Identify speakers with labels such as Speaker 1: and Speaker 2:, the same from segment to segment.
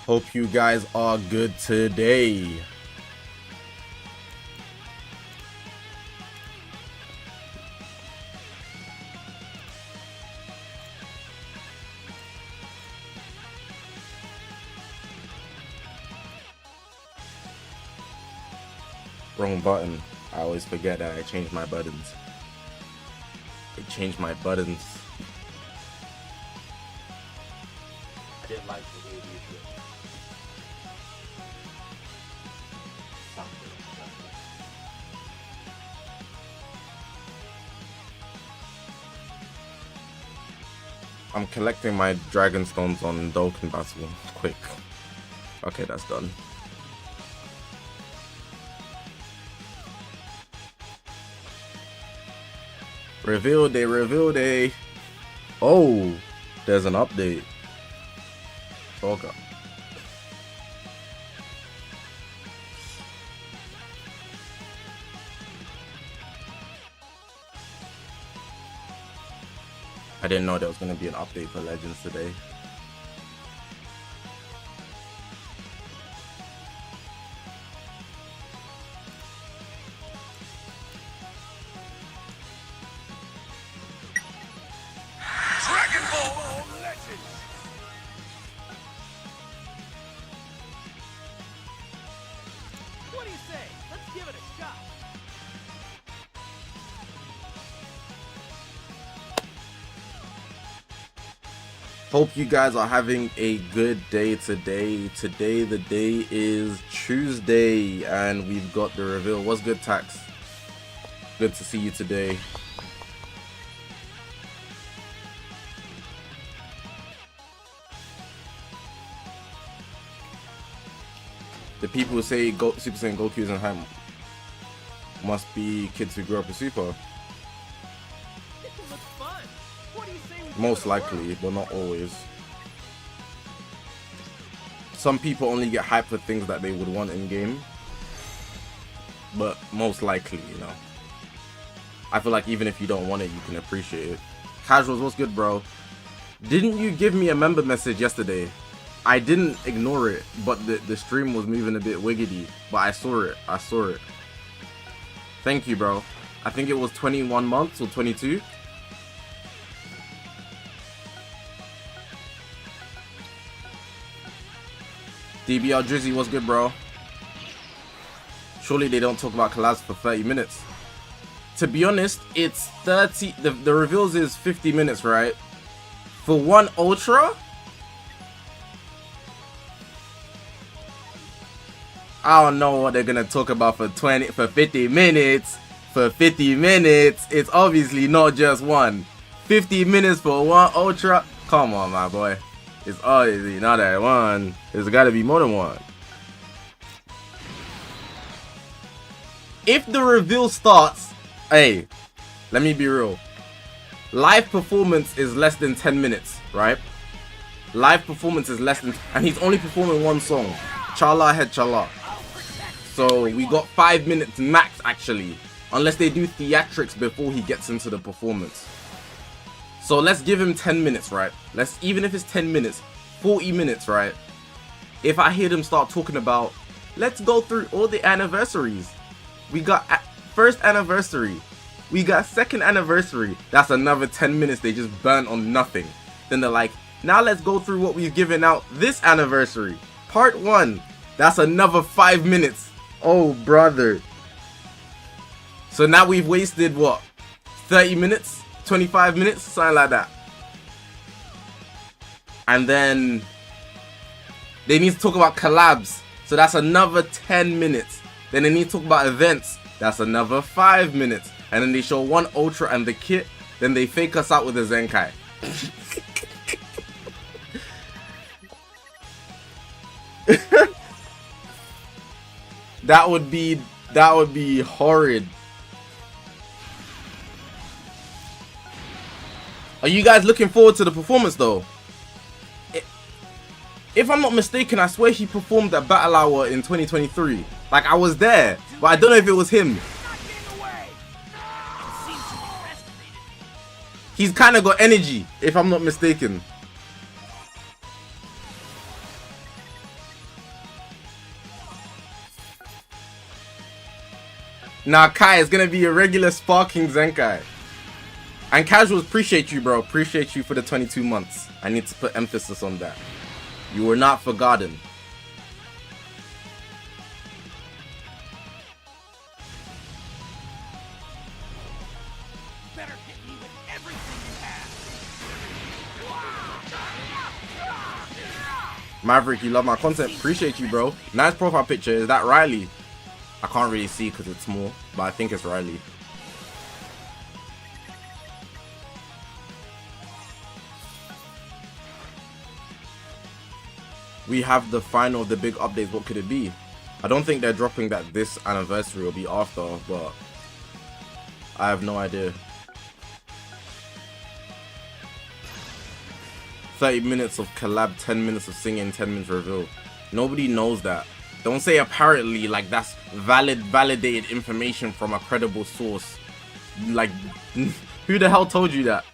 Speaker 1: Hope you guys are good today. Wrong button. I always forget that I changed my buttons. I changed my buttons.
Speaker 2: I didn't like the way you did it.
Speaker 1: I'm collecting my dragon stones on Dolphin Battle. Quick. Okay, that's done. Reveal day, reveal day. Oh, there's an update. Okay. I didn't know there was going to be an update for Legends today. Hope you guys are having a good day today. Today the day is Tuesday and we've got the reveal. What's good, Tax? Good to see you today. The people who say Super Saiyan Goku isn't hype must be kids who grew up with Super. Most likely, but not always. Some people only get hyped for things that they would want in game, but most likely, you know. I feel like even if you don't want it, you can appreciate it. Casuals, what's good, bro? Didn't you give me a member message yesterday? I didn't ignore it, but the stream was moving a bit wiggity, but I saw it. I saw it. Thank you, bro. I think it was 21 months or 22. DBL Drizzy, what's good, bro? Surely they don't talk about collabs for 30 minutes. To be honest, it's 30. The reveals is 50 minutes, right? For one Ultra? I don't know what they're gonna talk about for 50 minutes. For 50 minutes, it's obviously not just one. 50 minutes for one Ultra? Come on, my boy. It's obviously not that one. There's gotta be more than one. If the reveal starts, hey, let me be real. Live performance is less than 10 minutes, right? Live performance is less than, and he's only performing one song. Chala Head Chala. So we got 5 minutes max actually, unless they do theatrics before he gets into the performance. So let's give him 10 minutes, right? Even if it's 10 minutes, 40 minutes, right? If I hear them start talking about, let's go through all the anniversaries. We got first anniversary. We got second anniversary. That's another 10 minutes they just burnt on nothing. Then they're like, now let's go through what we've given out this anniversary. Part 1. That's another 5 minutes. Oh, brother. So now we've wasted, what? 30 minutes? 25 minutes, something like that. And then they need to talk about collabs, so that's another 10 minutes. Then they need to talk about events, that's another 5 minutes. And then they show one Ultra and the kit, then they fake us out with the Zenkai. That would be horrid. Are you guys looking forward to the performance though? If I'm not mistaken, I swear he performed at Battle Hour in 2023. Like, I was there, but I don't know if it was him. He's kind of got energy, if I'm not mistaken. Nah, Kai, it's gonna be a regular sparking Zenkai. And Casuals, appreciate you, bro. Appreciate you for the 22 months. I need to put emphasis on that. You were not forgotten.
Speaker 3: Better hit me with everything you have.
Speaker 1: Maverick, you love my content. Appreciate you, bro. Nice profile picture. Is that Riley? I can't really see because it's small, but I think it's Riley. We have the final of the big updates. What could it be? I don't think they're dropping that this anniversary will be after, but I have no idea. 30 minutes of collab, 10 minutes of singing, 10 minutes reveal. Nobody knows that. Don't say apparently like that's validated information from a credible source. Like, who the hell told you that?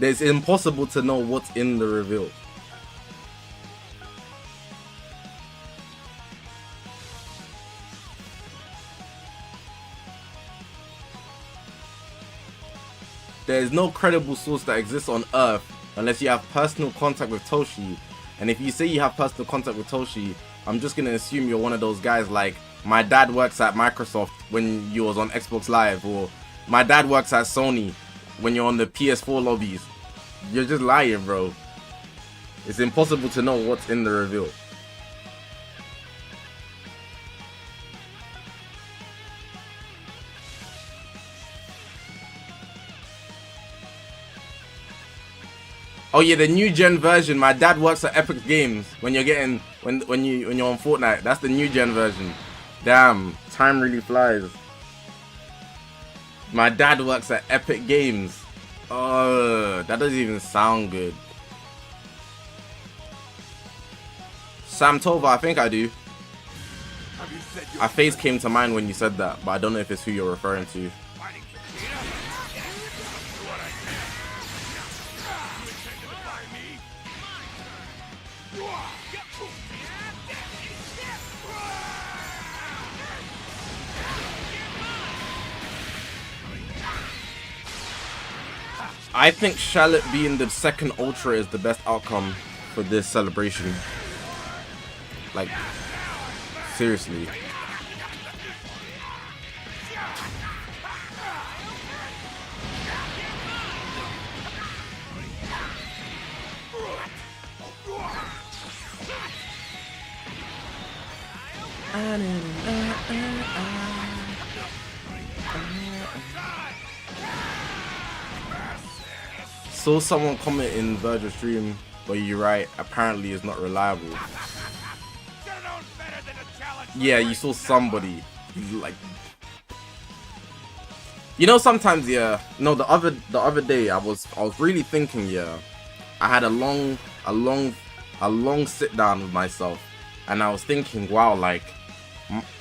Speaker 1: It's impossible to know what's in the reveal. There is no credible source that exists on Earth unless you have personal contact with Toshi. And if you say you have personal contact with Toshi, I'm just gonna assume you're one of those guys like, my dad works at Microsoft when you was on Xbox Live, or my dad works at Sony when you're on the PS4 lobbies. You're just lying, bro. It's impossible to know what's in the reveal. Oh yeah, the new gen version. My dad works at Epic Games. When you're getting when you're on Fortnite, that's the new gen version. Damn, time really flies. My dad works at Epic Games. Oh, that doesn't even sound good. Sam Tova, I think I do. A face came to mind when you said that, but I don't know if it's who you're referring to. I think Charlotte being the second Ultra is the best outcome for this celebration. Like, seriously. Saw someone comment in Virgil stream, but you're right, apparently it's not reliable. Yeah, you saw somebody like, you know, sometimes, yeah. No, the other day I was really thinking, yeah. I had a long sit down with myself, and I was thinking, wow, like,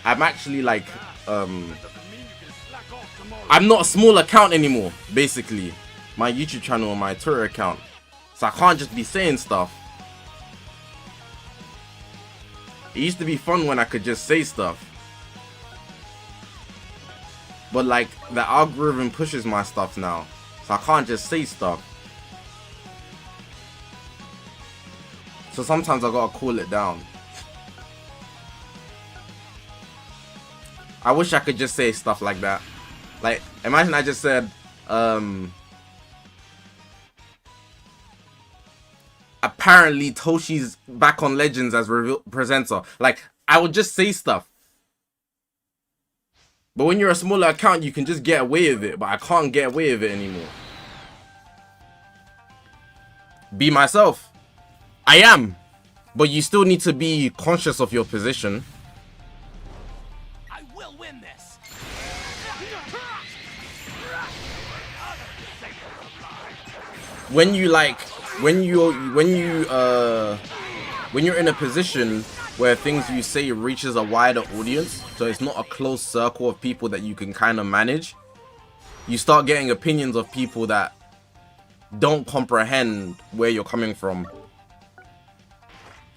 Speaker 1: I'm actually like, I'm not a small account anymore, basically. My YouTube channel and my Twitter account, so I can't just be saying stuff. It used to be fun when I could just say stuff, but like the algorithm pushes my stuff now, so I can't just say stuff. So sometimes I gotta cool it down. I wish I could just say stuff like that. Like, imagine I just said, apparently Toshi's back on Legends as presenter. Like, I would just say stuff. But when you're a smaller account, you can just get away with it. But I can't get away with it anymore. Be myself. I am. But you still need to be conscious of your position.
Speaker 3: I will win this.
Speaker 1: When you like, when you're in a position where things you say reaches a wider audience, so it's not a close circle of people that you can kind of manage, you start getting opinions of people that don't comprehend where you're coming from.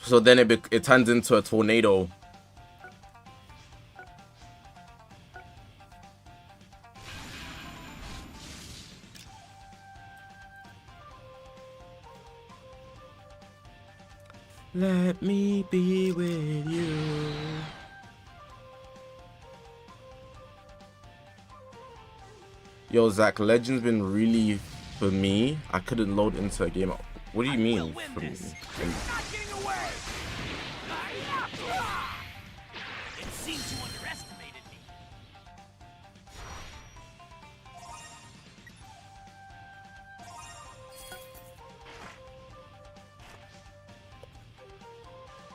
Speaker 1: So then it turns into a tornado. Let me be with you. Yo, Zach, Legend's been really, for me, I couldn't load into a game. What do you mean for me?
Speaker 3: Not getting away. It seems you underestimated me.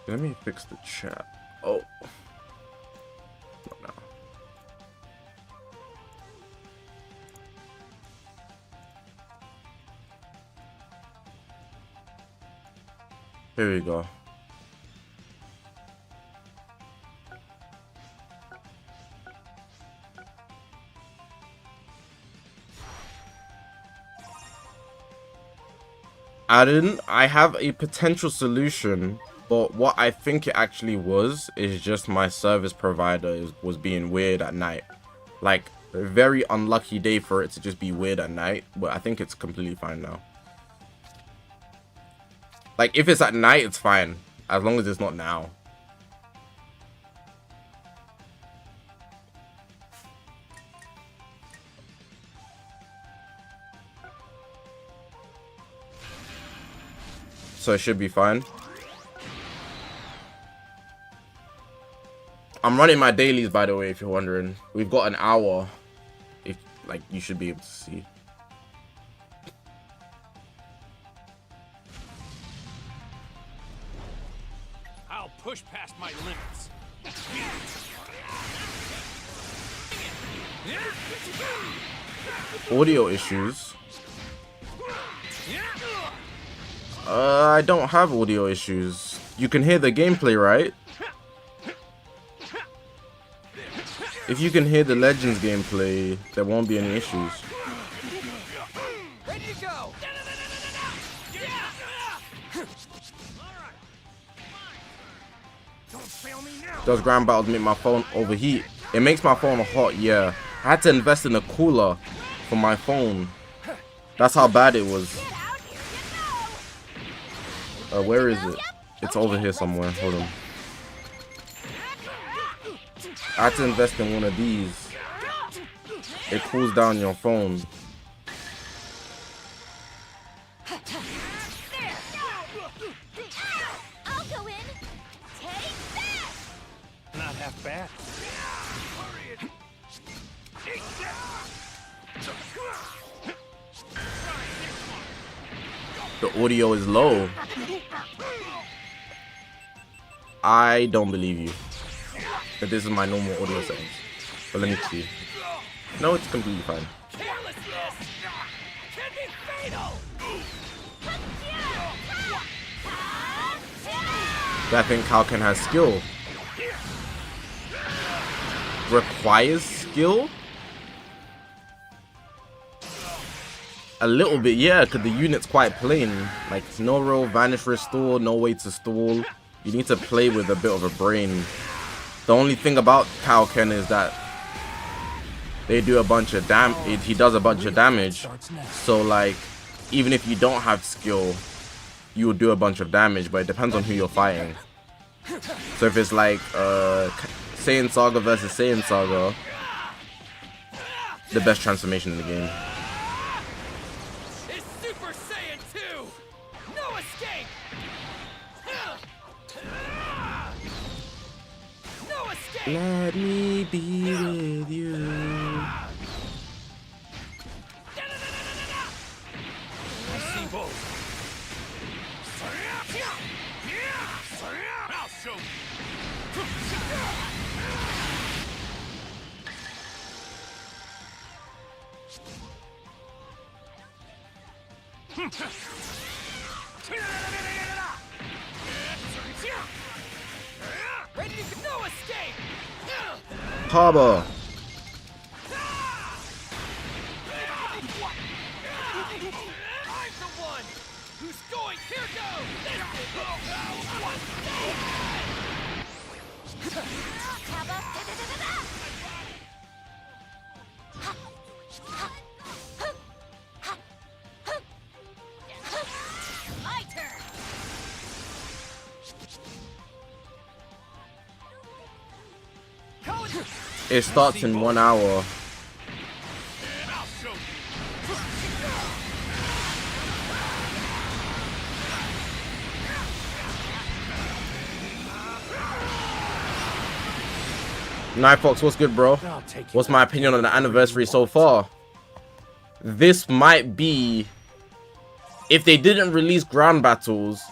Speaker 1: Let me fix the chat. Oh. Not now. Here we go. I have a potential solution, but what I think it actually was is just my service provider was being weird at night. Like, a very unlucky day for it to just be weird at night, but I think it's completely fine now. Like, if it's at night, it's fine, as long as it's not now. So it should be fine. I'm running my dailies, by the way, if you're wondering. We've got an hour. If, like, you should be able to see.
Speaker 3: I'll push past my limits.
Speaker 1: Audio issues. I don't have audio issues. You can hear the gameplay, right? If you can hear the Legends gameplay, there won't be any issues.
Speaker 3: Ready to go. Don't fail me now.
Speaker 1: Does ground battles make my phone overheat? It makes my phone hot, yeah. I had to invest in a cooler for my phone. That's how bad it was. Where is it? It's over here somewhere. Hold on. I had to invest in one of these. It cools down your phone.
Speaker 4: I'll go in. Take that.
Speaker 3: Not half bad.
Speaker 1: The audio is low. I don't believe you. But this is my normal audio settings. But let me see. No, it's completely fine.
Speaker 3: Carelessness can be fatal.
Speaker 1: I think Kalken has skill. Requires skill? A little bit, yeah, because the unit's quite plain. Like, no real vanish restore, no way to stall. You need to play with a bit of a brain. The only thing about Kalken is that they do a bunch of he does a bunch of damage. So, like, even if you don't have skill, you will do a bunch of damage, but it depends on who you're fighting. So if it's like Saiyan Saga versus Saiyan Saga, the best transformation in the game.
Speaker 3: It's Super Saiyan 2. No escape. No escape.
Speaker 1: Let me be with you.
Speaker 3: I see both. I'll show you. Ready to go. No escape.
Speaker 1: Harbor.
Speaker 3: I'm the one who's going. Here
Speaker 1: It starts in 1 hour. Fox, what's good, bro? What's my opinion on the anniversary so far? This might be, if they didn't release ground battles,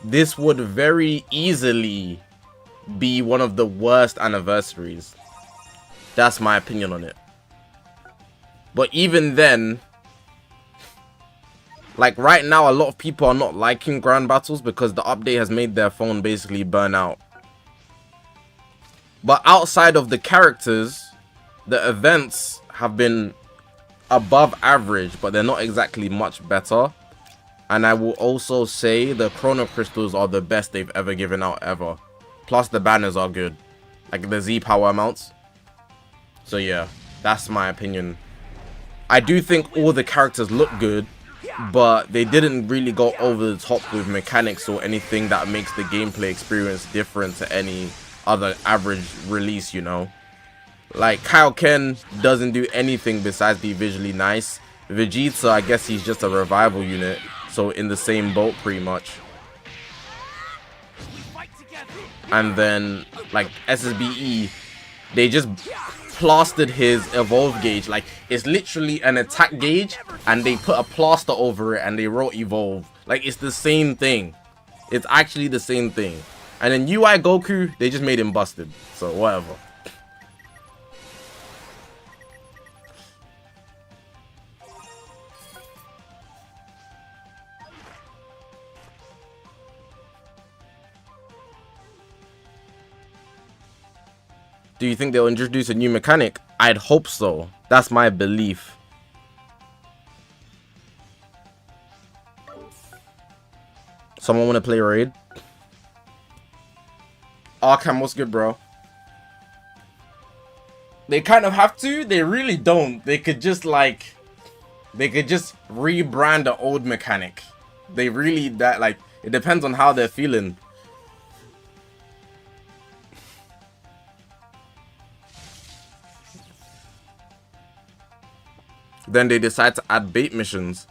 Speaker 1: this would very easily be one of the worst anniversaries. That's my opinion on it. But even then, like right now, a lot of people are not liking ground battles because the update has made their phone basically burn out. But outside of the characters, the events have been above average, but they're not exactly much better. And I will also say the Chrono Crystals are the best they've ever given out ever. Plus the banners are good, like the Z power mounts. So yeah, that's my opinion. I do think all the characters look good, but they didn't really go over the top with mechanics or anything that makes the gameplay experience different to any other average release, you know. Like Kaioken doesn't do anything besides be visually nice. Vegeta, I guess he's just a revival unit, so in the same boat pretty much. And then like SSBE, they just plastered his evolve gauge. Like it's literally an attack gauge and they put a plaster over it and they wrote evolve. Like it's the same thing. It's actually the same thing. And then UI Goku, they just made him busted. So whatever. Do you think they'll introduce a new mechanic? I'd hope so. That's my belief. Someone want to play raid? Arkham, what's good, bro? They kind of have to. They really don't. They could just like, they could just rebrand the old mechanic. They really, that like, it depends on how they're feeling. Then they decide to add bait missions.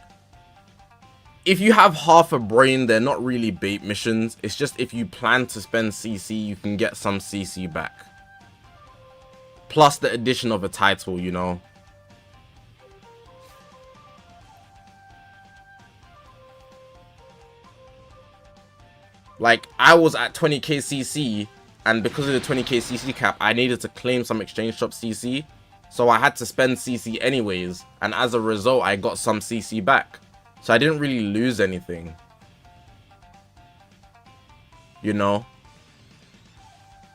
Speaker 1: If you have half a brain, they're not really bait missions. It's just if you plan to spend CC, you can get some CC back. Plus the addition of a title, you know. Like, I was at 20k CC, and because of the 20k CC cap, I needed to claim some exchange shop CC. So I had to spend CC anyways, and as a result, I got some CC back. So I didn't really lose anything. You know?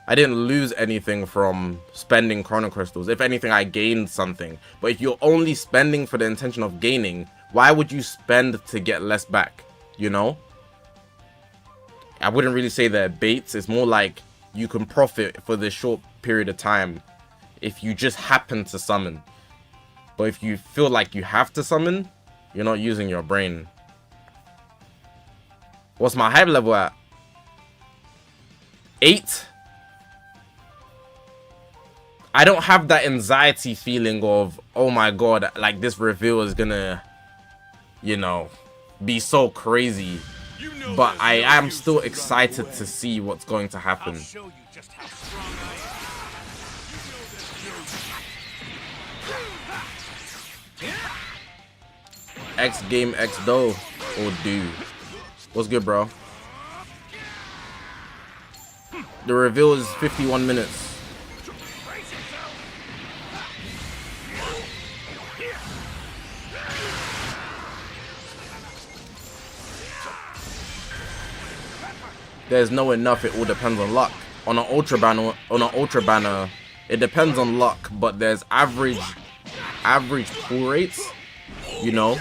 Speaker 1: I didn't lose anything from spending Chrono Crystals. If anything, I gained something. But if you're only spending for the intention of gaining, why would you spend to get less back? You know? I wouldn't really say they're baits. It's more like you can profit for this short period of time if you just happen to summon. But if you feel like you have to summon, you're not using your brain. What's my hype level at? 8? I don't have that anxiety feeling of, oh my god, like this reveal is gonna, you know, be so crazy. But I am still excited to see what's going to happen. X game X do or do. What's good, bro? The reveal is 51 minutes. There's no enough, it all depends on luck. On an ultra banner, it depends on luck, but there's average pull rates, you know,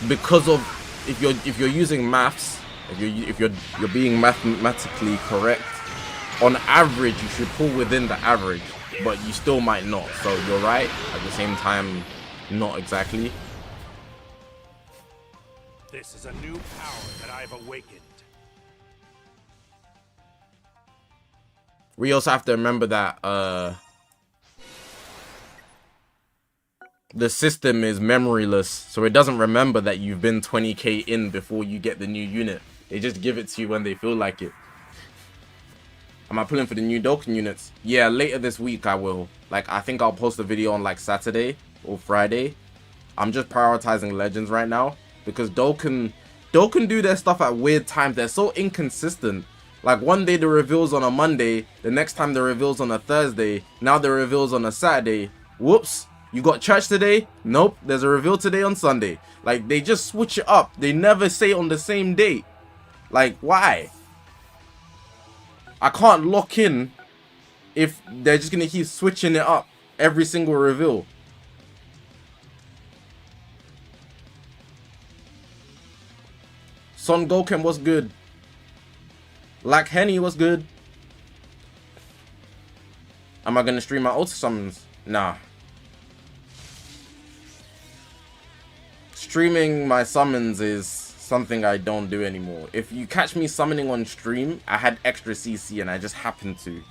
Speaker 1: because of if you're using maths, if you're being mathematically correct, on average you should pull within the average, but you still might not. So you're right, at the same time, not exactly.
Speaker 3: This is a new power that I've awakened.
Speaker 1: We also have to remember that the system is memoryless, so it doesn't remember that you've been 20k in before you get the new unit. They just give it to you when they feel like it. Am I pulling for the new Dokkan units? Yeah, later this week I will. Like, I think I'll post a video on like Saturday or Friday. I'm just prioritizing Legends right now because Dokkan do their stuff at weird times. They're so inconsistent. Like, one day the reveal's on a Monday, the next time the reveal's on a Thursday, now the reveal's on a Saturday. Whoops, you got church today? Nope, there's a reveal today on Sunday. Like, they just switch it up. They never say on the same date. Like, why? I can't lock in if they're just gonna keep switching it up every single reveal. Son Goken was good. Like Henny was good. Am I gonna stream my auto summons? Nah. Streaming my summons is something I don't do anymore. If you catch me summoning on stream, I had extra CC and I just happened to.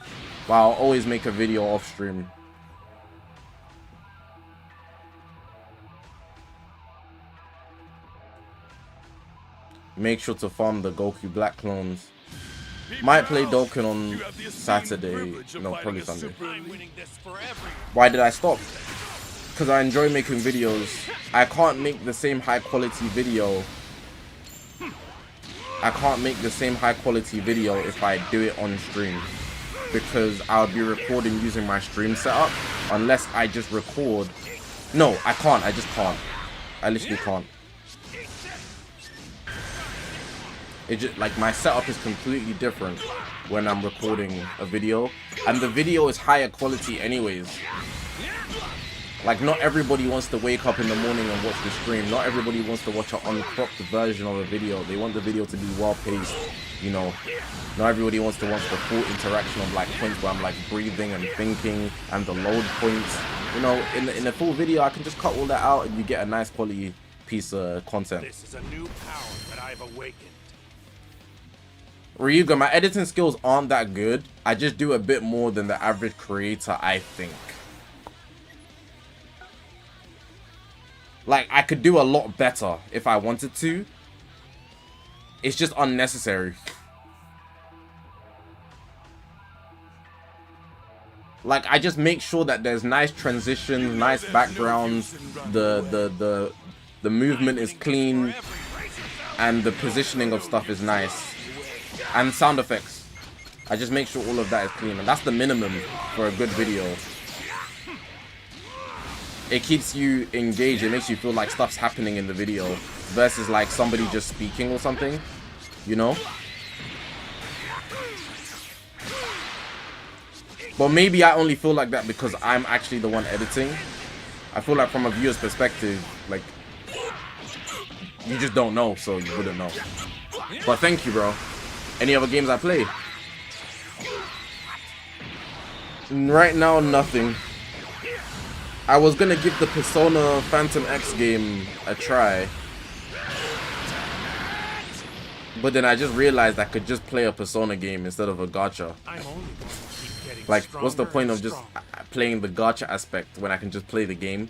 Speaker 1: But I'll always make a video off stream. Make sure to farm the Goku Black clones. Might play Dokkan on Saturday. No, probably Sunday. Why did I stop? Because I enjoy making videos. I can't make the same high quality video. I can't make the same high quality video if I do it on stream, because I'll be recording using my stream setup unless I just record. No, I can't. I just can't. I literally can't. It just, like, my setup is completely different when I'm recording a video, and the video is higher quality anyways. Like, not everybody wants to wake up in the morning and watch the stream. Not everybody wants to watch an uncropped version of a video. They want the video to be well paced, you know. Not everybody wants to watch the full interaction of like points where I'm like breathing and thinking, and the load points. You know, in the full video I can just cut all that out and you get a nice quality piece of content.
Speaker 3: This is a new power that I've awakened.
Speaker 1: Ryuga, my editing skills aren't that good. I just do a bit more than the average creator, I think. Like, I could do a lot better if I wanted to. It's just unnecessary. Like, I just make sure that there's nice transitions, nice backgrounds, the movement is clean, and the positioning of stuff is nice. And sound effects. I just make sure all of that is clean, and that's the minimum for a good video. It keeps you engaged, it makes you feel like stuff's happening in the video versus like somebody just speaking or something, you know? But maybe I only feel like that because I'm actually the one editing. I feel like from a viewer's perspective, like, you just don't know, so you wouldn't know. But thank you, bro. Any other games I play? Right now, nothing. I was gonna give the Persona Phantom X game a try, but then I just realized I could just play a Persona game instead of a gacha. Like, what's the point of just playing the gacha aspect when I can just play the game?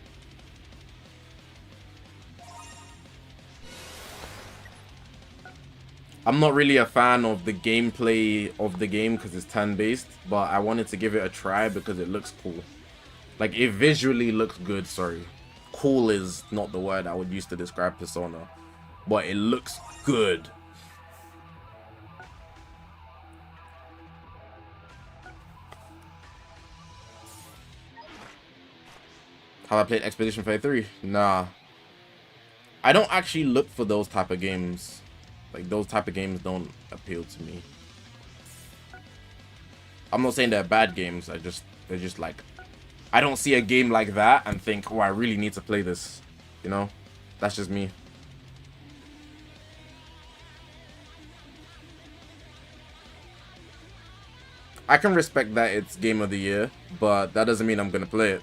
Speaker 1: I'm not really a fan of the gameplay of the game because it's turn-based, but I wanted to give it a try because it looks cool. Like, it visually looks good, sorry. Cool is not the word I would use to describe Persona, but it looks good. Have I played Expedition 33? Nah. I don't actually look for those type of games. Like, those type of games don't appeal to me. I'm not saying they're bad games, they're just like, I don't see a game like that and think, oh, I really need to play this. You know? That's just me. I can respect that it's game of the year, but that doesn't mean I'm gonna play it.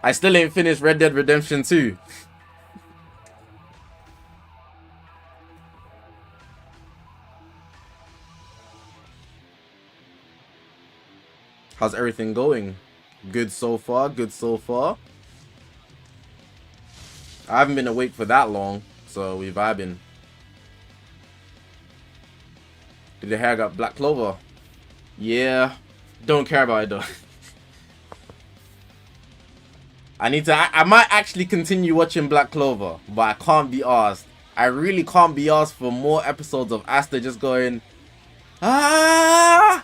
Speaker 1: I still ain't finished Red Dead Redemption 2. How's everything going? Good so far, good so far. I haven't been awake for that long, so we vibing. Did the hair got Black Clover? Yeah. Don't care about it though. I might actually continue watching Black Clover, but I can't be asked. I really can't be asked for more episodes of Asta just going, ah,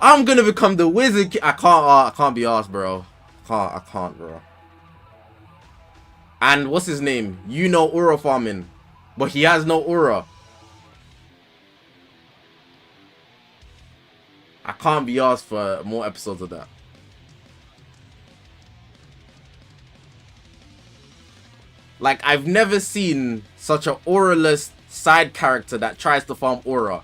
Speaker 1: I'm gonna become the wizard. I can't be asked, bro. I can't, bro. And what's his name? You know aura farming, but he has no aura. I can't be asked for more episodes of that. Like, I've never seen such an auraless side character that tries to farm aura.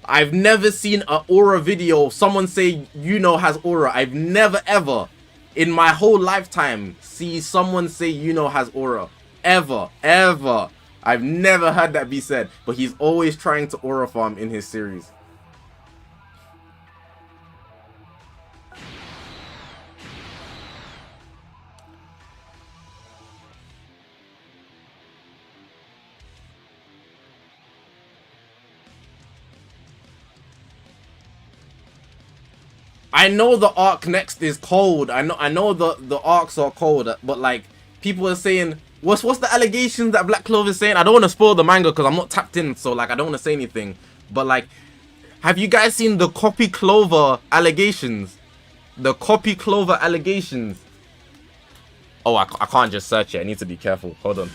Speaker 1: I've never seen an aura video someone say Yuno has aura. I've never ever in my whole lifetime see someone say Yuno has aura. Ever. I've never heard that be said. But he's always trying to aura farm in his series. I know the arc next is cold. I know the arcs are cold, but like people are saying, what's the allegations that Black Clover is saying? I don't want to spoil the manga because I'm not tapped in, so like I don't want to say anything. But like, have you guys seen the Copy Clover allegations? The Copy Clover allegations. Oh, I can't just search it. I need to be careful. Hold on.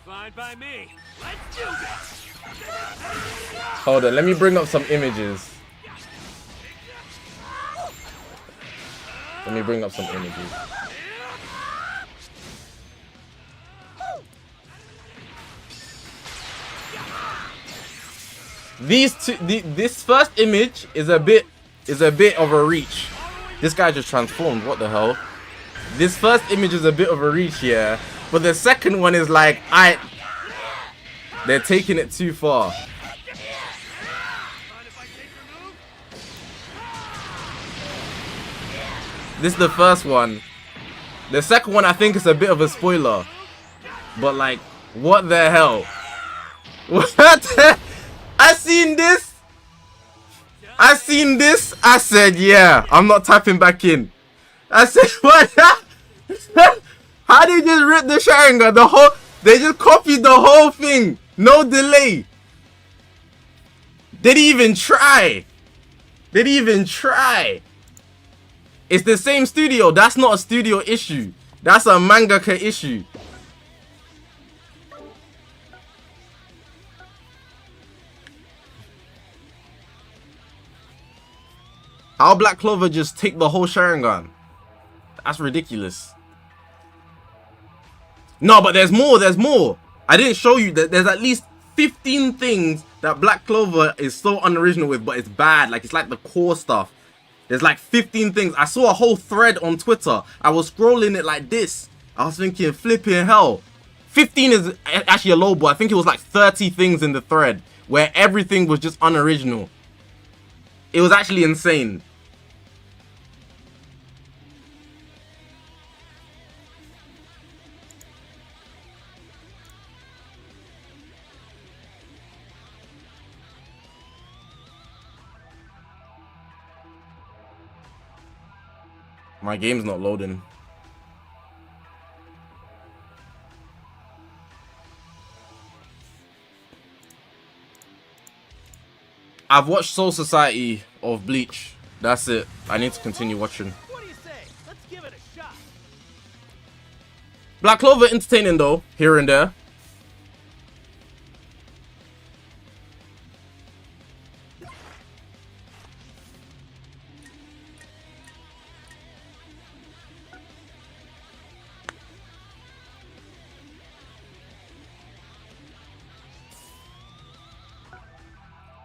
Speaker 3: Fine by me. Let's do this.
Speaker 1: Hold on, let me bring up some images. Let me bring up some images. This first image is a bit of a reach. This guy just transformed. What the hell? This first image is a bit of a reach, yeah. But the second one is like, they're taking it too far. This is the first one. The second one I think is a bit of a spoiler. But like, what the hell? What the? I seen this. I said, yeah, I'm not typing back in. I said, what? How did you just rip the Sharingan? They just copied the whole thing. No delay. They didn't even try. It's the same studio. That's not a studio issue. That's a mangaka issue. How Black Clover just take the whole Sharingan? That's ridiculous. No, but there's more. I didn't show you that there's at least 15 things that Black Clover is so unoriginal with, but it's bad. Like, it's like the core stuff. There's like 15 things. I saw a whole thread on Twitter. I was scrolling it like this. I was thinking, flipping hell. 15 is actually a low ball. I think it was like 30 things in the thread where everything was just unoriginal. It was actually insane. My game's not loading. I've watched Soul Society of Bleach. That's it. I need to continue watching.
Speaker 3: What do you say? Let's give it a shot.
Speaker 1: Black Clover entertaining though, here and there.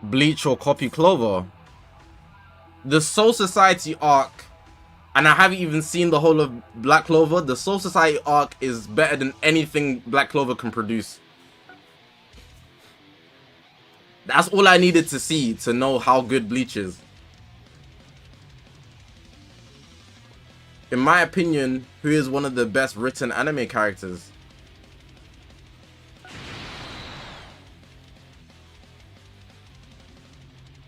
Speaker 1: Bleach or Copy Clover. The Soul Society arc, and I haven't even seen the whole of Black Clover. The Soul Society arc is better than anything Black Clover can produce. That's all I needed to see to know how good Bleach is. In my opinion, who is one of the best written anime characters?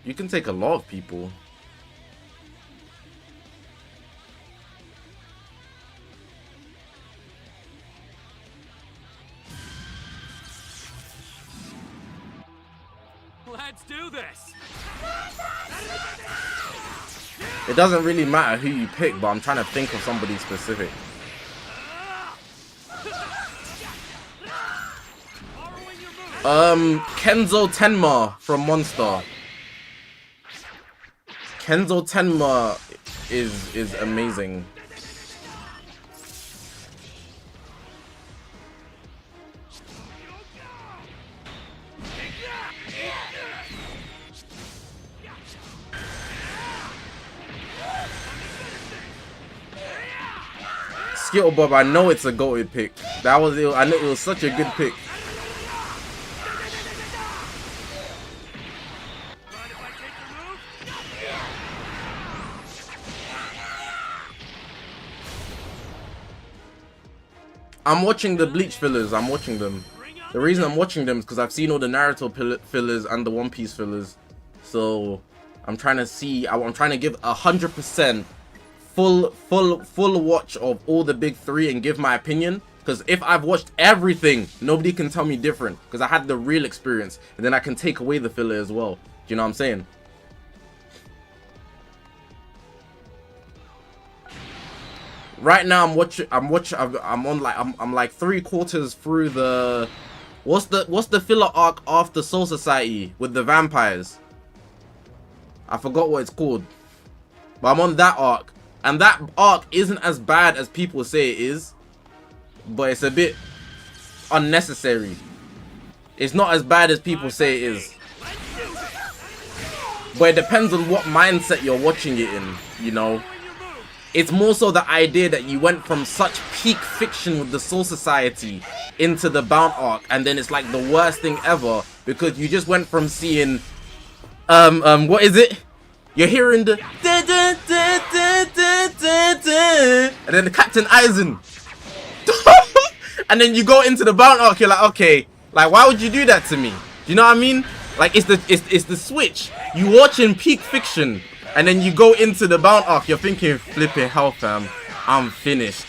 Speaker 1: You can take a lot of people.
Speaker 3: Let's do this.
Speaker 1: It doesn't really matter who you pick, but I'm trying to think of somebody specific. Kenzo Tenma from Monster. Kenzo Tenma is amazing. Skittle Bob, I know it's a goated pick. That was it. I know it was such a good pick. I'm watching the Bleach fillers. I'm watching them. The reason I'm watching them is because I've seen all the Naruto fillers and the One Piece fillers. So I'm trying to see. I'm trying to give 100% full watch of all the big three and give my opinion. Because if I've watched everything, nobody can tell me different. Because I had the real experience, and then I can take away the filler as well. Do you know what I'm saying? Right now I'm like 3/4 through the what's the filler arc after Soul Society with the vampires? I forgot what it's called. But I'm on that arc. And that arc isn't as bad as people say it is. But it's a bit unnecessary. It's not as bad as people say it is. But it depends on what mindset you're watching it in, you know. It's more so the idea that you went from such peak fiction with the Soul Society into the Bound arc, and then it's like the worst thing ever because you just went from seeing what is it? You're hearing the and then the Captain Aizen. And then you go into the Bound arc, you're like, okay, like why would you do that to me? Do you know what I mean? Like it's the switch. You watching peak fiction. And then you go into the Bound arc, you're thinking, flipping hell, fam, I'm finished.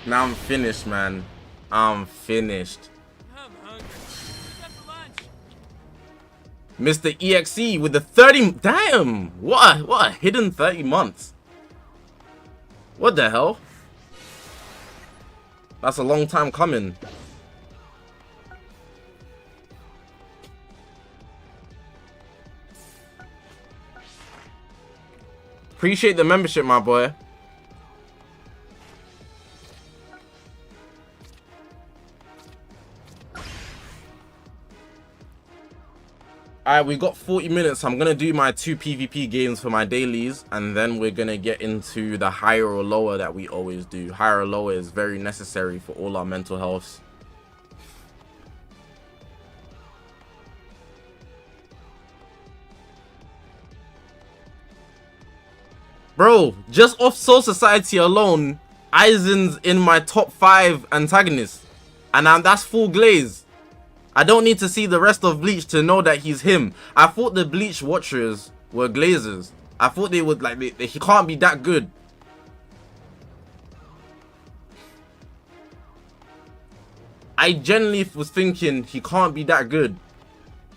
Speaker 1: Now I'm finished, man. I'm finished. Mr. EXE with the 30, damn, what a hidden 30 months. What the hell? That's a long time coming. Appreciate the membership, my boy. Alright, we got 40 minutes. I'm gonna do my 2 PvP games for my dailies, and then we're gonna get into the higher or lower that we always do. Higher or lower is very necessary for all our mental health. Bro, just off Soul Society alone, Aizen's in my top 5 antagonists. And that's full glaze. I don't need to see the rest of Bleach to know that he's him. I thought the Bleach watchers were glazers. I thought they would, like, he can't be that good. I genuinely was thinking he can't be that good.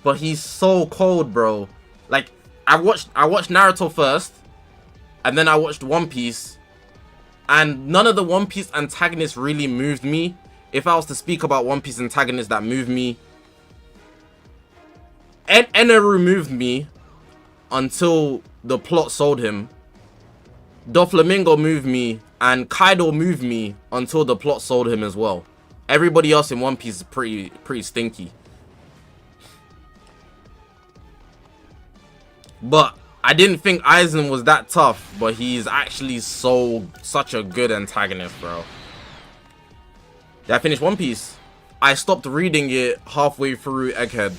Speaker 1: But he's so cold, bro. Like, I watched Naruto first. And then I watched One Piece, and none of the One Piece antagonists really moved me. If I was to speak about One Piece antagonists that moved me, Eneru moved me until the plot sold him. Doflamingo moved me, and Kaido moved me until the plot sold him as well. Everybody else in One Piece is pretty stinky. But I didn't think Aizen was that tough, but he's actually such a good antagonist, bro. Did I finish One Piece? I stopped reading it halfway through Egghead.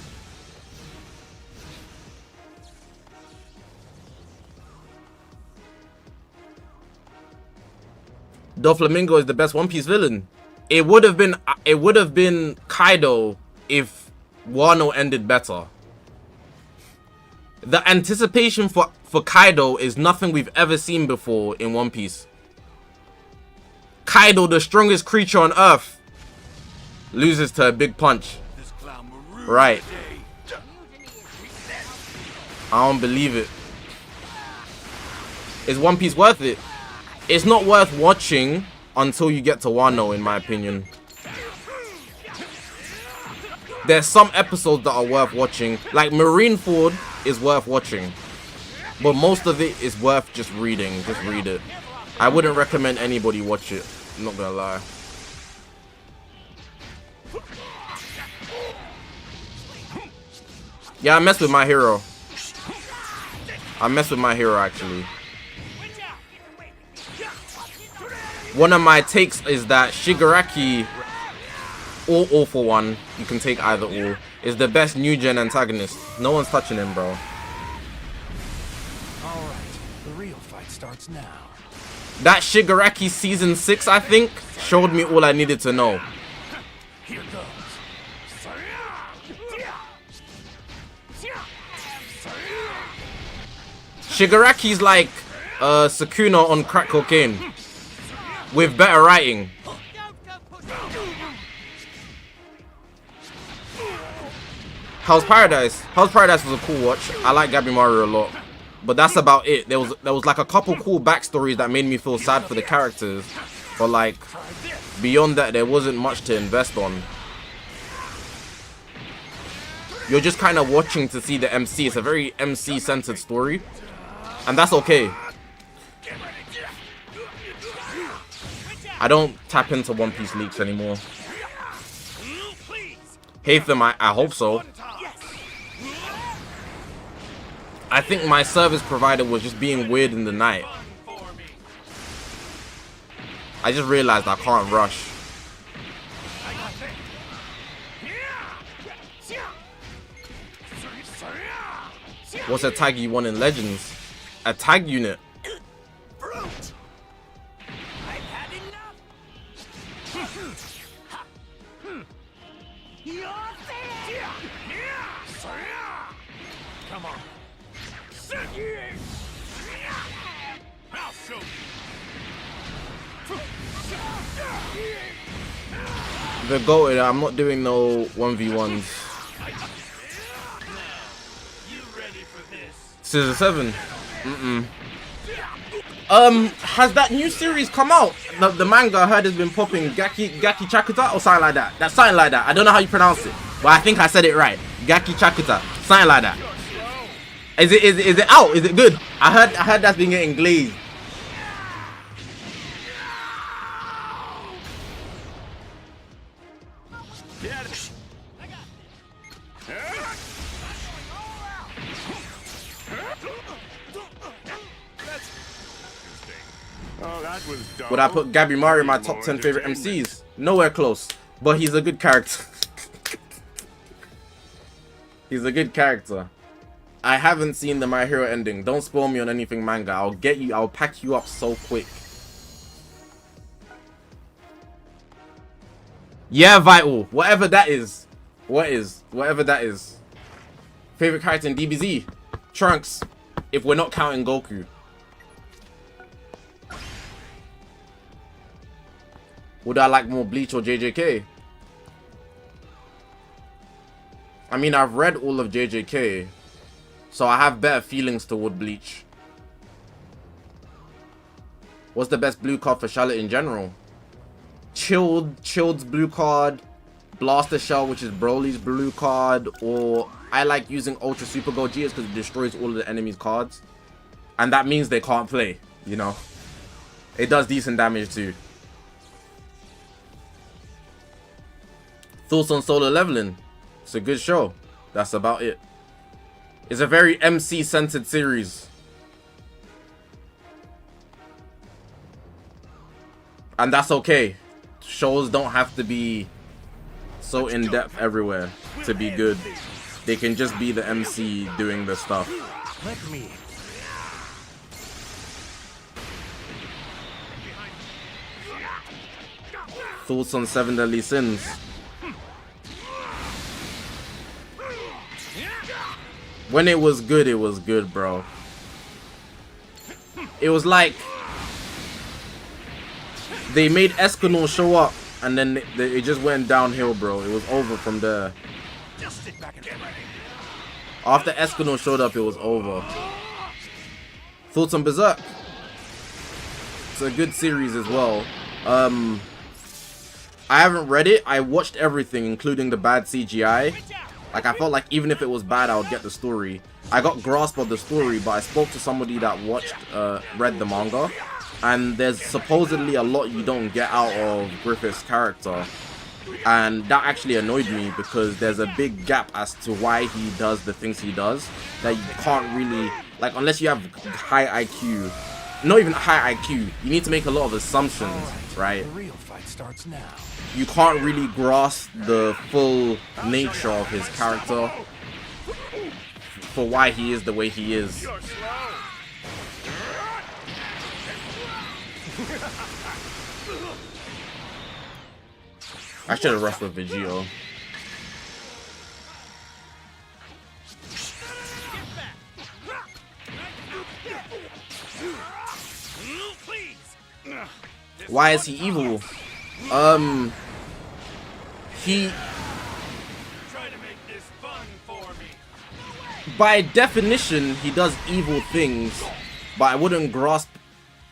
Speaker 1: Doflamingo is the best One Piece villain. It would have been Kaido if Wano ended better. The anticipation for Kaido is nothing we've ever seen before in One Piece. Kaido, the strongest creature on Earth, loses to a big punch. Right. I don't believe it. Is One Piece worth it? It's not worth watching until you get to Wano, in my opinion. There's some episodes that are worth watching. Like Marineford is worth watching. But most of it is worth just reading. Just read it. I wouldn't recommend anybody watch it. I'm not gonna lie. Yeah, I mess with My Hero. I mess with My Hero, actually. One of my takes is that Shigaraki, or All For One, you can take either or, is the best new gen antagonist. No one's touching him, bro.
Speaker 3: Alright, the real fight starts now.
Speaker 1: That Shigaraki season 6, I think, showed me all I needed to know.
Speaker 3: Here goes.
Speaker 1: Shigaraki's like Sukuna on crack cocaine with better writing. How's Paradise? How's Paradise was a cool watch. I like Gabimaru a lot, but that's about it. There was like a couple cool backstories that made me feel sad for the characters, but like beyond that, there wasn't much to invest on. You're just kind of watching to see the MC. It's a very MC-centered story, and that's okay. I don't tap into One Piece leaks anymore. Hate them, I hope so. I think my service provider was just being weird in the night. I just realized I can't rush. What's a tag you want in Legends? A tag unit.
Speaker 3: Come on. I'll show you.
Speaker 1: The goated, I'm not doing no 1v1s. Scissor 7. Has that new series come out? The manga I heard has been popping. Gaki Chakuta or something like that. That's something like that. I don't know how you pronounce it, but I think I said it right. Gaki Chakuta, something like that. Is it out? Is it good? I heard that's been getting glazed. Would I put Gabimaru in my top 10 favorite MCs? Nowhere close, but he's a good character. He's a good character. I haven't seen the My Hero ending. Don't spoil me on anything manga. I'll pack you up so quick. Yeah, Vital. Whatever that is. Whatever that is. Favorite character in DBZ? Trunks. If we're not counting Goku. Would I like more Bleach or JJK? I mean, I've read all of JJK, so I have better feelings toward Bleach. What's the best blue card for Charlotte in general? Chilled's blue card, Blaster Shell, which is Broly's blue card, or I like using Ultra Super Gold Gears because it destroys all of the enemy's cards. And that means they can't play, you know. It does decent damage too. Thoughts on Solo Leveling? It's a good show. That's about it. It's a very MC-centered series. And that's okay. Shows don't have to be so in-depth everywhere to be good. They can just be the MC doing the stuff.
Speaker 3: Let me.
Speaker 1: Thoughts on 7 Deadly Sins? When it was good, bro. It was like they made Escanor show up, and then it just went downhill, bro. It was over from there.
Speaker 3: Just sit back and get ready.
Speaker 1: After Escanor showed up, it was over. Thoughts on Berserk? It's a good series as well. I haven't read it. I watched everything, including the bad CGI. Like, I felt like even if it was bad, I would get the story. I got grasp of the story, but I spoke to somebody that read the manga. And there's supposedly a lot you don't get out of Griffith's character. And that actually annoyed me because there's a big gap as to why he does the things he does. That you can't really, like, unless you have high IQ. Not even high IQ. You need to make a lot of assumptions, right?
Speaker 3: The real fight starts now.
Speaker 1: You can't really grasp the full nature of his character for why he is the way he is. I should have rushed with Vegito. Why is he evil? He, by definition, he does evil things, but I wouldn't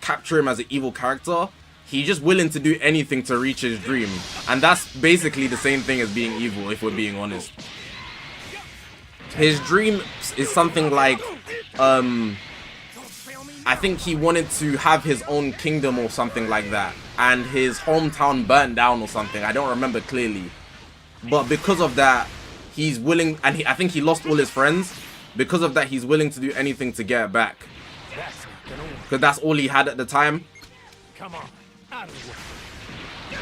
Speaker 1: capture him as an evil character. He's just willing to do anything to reach his dream, and that's basically the same thing as being evil, if we're being honest. His dream is something like, I think he wanted to have his own kingdom or something like that, and his hometown burnt down or something. I don't remember clearly, but because of that, he's willing, and I think he lost all his friends. Because of that, he's willing to do anything to get it back, because that's all he had at the time.
Speaker 3: Come on, out of the way.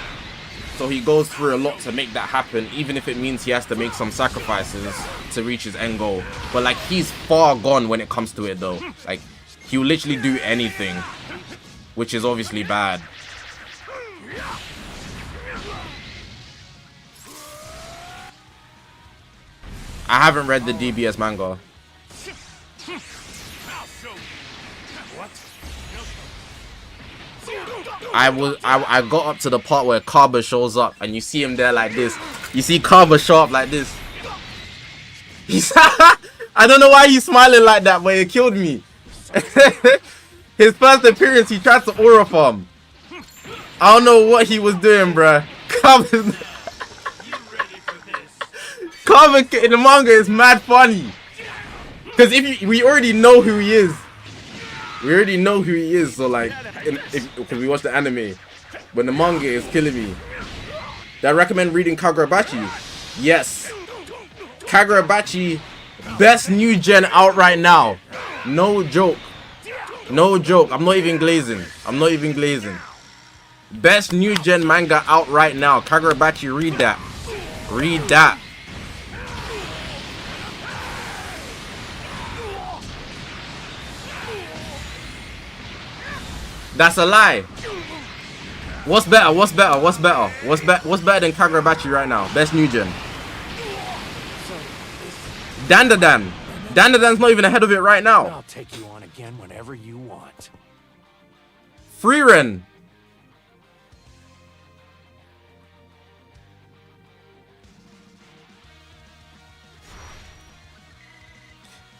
Speaker 1: So he goes through a lot to make that happen, even if it means he has to make some sacrifices to reach his end goal. But like, he's far gone when it comes to it though. Like, he will literally do anything, which is obviously bad. I haven't read the DBS manga. I got up to the part where Kaba shows up, and you see him there like this. You see Kaba show up like this. He's I don't know why he's smiling like that, but it killed me. His first appearance, he tried to aura farm. I don't know what he was doing, bruh. Kaba in the manga is mad funny. Because we already know who he is. We already know who he is, so like, because we watched the anime. But the manga is killing me. Do I recommend reading Kagurabachi? Yes. Kagurabachi, best new gen out right now. No joke. No joke. I'm not even glazing. I'm not even glazing. Best new gen manga out right now. Kagurabachi, read that. Read that. That's a lie. What's better? What's better? What's better? What's better than Kagurabachi right now? Best new gen. Dandadan. Dandadan's not even ahead of it right now.
Speaker 3: I'll take you on again whenever you want.
Speaker 1: Freeren.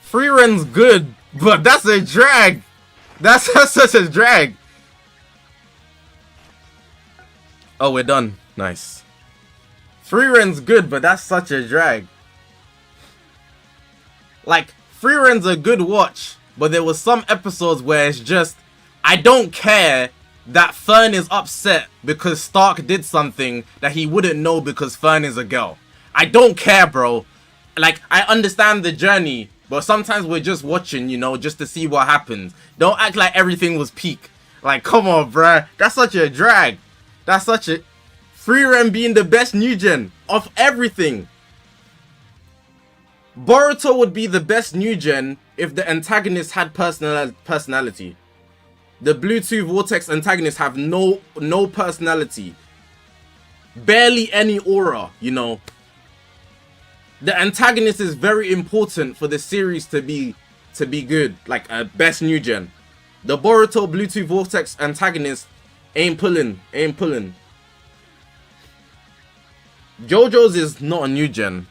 Speaker 1: Freeren's good, but that's a drag. That's such a drag. Oh, we're done. Nice. Freeren's good, but that's such a drag. Like, Freeren's a good watch, but there was some episodes where it's just, I don't care that Fern is upset because Stark did something that he wouldn't know because Fern is a girl. I don't care, bro. Like, I understand the journey, but sometimes we're just watching, you know, just to see what happens. Don't act like everything was peak. Like, come on, bruh. That's such a drag. That's such a... Frieren being the best new gen of everything. Boruto would be the best new gen if the antagonist had personality. The Bluetooth Vortex antagonists have no personality. Barely any aura, you know. The antagonist is very important for the series to be good, like a best new gen. The Boruto Bluetooth Vortex antagonist ain't pulling. JoJo's is not a new gen,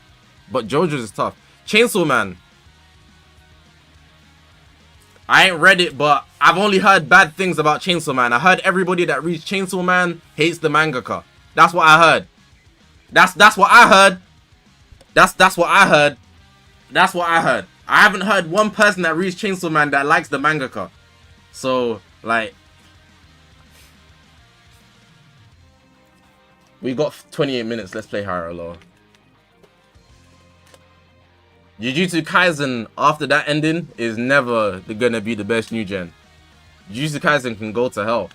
Speaker 1: but JoJo's is tough. Chainsaw Man. I ain't read it, but I've only heard bad things about Chainsaw Man. I heard everybody that reads Chainsaw Man hates the mangaka. That's what I heard. That's what I heard. That's what I heard. That's what I heard. I haven't heard one person that reads Chainsaw Man that likes the mangaka. So, like, we got 28 minutes. Let's play higher or lower. Jujutsu Kaisen, after that ending, is never gonna be the best new gen. Jujutsu Kaisen can go to hell.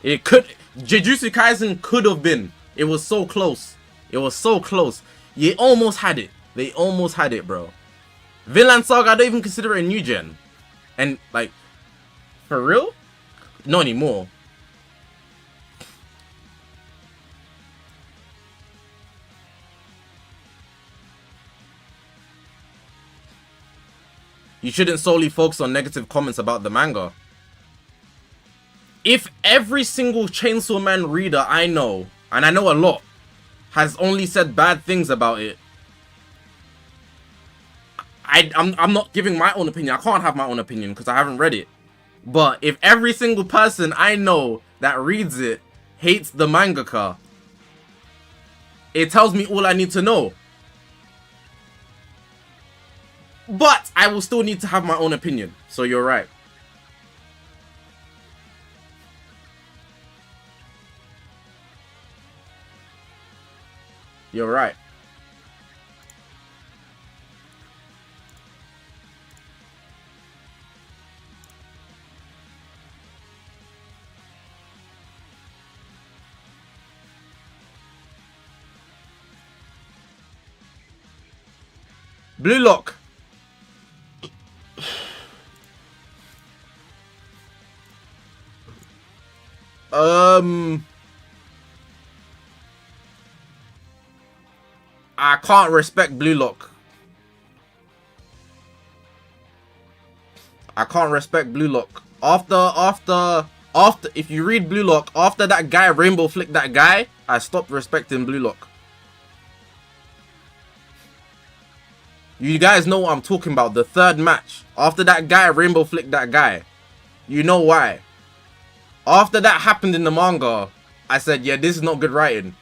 Speaker 1: It could... Jujutsu Kaisen could have been. It was so close. It was so close. You almost had it. They almost had it, bro. Vinland Saga, I don't even consider it a new gen. And, like, for real? Not anymore. You shouldn't solely focus on negative comments about the manga. If every single Chainsaw Man reader I know, and I know a lot, has only said bad things about it, I'm not giving my own opinion. I can't have my own opinion because I haven't read it. But if every single person I know that reads it hates the mangaka, it tells me all I need to know. But I will still need to have my own opinion. So you're right. You're right. Blue Lock. I can't respect Blue Lock. I can't respect Blue Lock. After if you read Blue Lock, after that guy rainbow flicked that guy, I stopped respecting Blue Lock. You guys know what I'm talking about. The third match. After that guy rainbow flicked that guy. You know why. After that happened in the manga, I said, yeah, this is not good writing.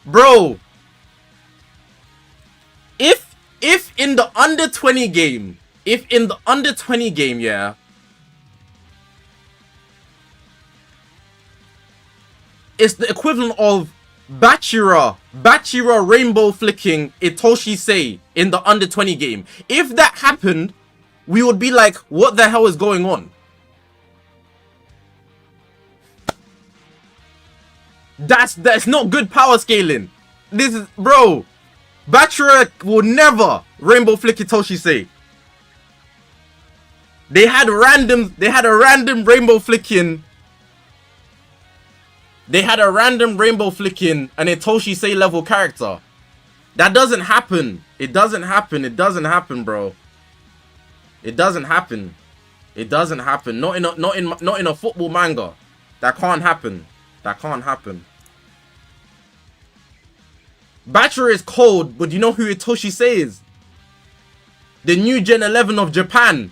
Speaker 1: Bro. If in the under 20 game, yeah, it's the equivalent of Bachira rainbow flicking Itoshi Sei in the under 20 game. If that happened, we would be like, what the hell is going on? That's not good power scaling. This is, bro, Bachira will never rainbow flick Itoshi Sei. They had a random rainbow flicking. They had a random rainbow flicking an Itoshi Sei level character. That doesn't happen. It doesn't happen. It doesn't happen, bro. It doesn't happen. It doesn't happen. Not in a football manga. That can't happen. That can't happen. Bachira is cold, but do you know who Itoshi Sei is? The new Gen 11 of Japan.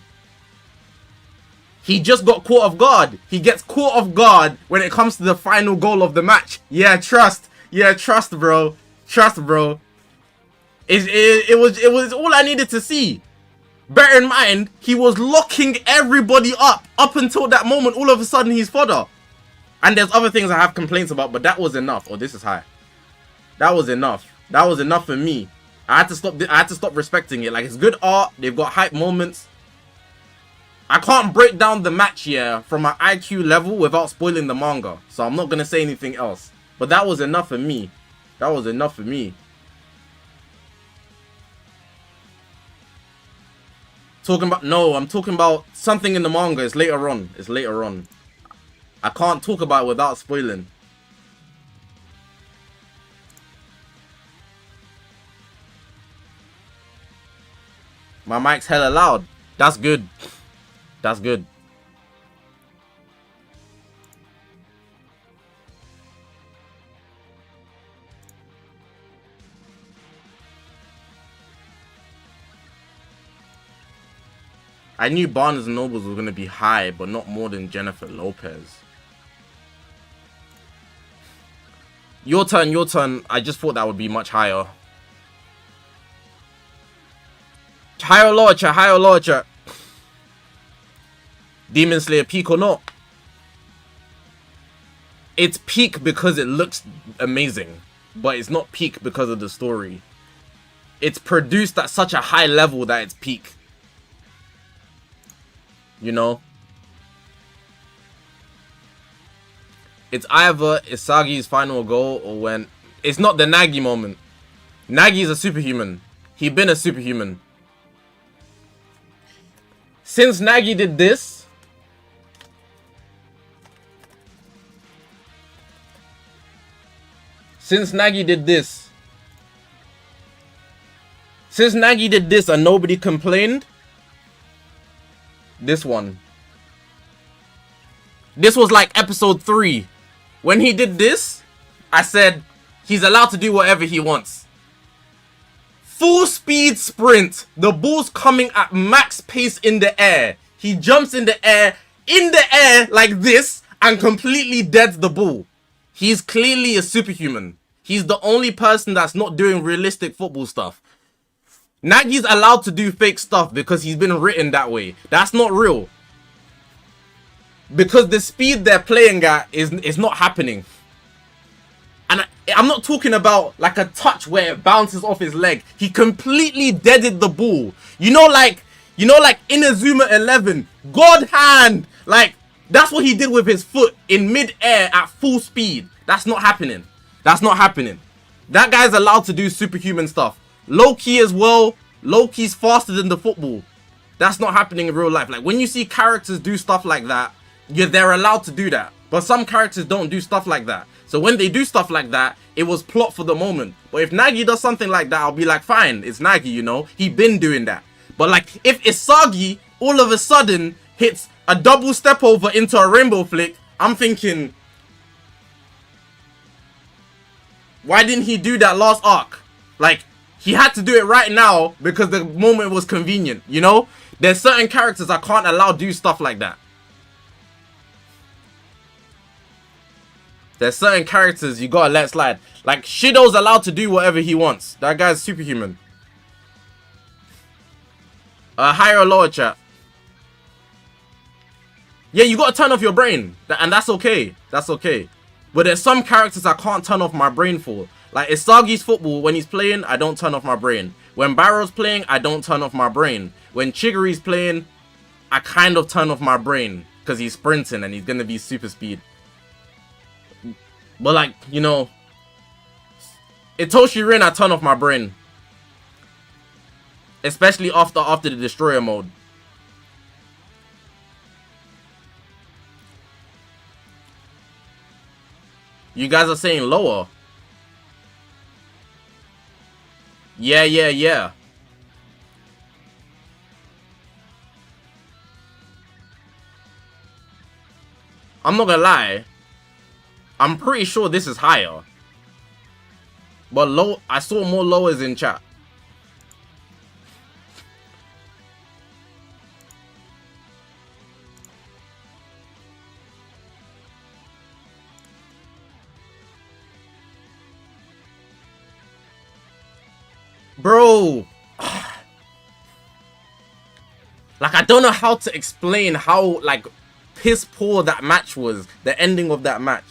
Speaker 1: He just got caught off guard. He gets caught off guard when it comes to the final goal of the match. Yeah, trust. Yeah, trust, bro. Trust, bro. It was all I needed to see. Bear in mind, he was locking everybody up until that moment. All of a sudden, he's fodder. And there's other things I have complaints about, but that was enough. Oh, this is high. That was enough. That was enough for me. I had to stop respecting it. Like, it's good art. They've got hype moments. I can't break down the match here from an IQ level without spoiling the manga. So I'm not going to say anything else. But that was enough for me. That was enough for me. Talking about... No, I'm talking about something in the manga. It's later on. It's later on. I can't talk about it without spoiling. My mic's hella loud. That's good. That's good. I knew Barnes and Nobles was going to be high, but not more than Jennifer Lopez. Your turn, your turn. I just thought that would be much higher. Higher or lower, chat? Higher or lower, chat? Demon Slayer peak or not? It's peak because it looks amazing, but it's not peak because of the story. It's produced at such a high level that it's peak. You know? It's either Isagi's final goal or when... It's not the Nagi moment. Nagi's a superhuman. He been a superhuman. Since Nagi did this... Since Nagi did this and nobody complained... This one. This was like episode 3. When he did this, I said, he's allowed to do whatever he wants. Full speed sprint. The ball's coming at max pace in the air. He jumps in the air like this and completely deads the ball. He's clearly a superhuman. He's the only person that's not doing realistic football stuff. Nagi's allowed to do fake stuff because he's been written that way. That's not real. Because the speed they're playing at is not happening. And I'm not talking about like a touch where it bounces off his leg. He completely deaded the ball. You know like Inazuma 11. God hand. Like, that's what he did with his foot in mid-air at full speed. That's not happening. That's not happening. That guy's allowed to do superhuman stuff. Low-key as well. Low-key's faster than the football. That's not happening in real life. Like, when you see characters do stuff like that, they're allowed to do that. But some characters don't do stuff like that. So when they do stuff like that, it was plot for the moment. But if Nagi does something like that, I'll be like, fine, it's Nagi, you know? He been doing that. But like, if Isagi all of a sudden hits a double step over into a rainbow flick, I'm thinking, why didn't he do that last arc? Like, he had to do it right now because the moment was convenient, you know? There's certain characters I can't allow do stuff like that. There's certain characters you gotta let slide. Like, Shido's allowed to do whatever he wants. That guy's superhuman. Higher or lower, chat? Yeah, you gotta turn off your brain. And that's okay. That's okay. But there's some characters I can't turn off my brain for. Like, Isagi's football, when he's playing, I don't turn off my brain. When Barrow's playing, I don't turn off my brain. When Chigury's playing, I kind of turn off my brain. Because he's sprinting and he's gonna be super speed. But like, you know, Itoshi Rin, I turn off my brain. Especially after the destroyer mode. You guys are saying lower. Yeah. I'm not gonna lie. I'm pretty sure this is higher. But low, I saw more lowers in chat. Bro. Like, I don't know how to explain how, like, piss poor that match was. The ending of that match.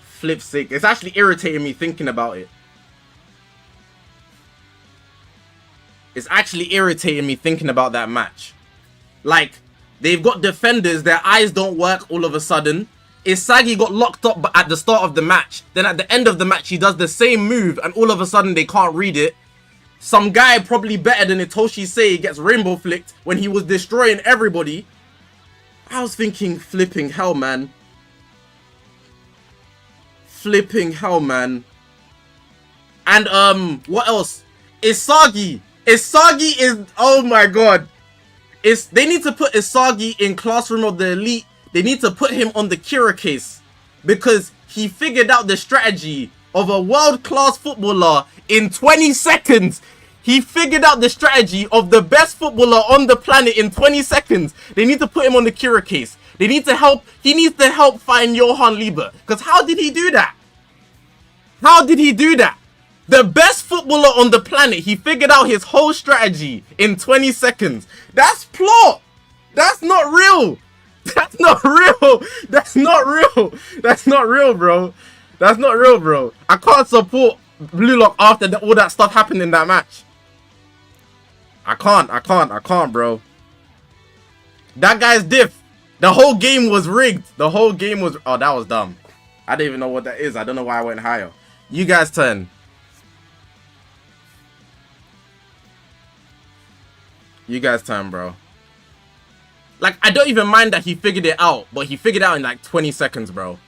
Speaker 1: Flip sick. It's actually irritating me thinking about it. It's actually irritating me thinking about that match. Like, they've got defenders, their eyes don't work all of a sudden. Isagi got locked up at the start of the match. Then at the end of the match, he does the same move and all of a sudden they can't read it. Some guy probably better than Itoshi Sei gets rainbow flicked when he was destroying everybody. I was thinking, flipping hell, man. Flipping hell, man. And what else? Isagi is, oh my god. They need to put Isagi in Classroom of the Elite. They need to put him on the Kira case because he figured out the strategy of a world-class footballer in 20 seconds. He figured out the strategy of the best footballer on the planet in 20 seconds. They need to put him on the Kira case. They need to help. He needs to help find Johann Lieber. Because how did he do that? How did he do that? The best footballer on the planet. He figured out his whole strategy in 20 seconds. That's plot. That's not real. That's not real. That's not real. That's not real, bro. That's not real, bro. I can't support Blue Lock after all that stuff happened in that match. I can't, bro. That guy's diff. The whole game was rigged. The whole game was... Oh, that was dumb. I don't even know what that is. I don't know why I went higher. You guys turn. You guys turn, bro. Like, I don't even mind that he figured it out, but he figured it out in like 20 seconds, bro.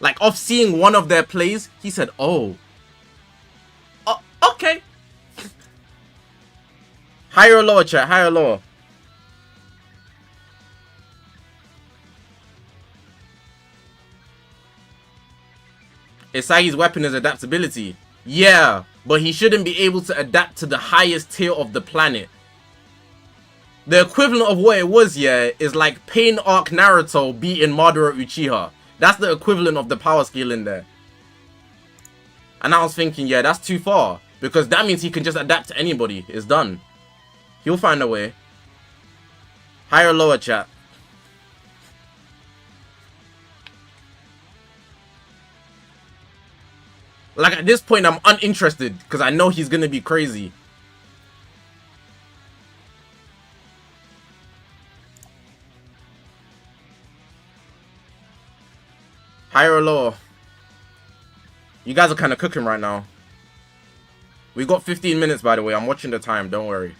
Speaker 1: Like, off seeing one of their plays, he said, oh. Oh, okay. Higher or lower, chat? Higher or lower? Isagi's weapon is adaptability. Yeah, but he shouldn't be able to adapt to the highest tier of the planet. The equivalent of what it was, yeah, is like Pain Arc Naruto beating Madara Uchiha. That's the equivalent of the power skill in there. And I was thinking, yeah, that's too far. Because that means he can just adapt to anybody. It's done. He'll find a way. Higher or lower, chat? Like, at this point, I'm uninterested. Because I know he's going to be crazy. Higher or lower? You guys are kind of cooking right now. We got 15 minutes, by the way. I'm watching the time. Don't worry.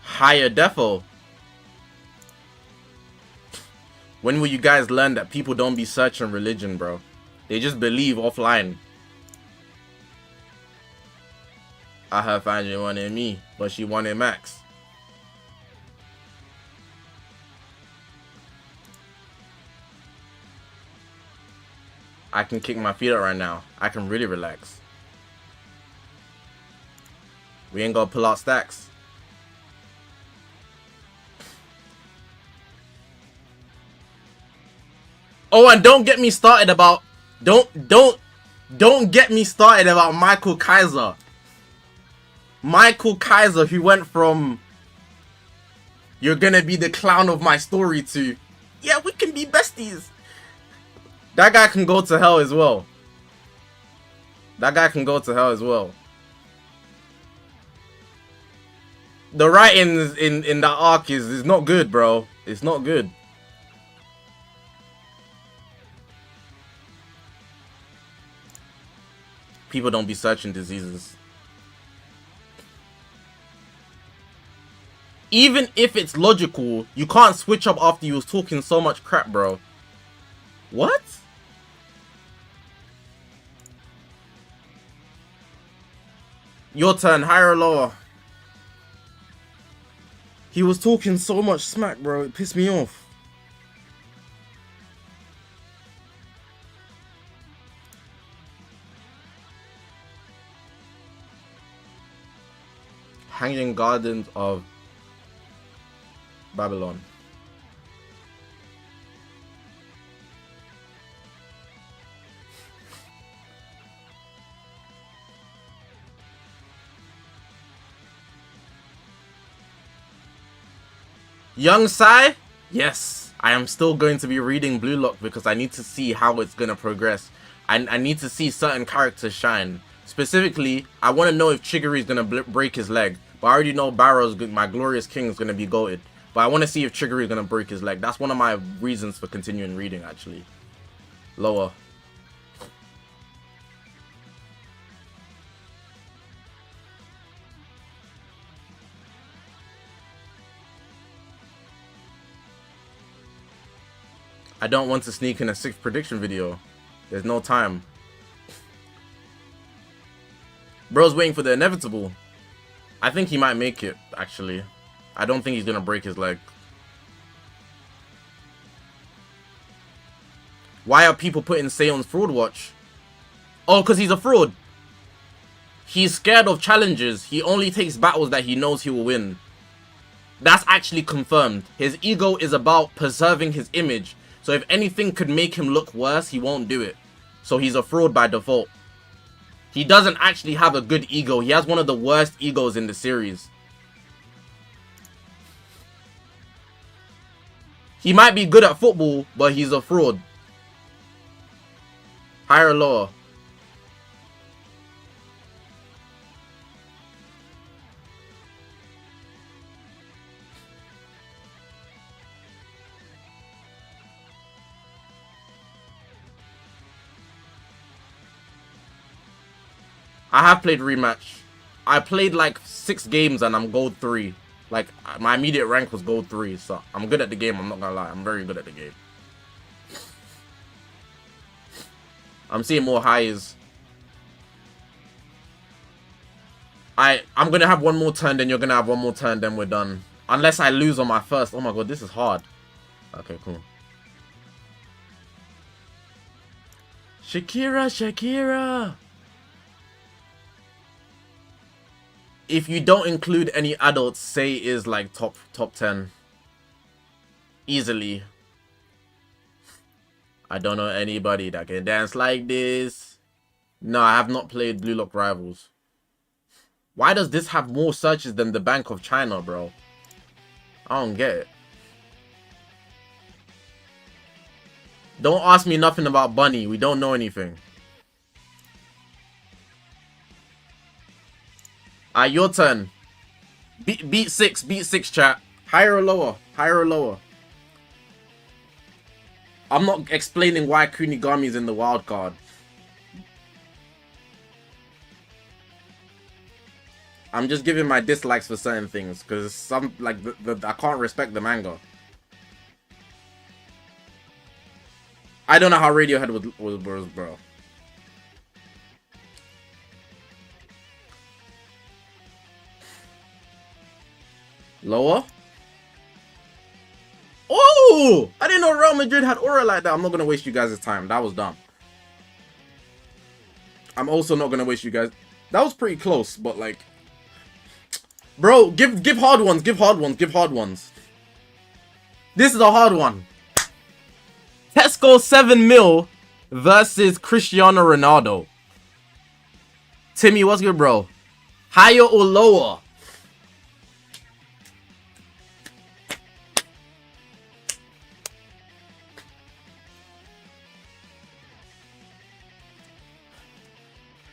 Speaker 1: Higher defo. When will you guys learn that people don't be searching religion, bro? They just believe offline. I heard Fanny wanted me, but she wanted Max. I can kick my feet up right now. I can really relax. We ain't gonna pull out stacks. Oh, and don't get me started about don't get me started about Michael Kaiser. Michael Kaiser, who went from "you're gonna be the clown of my story" to "yeah, we can be besties." That guy can go to hell as well. That guy can go to hell as well. The writing in that arc is not good, bro. It's not good. People don't be searching diseases. Even if it's logical, you can't switch up after you was talking so much crap, bro. What? Your turn, higher or lower? He was talking so much smack, bro. It pissed me off. Hanging Gardens of Babylon. Young Sai? Yes, I am still going to be reading Blue Lock because I need to see how it's going to progress. I need to see certain characters shine. Specifically, I want to know if Chigiri is going to break his leg. But I already know Barrow's my Glorious King is going to be goated. But I want to see if Chigiri is going to break his leg. That's one of my reasons for continuing reading, actually. Lower. I don't want to sneak in a 6th prediction video. There's no time. Bro's waiting for the inevitable. I think he might make it, actually. I don't think he's gonna break his leg. Why are people putting Seon's fraud watch? Oh, because he's a fraud. He's scared of challenges. He only takes battles that he knows he will win. That's actually confirmed. His ego is about preserving his image. So if anything could make him look worse, he won't do it. So he's a fraud by default. He doesn't actually have a good ego. He has one of the worst egos in the series. He might be good at football, but he's a fraud. Higher or lower? I have played rematch. I played like 6 games and I'm gold 3. Like my immediate rank was gold 3, so I'm good at the game. I'm not gonna lie, I'm very good at the game. I'm seeing more highs. I'm gonna have one more turn, then you're gonna have one more turn, then we're done. Unless I lose on my first. Oh my god, this is hard. Okay, cool. Shakira, Shakira. If you don't include any adults, say is like top 10. Easily. I don't know anybody that can dance like this. No, I have not played Blue Lock Rivals. Why does this have more searches than the Bank of China, bro? I don't get it. Don't ask me nothing about Bunny. We don't know anything. Your turn. Beat 6, chat. Higher or lower? Higher or lower? I'm not explaining why Kunigami is in the wild card. I'm just giving my dislikes for certain things because some like I can't respect the manga. I don't know how Radiohead was, bro. Lower? Oh! I didn't know Real Madrid had aura like that. I'm not going to waste you guys' time. That was dumb. I'm also not going to waste you guys. That was pretty close, but like... Bro, give hard ones. Give hard ones. Give hard ones. This is a hard one. Tesco 7 mil versus Cristiano Ronaldo. Timmy, what's good, bro? Higher or lower?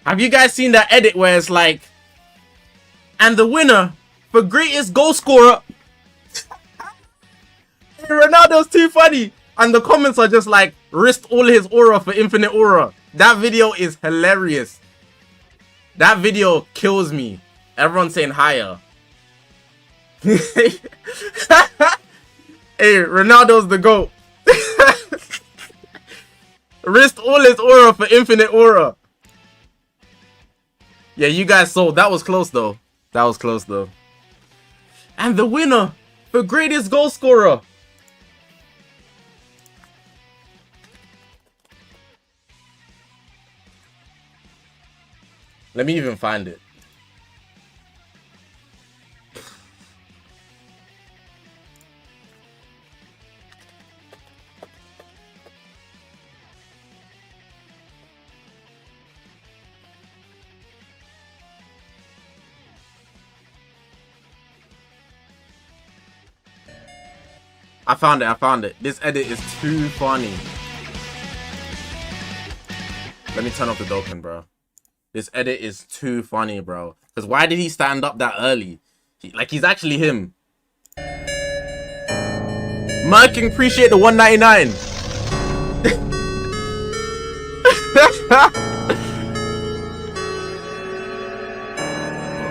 Speaker 1: Have you guys seen that edit where it's like, and the winner for greatest goal scorer? Ronaldo's too funny. And the comments are just like, risked all his aura for infinite aura. That video is hilarious. That video kills me. Everyone's saying higher. Hey, Ronaldo's the GOAT. Risked all his aura for infinite aura. Yeah, you guys sold. That was close, though. That was close, though. And the winner for greatest goal scorer. Let me even find it. I found it. This edit is too funny. Let me turn off the Dokkan, bro. This edit is too funny, bro. Because why did he stand up that early? He's actually him. Merking, appreciate the 199.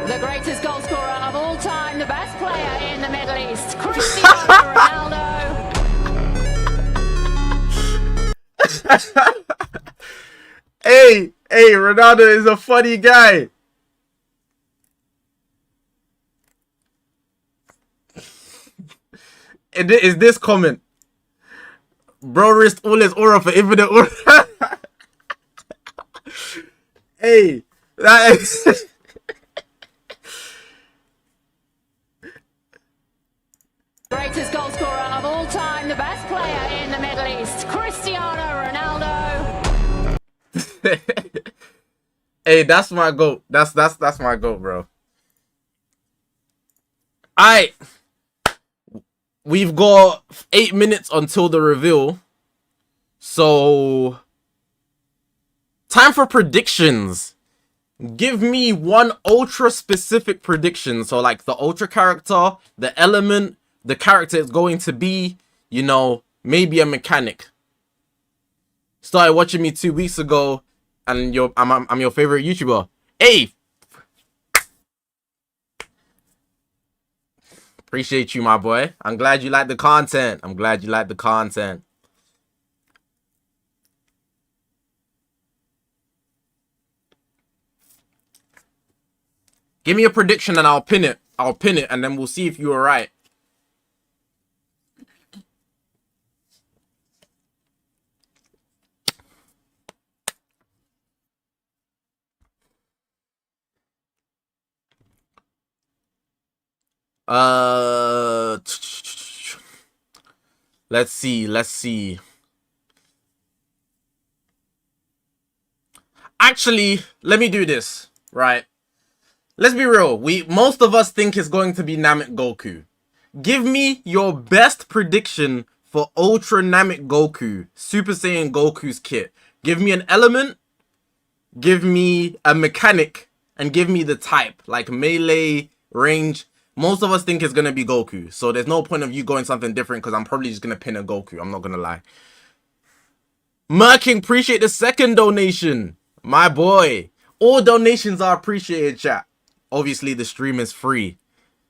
Speaker 5: The greatest goal scorer of all time, the best player in the Middle East, Cristiano Ronaldo.
Speaker 1: Hey, Ronaldo is a funny guy. Is this comment? Bro risked all his aura for infinite aura. Hey, that is...
Speaker 5: Greatest goal scorer of all time, the best player in the Middle East, Cristiano Ronaldo.
Speaker 1: Hey, that's my goat. That's my goat, bro. Alright. We've got 8 minutes until the reveal. So time for predictions. Give me one ultra specific prediction. So like the ultra character, the element, the character is going to be, you know, maybe a mechanic. Started watching me 2 weeks ago, and I'm your favorite YouTuber. Hey, appreciate you, my boy. I'm glad you like the content. I'm glad you like the content. Give me a prediction and I'll pin it. I'll pin it, and then we'll see if you were right. Let's see. Actually, let me do this, right? Let's be real. Most of us think it's going to be Namek Goku. Give me your best prediction for Ultra Namek Goku, Super Saiyan Goku's kit. Give me an element, give me a mechanic, and give me the type, like melee, range. Most of us think it's going to be Goku, so there's no point of you going something different because I'm probably just going to pin a Goku. I'm not going to lie. Merking, appreciate the second donation. My boy. All donations are appreciated, chat. Obviously, the stream is free,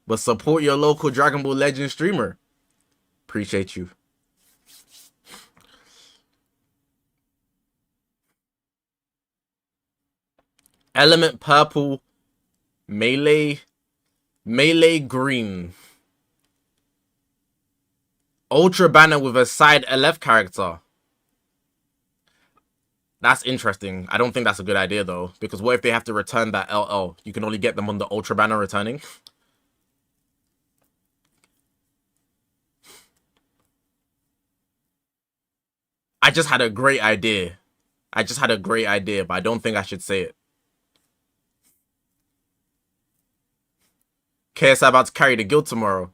Speaker 1: but support your local Dragon Ball Legend streamer. Appreciate you. Element purple, melee green, ultra banner with a side LF character. That's interesting. I don't think that's a good idea though, because what if they have to return that LL? You can only get them on the ultra banner returning. I just had a great idea. But I don't think I should say it. KSI about to carry the guild tomorrow.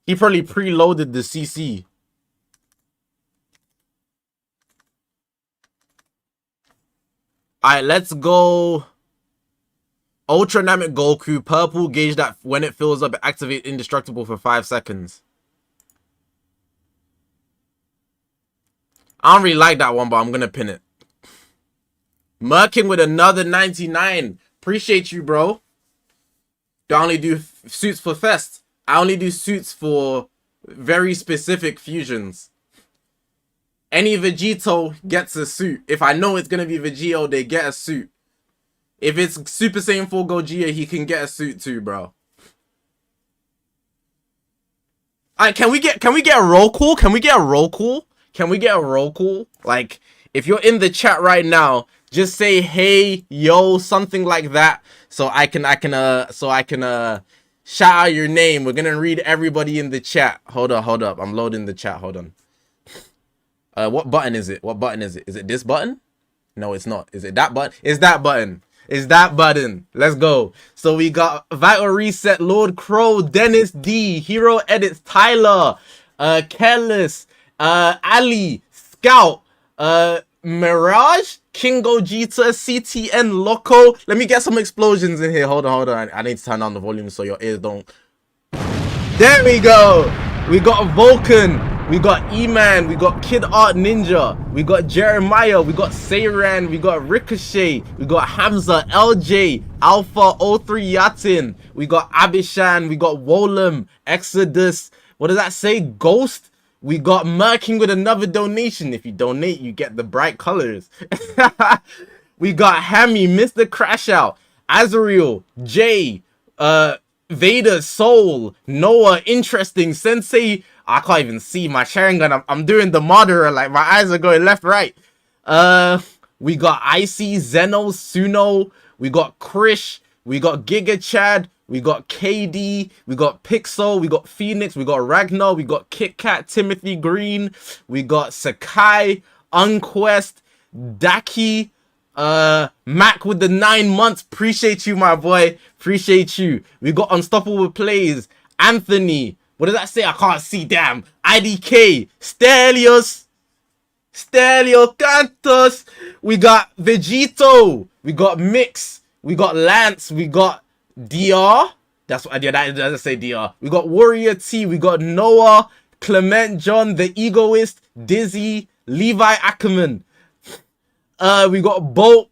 Speaker 1: He probably preloaded the CC. Alright, let's go. Ultra Namek Goku, purple, gauge that when it fills up, activate indestructible for 5 seconds. I don't really like that one, but I'm gonna pin it. Merkin with another 99. Appreciate you, bro. I only do suits for Fest. I only do suits for very specific fusions. Any Vegito gets a suit. If I know it's gonna be Vegito, they get a suit. If it's Super Saiyan 4 Gogeta, he can get a suit too, bro. Alright, can we get a roll call? Can we get a roll call? Like, if you're in the chat right now, just say hey, yo, something like that, so I can shout out your name. We're gonna read everybody in the chat. Hold up. I'm loading the chat. Hold on. What button is it? Is it this button? No, it's not. Is it that button? It's that button. Let's go. So we got Vital Reset, Lord Crow, Dennis D, Hero Edits, Tyler, Careless, Ali, Scout, Mirage, King Gogeta, CTN, Loco. Let me get some explosions in here. Hold on. I need to turn down the volume so your ears don't. There we go. We got Vulcan. We got E-Man. We got Kid Art Ninja. We got Jeremiah. We got Seiran. We got Ricochet. We got Hamza, LJ, Alpha 03 Yatin. We got Abishan. We got Wolem, Exodus. What does that say? Ghost. We got Merking with another donation. If you donate, you get the bright colors. We got Hammy, Mr. Crash Out, Azariel, Jay, Vader, Soul, Noah, Interesting, Sensei. I can't even see my Sharingan. I'm doing the moderate, like my eyes are going left, right. We got Icy, Zeno, Suno. We got Krish. We got Giga Chad. We got KD, we got Pixel, we got Phoenix, we got Ragnar, we got Kit Kat, Timothy Green, we got Sakai, Unquest, Daki, Mac with the 9 months. Appreciate you, my boy. Appreciate you. We got Unstoppable Plays, Anthony. What does that say? I can't see. Damn. IDK, Stelios, Stelio Cantos. We got Vegito. We got Mix. We got Lance. We got DR, that's what I did. That doesn't say DR. We got Warrior T, we got Noah, Clement John, the Egoist, Dizzy, Levi Ackerman. We got Bolt,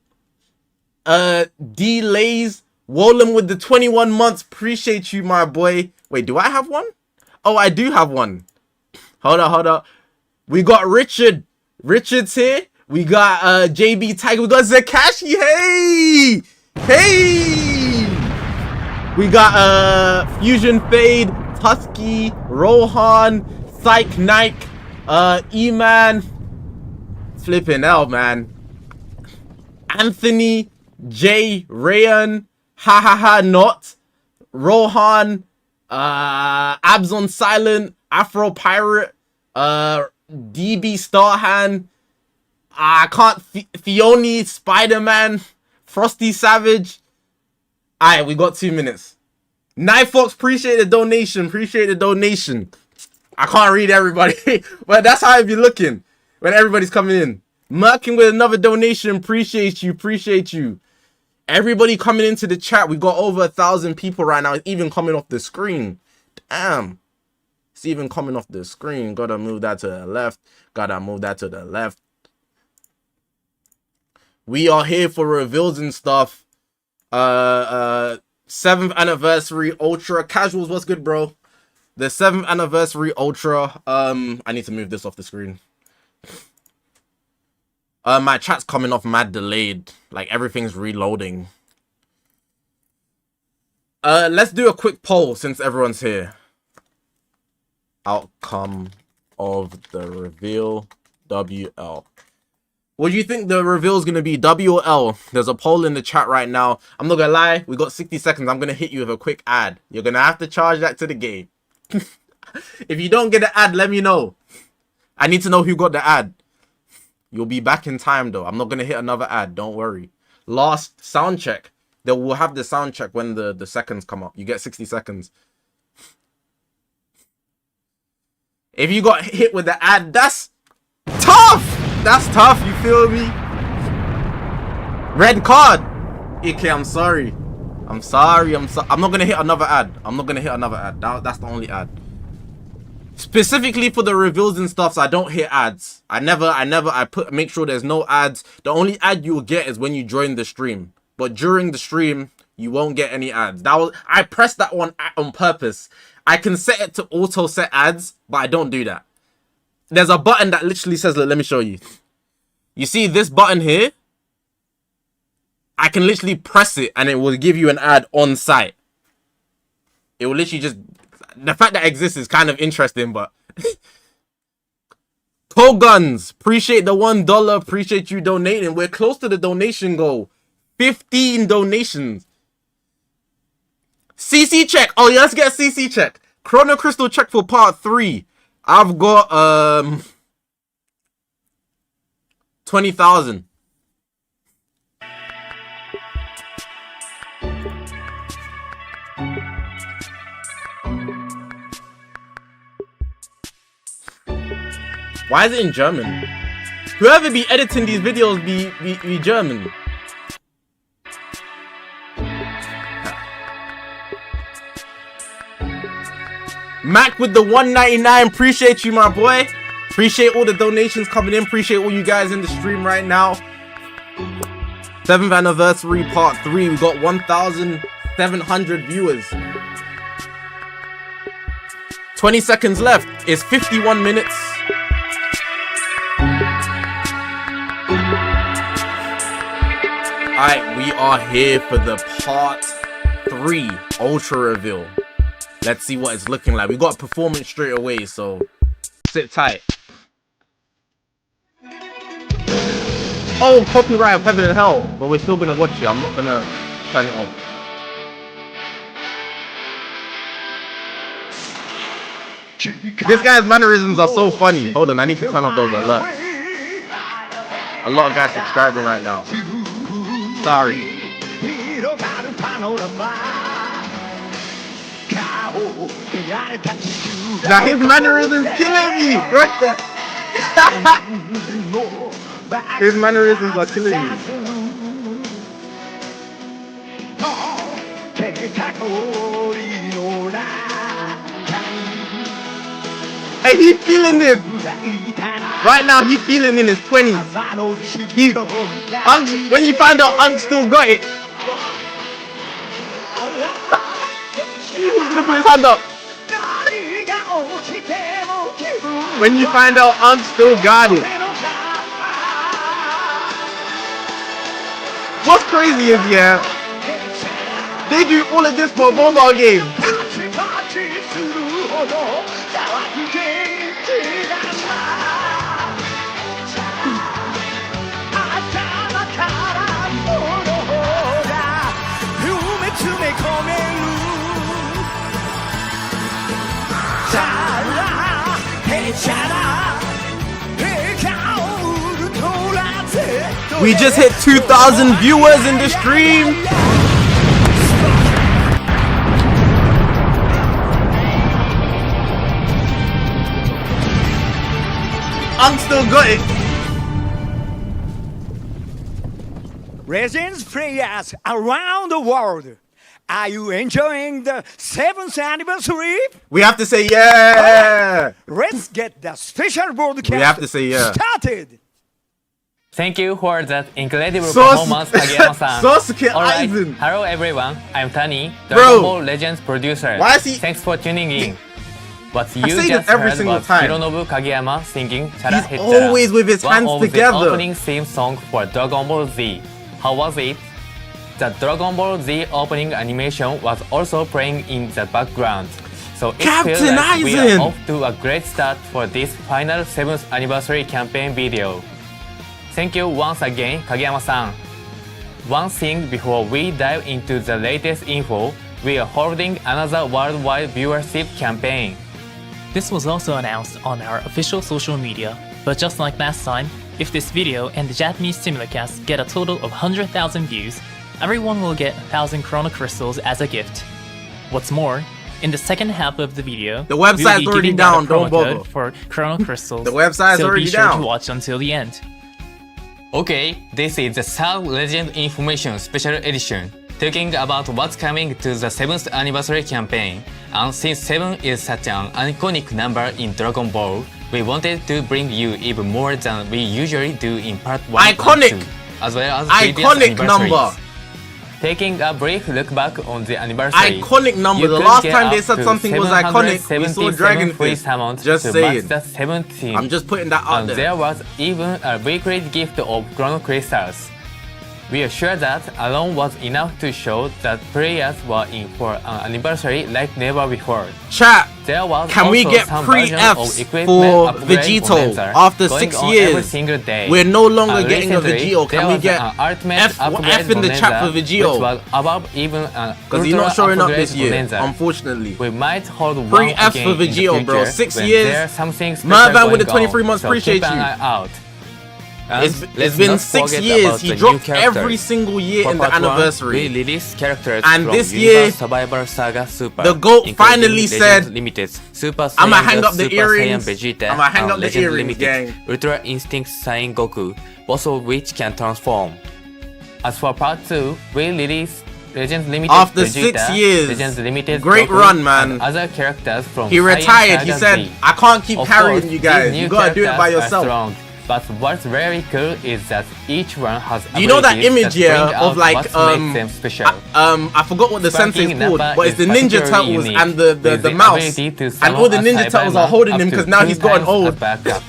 Speaker 1: D Lays, Wolem with the 21 months. Appreciate you, my boy. Wait, do I have one? Oh, I do have one. Hold up. We got Richard. Richard's here. We got JB Tiger. We got Zakashi. Hey. We got Fusion Fade, Tusky, Rohan, Psych Nike, E-Man, flipping hell, man. Anthony, Jay, Rayan, Not, Rohan, Abs on Silent, Afro Pirate, DB Starhand, I can't, Fioni, Spider-Man, Frosty Savage. Alright, we got 2 minutes. Knife Fox, appreciate the donation. I can't read everybody, but that's how it be looking when everybody's coming in. Merkin with another donation. Appreciate you. Everybody coming into the chat. We got over 1,000 people right now. It's even coming off the screen. Damn. It's even coming off the screen. Gotta move that to the left. We are here for reveals and stuff. 7th anniversary ultra casuals. What's good, bro? The 7th anniversary ultra. I need to move this off the screen. My chat's coming off mad delayed. Like everything's reloading. Let's do a quick poll since everyone's here. Outcome of the reveal. WL. What do you think the reveal is going to be? W or L? There's a poll in the chat right now. I'm not going to lie. We got 60 seconds. I'm going to hit you with a quick ad. You're going to have to charge that to the game. If you don't get the ad, let me know. I need to know who got the ad. You'll be back in time, though. I'm not going to hit another ad. Don't worry. Last sound check. They will have the sound check when the seconds come up. You get 60 seconds. If you got hit with the ad, that's tough. That's tough, you feel me? Red card. AK, I'm sorry. I'm not gonna hit another ad. That's the only ad. Specifically for the reveals and stuff, so I don't hit ads. I make sure there's no ads. The only ad you will get is when you join the stream. But during the stream, you won't get any ads. I pressed that one on purpose. I can set it to auto set ads, but I don't do that. There's a button that literally says, let me show you. You see this button here? I can literally press it and it will give you an ad on site. It will literally just... The fact that it exists is kind of interesting, but... Toguns, appreciate the $1. Appreciate you donating. We're close to the donation goal. 15 donations. CC check. Oh, yeah, let's get a CC check. Chrono Crystal check for part 3. I've got 20,000. Why is it in German? Whoever be editing these videos be German. Mac with the $1.99. Appreciate you, my boy. Appreciate all the donations coming in. Appreciate all you guys in the stream right now. 7th anniversary part 3. We got 1,700 viewers. 20 seconds left. It's 51 minutes. Alright, we are here for the part 3 ultra reveal. Let's see what it's looking like. We got a performance straight away, so sit tight. Oh, copyright of heaven and hell. But we're still gonna watch it. I'm not gonna turn it off. This guy's mannerisms are so funny. Hold on, I need to turn off those alerts. A lot of guys subscribing right now. Sorry. Now his mannerisms killing me right there. His mannerisms are killing me. Hey, he's feeling this. Right now, he's feeling in his 20s. When you find out Unc still got it. He's gonna put his hand up. When you find out Unc still got it. What's crazy is, yeah, they do all of this for a mobile game. We just hit 2,000 viewers in the stream. I'm still got it.
Speaker 3: Residents players around the world, are you enjoying the 7th anniversary?
Speaker 1: We have to say yeah.
Speaker 3: Let's get the special broadcast
Speaker 1: We have to say yeah.
Speaker 3: started.
Speaker 2: Thank you for that incredible performance, Kageyama-san.
Speaker 1: Sasuke
Speaker 2: Alright,
Speaker 1: Aizen.
Speaker 2: hello everyone, I'm Tani,
Speaker 1: Bro.
Speaker 2: Dragon Ball Legends producer.
Speaker 1: Why is he-
Speaker 2: Thanks for tuning in. What you
Speaker 1: say
Speaker 2: just
Speaker 1: that every
Speaker 2: heard
Speaker 1: single
Speaker 2: was
Speaker 1: time.
Speaker 2: Hironobu Kageyama singing Chara
Speaker 1: He's
Speaker 2: Hechara,
Speaker 1: always with his hands
Speaker 2: one of
Speaker 1: together.
Speaker 2: the opening theme song for Dragon Ball Z. How was it? The Dragon Ball Z opening animation was also playing in the background. So it feels
Speaker 1: Captain
Speaker 2: like we
Speaker 1: Aizen!
Speaker 2: are off to a great start for this final 7th anniversary campaign video. Thank you once again, Kageyama-san. One thing before we dive into the latest info, we are holding another worldwide viewership campaign.
Speaker 6: This was also announced on our official social media, but just like last time, if this video and the Japanese simulcast get a total of 100,000 views, everyone will get 1,000 Chrono Crystals as a gift. What's more, in the second half of the video,
Speaker 1: The website's
Speaker 6: we'll be
Speaker 1: already
Speaker 6: giving out
Speaker 1: down,
Speaker 6: a promo
Speaker 1: don't bother.
Speaker 6: code for Chrono Crystals.
Speaker 1: The website's
Speaker 6: so
Speaker 1: already
Speaker 6: be sure
Speaker 1: down.
Speaker 6: to watch until the end.
Speaker 2: Okay, this is the 3rd Legend Information Special Edition, talking about what's coming to the 7th anniversary campaign. And since 7 is such an iconic number in Dragon Ball, we wanted to bring you even more than we usually do in part 1
Speaker 1: Iconic!
Speaker 2: and 2, as well as previous
Speaker 1: Iconic
Speaker 2: anniversaries.
Speaker 1: number.
Speaker 2: Taking a brief look back on the anniversary.
Speaker 1: Iconic number.
Speaker 2: you
Speaker 1: The
Speaker 2: could
Speaker 1: last
Speaker 2: get
Speaker 1: time they
Speaker 2: up
Speaker 1: said
Speaker 2: to
Speaker 1: something was iconic, we saw
Speaker 2: 777
Speaker 1: Dragon
Speaker 2: free
Speaker 1: Fist.
Speaker 2: summons
Speaker 1: Just
Speaker 2: to
Speaker 1: saying.
Speaker 2: match the 17th.
Speaker 1: I'm just putting that out
Speaker 2: And
Speaker 1: there.
Speaker 2: there was even a weekly gift of Chrono Crystals. We are sure that alone was enough to show that players were in for an anniversary like never before.
Speaker 1: Chat.
Speaker 2: There was
Speaker 1: Can we
Speaker 2: also
Speaker 1: get
Speaker 2: some version of
Speaker 1: pre-Fs
Speaker 2: equipment
Speaker 1: for
Speaker 2: upgrade
Speaker 1: Vegito
Speaker 2: bonanza
Speaker 1: after
Speaker 2: going
Speaker 1: 6
Speaker 2: on every
Speaker 1: years?
Speaker 2: single day.
Speaker 1: We're no longer
Speaker 2: And
Speaker 1: getting a
Speaker 2: recently,
Speaker 1: Vegito.
Speaker 2: there
Speaker 1: Can we
Speaker 2: was
Speaker 1: get
Speaker 2: an ultimate
Speaker 1: F
Speaker 2: upgrade
Speaker 1: in the chat for
Speaker 2: bonanza,
Speaker 1: Vegito?
Speaker 2: which was above even an
Speaker 1: Because he's
Speaker 2: ultra
Speaker 1: not showing up
Speaker 2: upgrade
Speaker 1: this year,
Speaker 2: bonanza.
Speaker 1: unfortunately.
Speaker 2: We might hold one
Speaker 1: Free Fs
Speaker 2: again
Speaker 1: for
Speaker 2: in the
Speaker 1: Vegito, bro.
Speaker 2: future
Speaker 1: 6
Speaker 2: when
Speaker 1: years.
Speaker 2: there's something special
Speaker 1: Mervan with the
Speaker 2: going
Speaker 1: 23
Speaker 2: on,
Speaker 1: months,
Speaker 2: so
Speaker 1: appreciate
Speaker 2: keep an
Speaker 1: you.
Speaker 2: eye out. And
Speaker 1: It's
Speaker 2: let's
Speaker 1: been
Speaker 2: not
Speaker 1: 6
Speaker 2: forget
Speaker 1: years.
Speaker 2: about
Speaker 1: He
Speaker 2: the new
Speaker 1: dropped
Speaker 2: characters.
Speaker 1: every single year
Speaker 2: For
Speaker 1: in the
Speaker 2: part one,
Speaker 1: anniversary.
Speaker 2: we released characters
Speaker 1: And
Speaker 2: from
Speaker 1: this
Speaker 2: Universe
Speaker 1: year,
Speaker 2: Survivor Saga Super.
Speaker 1: the GOAT
Speaker 2: including
Speaker 1: finally
Speaker 2: Legend
Speaker 1: said,
Speaker 2: Limited, Super Saiyan
Speaker 1: I'ma hang
Speaker 2: God,
Speaker 1: up the
Speaker 2: Super
Speaker 1: earrings.
Speaker 2: Saiyan Vegeta,
Speaker 1: I'ma hang
Speaker 2: and
Speaker 1: up the
Speaker 2: Legend
Speaker 1: earrings,
Speaker 2: Limited,
Speaker 1: gang.
Speaker 2: Ultra Instinct Saiyan Goku, both of which can transform. As for part 2, we released Legends Limited
Speaker 1: After
Speaker 2: Vegeta,
Speaker 1: 6 years,
Speaker 2: Legends Limited
Speaker 1: great
Speaker 2: Goku,
Speaker 1: run, man.
Speaker 2: and other characters from
Speaker 1: He
Speaker 2: Saiyan
Speaker 1: retired. He
Speaker 2: Saga
Speaker 1: said,
Speaker 2: Z.
Speaker 1: I can't keep
Speaker 2: Of
Speaker 1: carrying
Speaker 2: course,
Speaker 1: you guys.
Speaker 2: these new
Speaker 1: You gotta do it by
Speaker 2: characters are
Speaker 1: yourself.
Speaker 2: strong, but what's very cool is that each one has
Speaker 1: You know that
Speaker 2: abilities
Speaker 1: image,
Speaker 2: that bring
Speaker 1: yeah,
Speaker 2: out
Speaker 1: of like,
Speaker 2: what makes them special.
Speaker 1: I forgot what the sensei is
Speaker 2: Sparking
Speaker 1: called,
Speaker 2: Nappa
Speaker 1: but it's
Speaker 2: is
Speaker 1: the Ninja
Speaker 2: particularly
Speaker 1: Turtles
Speaker 2: unique,
Speaker 1: and
Speaker 2: with
Speaker 1: the
Speaker 2: the
Speaker 1: mouse.
Speaker 2: ability to
Speaker 1: And all the
Speaker 2: summon a
Speaker 1: Ninja Turtles
Speaker 2: Cyberman
Speaker 1: are holding him
Speaker 2: up to
Speaker 1: because now
Speaker 2: 2
Speaker 1: he's gotten
Speaker 2: times
Speaker 1: old.
Speaker 2: as backup.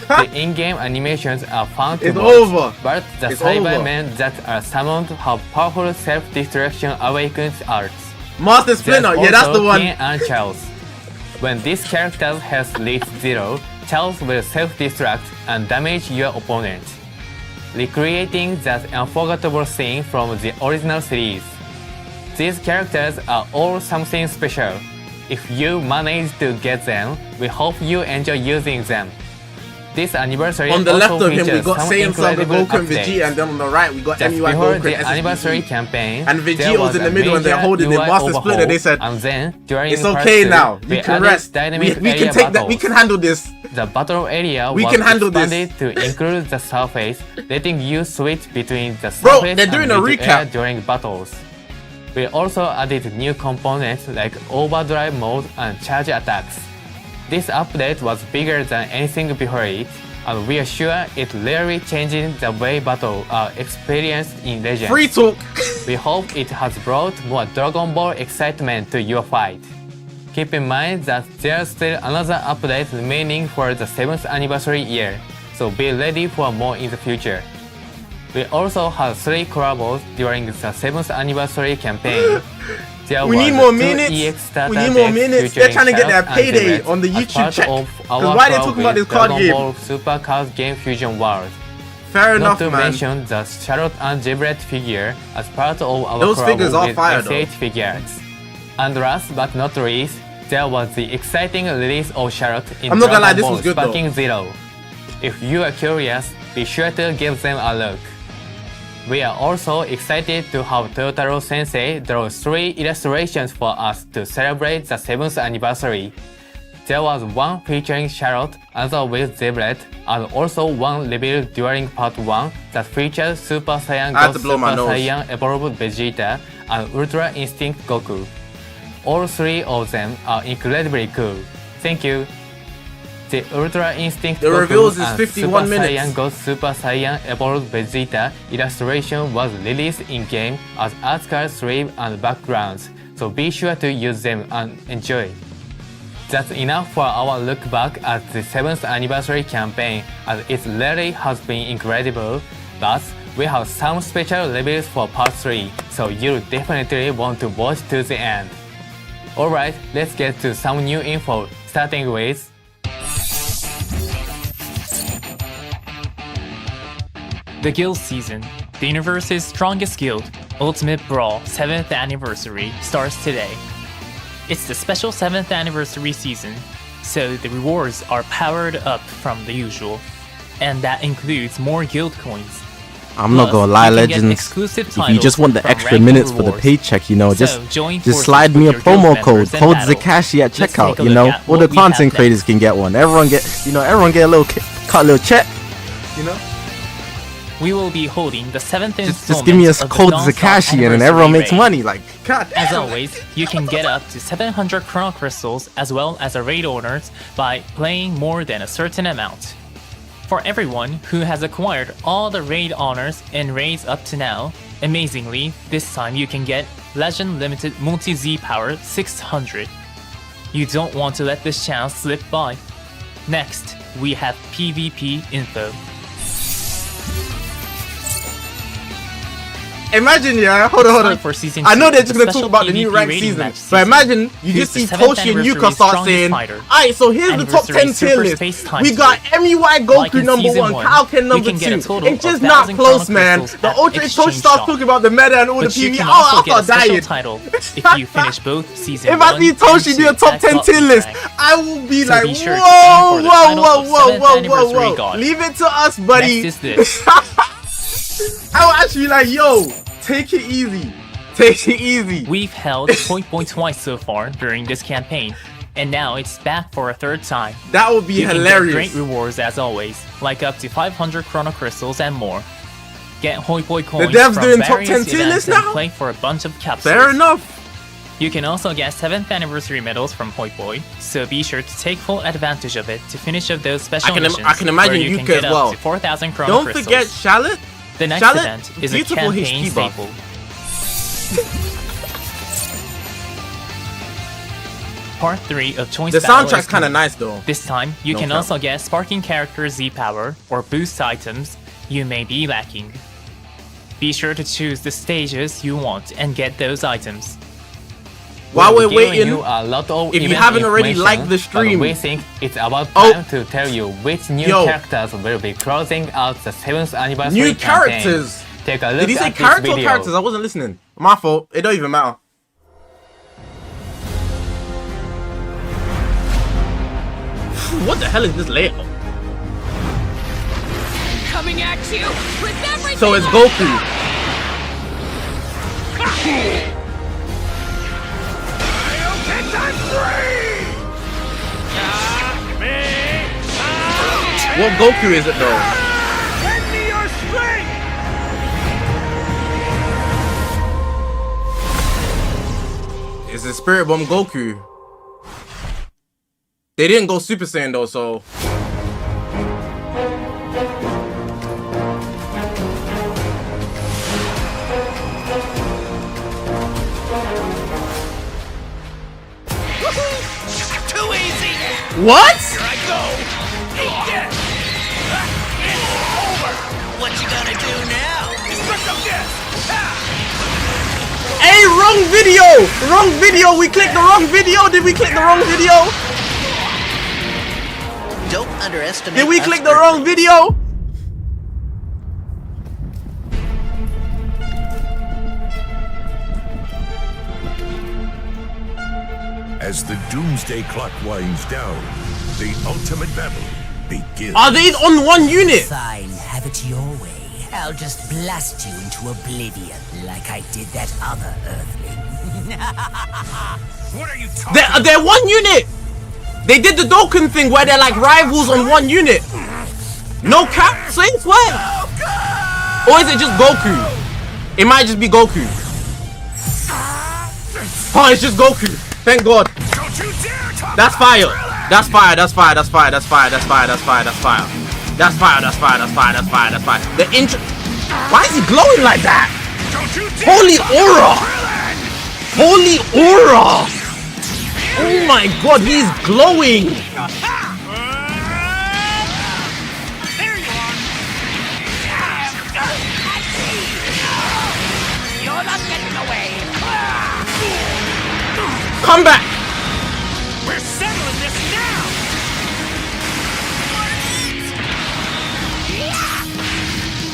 Speaker 2: The in-game animations are fun to
Speaker 1: It's
Speaker 2: watch,
Speaker 1: over.
Speaker 2: but the
Speaker 1: It's over.
Speaker 2: Cybermen that are summoned have powerful self-destruction awakens arts.
Speaker 1: Master Splinter, yeah, that's the one.
Speaker 2: Ken and Charles. When these characters' health reach 0, Charles will self-destruct and damage your opponent, recreating that unforgettable scene from the original series. These characters are all something special. If you manage to get them, we hope you enjoy using them. This anniversary
Speaker 1: On the
Speaker 2: also
Speaker 1: left of him, we
Speaker 2: features
Speaker 1: got
Speaker 2: some
Speaker 1: Saiyan Saga
Speaker 2: incredible
Speaker 1: Goku and
Speaker 2: updates.
Speaker 1: Vegeta, and then on the right, we got
Speaker 2: Just
Speaker 1: MUI
Speaker 2: before
Speaker 1: Goku
Speaker 2: the
Speaker 1: and
Speaker 2: anniversary
Speaker 1: SSBT.
Speaker 2: campaign,
Speaker 1: And Vegeta
Speaker 2: there
Speaker 1: was in the
Speaker 2: a
Speaker 1: middle and they're
Speaker 2: major
Speaker 1: holding him.
Speaker 2: UI
Speaker 1: Master Splinter, they
Speaker 2: overhaul,
Speaker 1: said,
Speaker 2: and then during
Speaker 1: it's
Speaker 2: part
Speaker 1: okay
Speaker 2: 2,
Speaker 1: now.
Speaker 2: we
Speaker 1: You can
Speaker 2: added
Speaker 1: rest.
Speaker 2: dynamic
Speaker 1: We
Speaker 2: area
Speaker 1: can take that. We
Speaker 2: battles.
Speaker 1: can handle this.
Speaker 2: The battle area
Speaker 1: We
Speaker 2: was
Speaker 1: can handle this.
Speaker 2: expanded to include the surface, letting you switch between the surface
Speaker 1: Bro, they're doing
Speaker 2: and
Speaker 1: a
Speaker 2: mid-air
Speaker 1: recap.
Speaker 2: during battles. We also added new components like overdrive mode and charge attacks. This update was bigger than anything before it, and we are sure it really changes the way battles are experienced in Legends.
Speaker 1: Free talk.
Speaker 2: We hope it has brought more Dragon Ball excitement to your fight. Keep in mind that there's still another update remaining for the 7th anniversary year, so be ready for more in the future. We also had 3 collabs during the 7th anniversary campaign. There
Speaker 1: We need
Speaker 2: was
Speaker 1: more
Speaker 2: two
Speaker 1: minutes.
Speaker 2: EX starter
Speaker 1: We need more
Speaker 2: decks
Speaker 1: minutes. They're
Speaker 2: featuring
Speaker 1: trying to get their
Speaker 2: Shadow and
Speaker 1: payday
Speaker 2: Zebret
Speaker 1: on the
Speaker 2: as
Speaker 1: YouTube
Speaker 2: part
Speaker 1: check.
Speaker 2: of
Speaker 1: 'Cause
Speaker 2: our
Speaker 1: why they
Speaker 2: collab
Speaker 1: talking about
Speaker 2: with
Speaker 1: this card
Speaker 2: Dragon
Speaker 1: game?
Speaker 2: Ball Super Card Game Fusion World.
Speaker 1: Fair
Speaker 2: Not
Speaker 1: enough,
Speaker 2: to
Speaker 1: man.
Speaker 2: mention the Charlotte and Zebret figure as part of our
Speaker 1: Those
Speaker 2: collab
Speaker 1: figures are
Speaker 2: with
Speaker 1: fire,
Speaker 2: S8 figures. And last but not least, there was the exciting release of Charlotte in
Speaker 1: I'm not gonna lie,
Speaker 2: Dragon
Speaker 1: this
Speaker 2: Ball
Speaker 1: was good though.
Speaker 2: Sparking Zero. If you are curious, be sure to give them a look. We are also excited to have Toyotaro Sensei draw 3 illustrations for us to celebrate the 7th anniversary. There was one featuring Charlotte, another with Zebret, and also one revealed during part 1 that featured Super Saiyan
Speaker 1: I had
Speaker 2: God
Speaker 1: to blow
Speaker 2: Super
Speaker 1: my nose.
Speaker 2: Saiyan Evolved Vegeta and Ultra Instinct Goku. All 3 of them are incredibly cool. Thank you. The Ultra Instinct
Speaker 1: The
Speaker 2: Goku
Speaker 1: reveals is
Speaker 2: and
Speaker 1: 51
Speaker 2: Super
Speaker 1: minutes.
Speaker 2: Saiyan God Super Saiyan Evolved Vegeta illustration was released in-game as art card sleeve and backgrounds, so be sure to use them and enjoy. That's enough for our look back at the 7th anniversary campaign, as it really has been incredible, but we have some special reviews for part 3, so you'll definitely want to watch to the end. Alright, let's get to some new info, starting with
Speaker 6: The Guild Season, the universe's strongest guild, Ultimate Brawl 7th Anniversary, starts today. It's the special 7th Anniversary season, so the rewards are powered up from the usual, and that includes more guild coins.
Speaker 1: I'm not gonna lie,
Speaker 6: you can get
Speaker 1: legends.
Speaker 6: exclusive
Speaker 1: If you
Speaker 6: titles
Speaker 1: just want the
Speaker 6: from
Speaker 1: extra
Speaker 6: ranking
Speaker 1: minutes for the
Speaker 6: rewards.
Speaker 1: paycheck, you know,
Speaker 6: So,
Speaker 1: just
Speaker 6: join
Speaker 1: just
Speaker 6: forces
Speaker 1: slide
Speaker 6: with
Speaker 1: me a
Speaker 6: your guild
Speaker 1: promo
Speaker 6: members
Speaker 1: code,
Speaker 6: and
Speaker 1: code
Speaker 6: battle.
Speaker 1: Zakashi at
Speaker 6: Let's
Speaker 1: checkout.
Speaker 6: take a
Speaker 1: You
Speaker 6: look
Speaker 1: know,
Speaker 6: at
Speaker 1: all
Speaker 6: what
Speaker 1: the
Speaker 6: we have
Speaker 1: content creators can get one. Everyone get a little cut a little check. You know,
Speaker 6: We will be holding the 7th
Speaker 1: just give me a
Speaker 6: installment of the
Speaker 1: code
Speaker 6: non-stop
Speaker 1: Zakashi and then
Speaker 6: anniversary
Speaker 1: everyone makes
Speaker 6: raid.
Speaker 1: money. Like, God.
Speaker 6: As always, you can get up to 700 Chrono Crystals as well as a raid honors by playing more than a certain amount. For everyone who has acquired all the raid honors and raids up to now, amazingly, this time you can get Legend Limited Multi-Z Power 600. You don't want to let this chance slip by. Next, we have PvP info.
Speaker 1: imagine, yeah. Hold on.
Speaker 6: For season
Speaker 1: I know
Speaker 6: 2,
Speaker 1: they're just
Speaker 6: the
Speaker 1: gonna talk
Speaker 6: special
Speaker 1: about the new
Speaker 6: PvP
Speaker 1: ranked
Speaker 6: rating
Speaker 1: season,
Speaker 6: match
Speaker 1: but
Speaker 6: season.
Speaker 1: imagine you
Speaker 6: Here's
Speaker 1: just
Speaker 6: the
Speaker 1: see
Speaker 6: 7th
Speaker 1: Toshi and
Speaker 6: anniversary
Speaker 1: Yuka start
Speaker 6: strongest
Speaker 1: saying,
Speaker 6: fighter.
Speaker 1: "Alright, so here's the top 10
Speaker 6: Anniversary
Speaker 1: tier
Speaker 6: Super
Speaker 1: list.
Speaker 6: Space Time
Speaker 1: We got MUI
Speaker 6: Like
Speaker 1: Goku
Speaker 6: in
Speaker 1: number
Speaker 6: season
Speaker 1: 1,
Speaker 6: one,
Speaker 1: Kaioken
Speaker 6: you
Speaker 1: number
Speaker 6: can get a
Speaker 1: 2.
Speaker 6: total
Speaker 1: It's
Speaker 6: of
Speaker 1: just not
Speaker 6: 1,000
Speaker 1: close,
Speaker 6: chrono
Speaker 1: man.
Speaker 6: crystals
Speaker 1: The
Speaker 6: at
Speaker 1: Ultra Toshi
Speaker 6: exchange
Speaker 1: starts
Speaker 6: shop.
Speaker 1: talking about the meta and all the
Speaker 6: But you
Speaker 1: PvP.
Speaker 6: can
Speaker 1: Oh,
Speaker 6: also
Speaker 1: I'll
Speaker 6: get a
Speaker 1: start
Speaker 6: special
Speaker 1: dying.
Speaker 6: title if you finish both season
Speaker 1: If I
Speaker 6: 1
Speaker 1: see
Speaker 6: and
Speaker 1: Toshi do a
Speaker 6: 2
Speaker 1: top
Speaker 6: at
Speaker 1: 10 tier
Speaker 6: Platinum
Speaker 1: list,
Speaker 6: rank.
Speaker 1: I will be
Speaker 6: So
Speaker 1: like,
Speaker 6: be sure to aim
Speaker 1: whoa,
Speaker 6: for the
Speaker 1: whoa,
Speaker 6: title
Speaker 1: whoa,
Speaker 6: of
Speaker 1: whoa,
Speaker 6: 7th
Speaker 1: whoa,
Speaker 6: anniversary
Speaker 1: whoa, whoa.
Speaker 6: god.
Speaker 1: Leave it to us, buddy.
Speaker 6: Next is this.
Speaker 1: I will actually like, yo, take it easy. Take it easy.
Speaker 6: We've held Point twice so far during this campaign, and now it's back for a third time.
Speaker 1: That would be
Speaker 6: You can
Speaker 1: hilarious.
Speaker 6: get great rewards as always, like up to 500 chrono crystals and more. Get Hoi Poi coins
Speaker 1: devs
Speaker 6: from
Speaker 1: doing top
Speaker 6: various
Speaker 1: 10 tier
Speaker 6: events
Speaker 1: list
Speaker 6: and
Speaker 1: now?
Speaker 6: play for a bunch of capsules.
Speaker 1: Fair enough.
Speaker 6: You can also get 7th anniversary medals from Hoi Poi, so be sure to take full advantage of it to finish up those special missions.
Speaker 1: I can imagine
Speaker 6: where you
Speaker 1: Yuka
Speaker 6: can get
Speaker 1: as well.
Speaker 6: up to 4,000 chrono
Speaker 1: Don't
Speaker 6: crystals.
Speaker 1: forget Charlotte.
Speaker 6: The next
Speaker 1: Charlotte,
Speaker 6: event is a
Speaker 1: beautiful
Speaker 6: campaign
Speaker 1: HD buff.
Speaker 6: staple. Part 3 of Choice
Speaker 1: The
Speaker 6: Battle
Speaker 1: soundtrack's
Speaker 6: is
Speaker 1: kind of
Speaker 6: complete.
Speaker 1: nice though.
Speaker 6: This time, you
Speaker 1: No
Speaker 6: can
Speaker 1: cap.
Speaker 6: also get sparking character Z power or boost items you may be lacking. Be sure to choose the stages you want and get those items.
Speaker 1: While we're
Speaker 2: Giving
Speaker 1: waiting,
Speaker 2: you a lot of
Speaker 1: if you
Speaker 2: event
Speaker 1: haven't already
Speaker 2: information,
Speaker 1: liked the
Speaker 2: but
Speaker 1: stream-
Speaker 2: we think it's about
Speaker 1: Oh.
Speaker 2: time to tell you which new
Speaker 1: Yo.
Speaker 2: characters will be closing out the 7th anniversary
Speaker 1: new
Speaker 2: campaign.
Speaker 1: characters.
Speaker 2: Take a look
Speaker 1: Did he say
Speaker 2: at this
Speaker 1: character or
Speaker 2: video.
Speaker 1: characters? I wasn't listening. My fault. It don't even matter. What the hell is this layout?
Speaker 4: Coming at you with everything.
Speaker 1: So it's
Speaker 4: I
Speaker 1: Goku. What Goku is it though?
Speaker 3: Lend me your strength!
Speaker 1: It's a Spirit Bomb Goku. They didn't go Super Saiyan though, so.
Speaker 3: Too easy!
Speaker 1: What?
Speaker 3: Here I go! Eat this! It's over! What you gonna do now? Destruct of this!
Speaker 1: Hey, wrong video! Wrong video! We clicked the wrong video! Did we click the wrong video?
Speaker 7: Don't underestimate.
Speaker 1: Did we
Speaker 7: us
Speaker 1: click the wrong video?
Speaker 8: As the doomsday clock winds down, the ultimate battle begins.
Speaker 1: Are they on one unit?
Speaker 7: Fine, have it your way. I'll just blast you into oblivion like I did that other Earthling.
Speaker 8: What are you talking
Speaker 1: They're one unit! They did the Dokkan thing where they're like rivals on one unit. No cap, say what? Or is it just Goku? It might just be Goku. Oh, it's just Goku. Thank God.
Speaker 8: Don't you dare talk
Speaker 1: That's fire. That's fire. That's fire. That's fire. That's fire. That's fire. That's fire. That's fire. That's fire. That's fire. That's fire. That's fire. That's fire. The intro. Why is he glowing like that?
Speaker 8: Don't you dare
Speaker 1: Holy aura! Holy aura! Oh my God, he's glowing!
Speaker 3: There you are! You're not getting away!
Speaker 1: Come back!
Speaker 3: We're settling this now!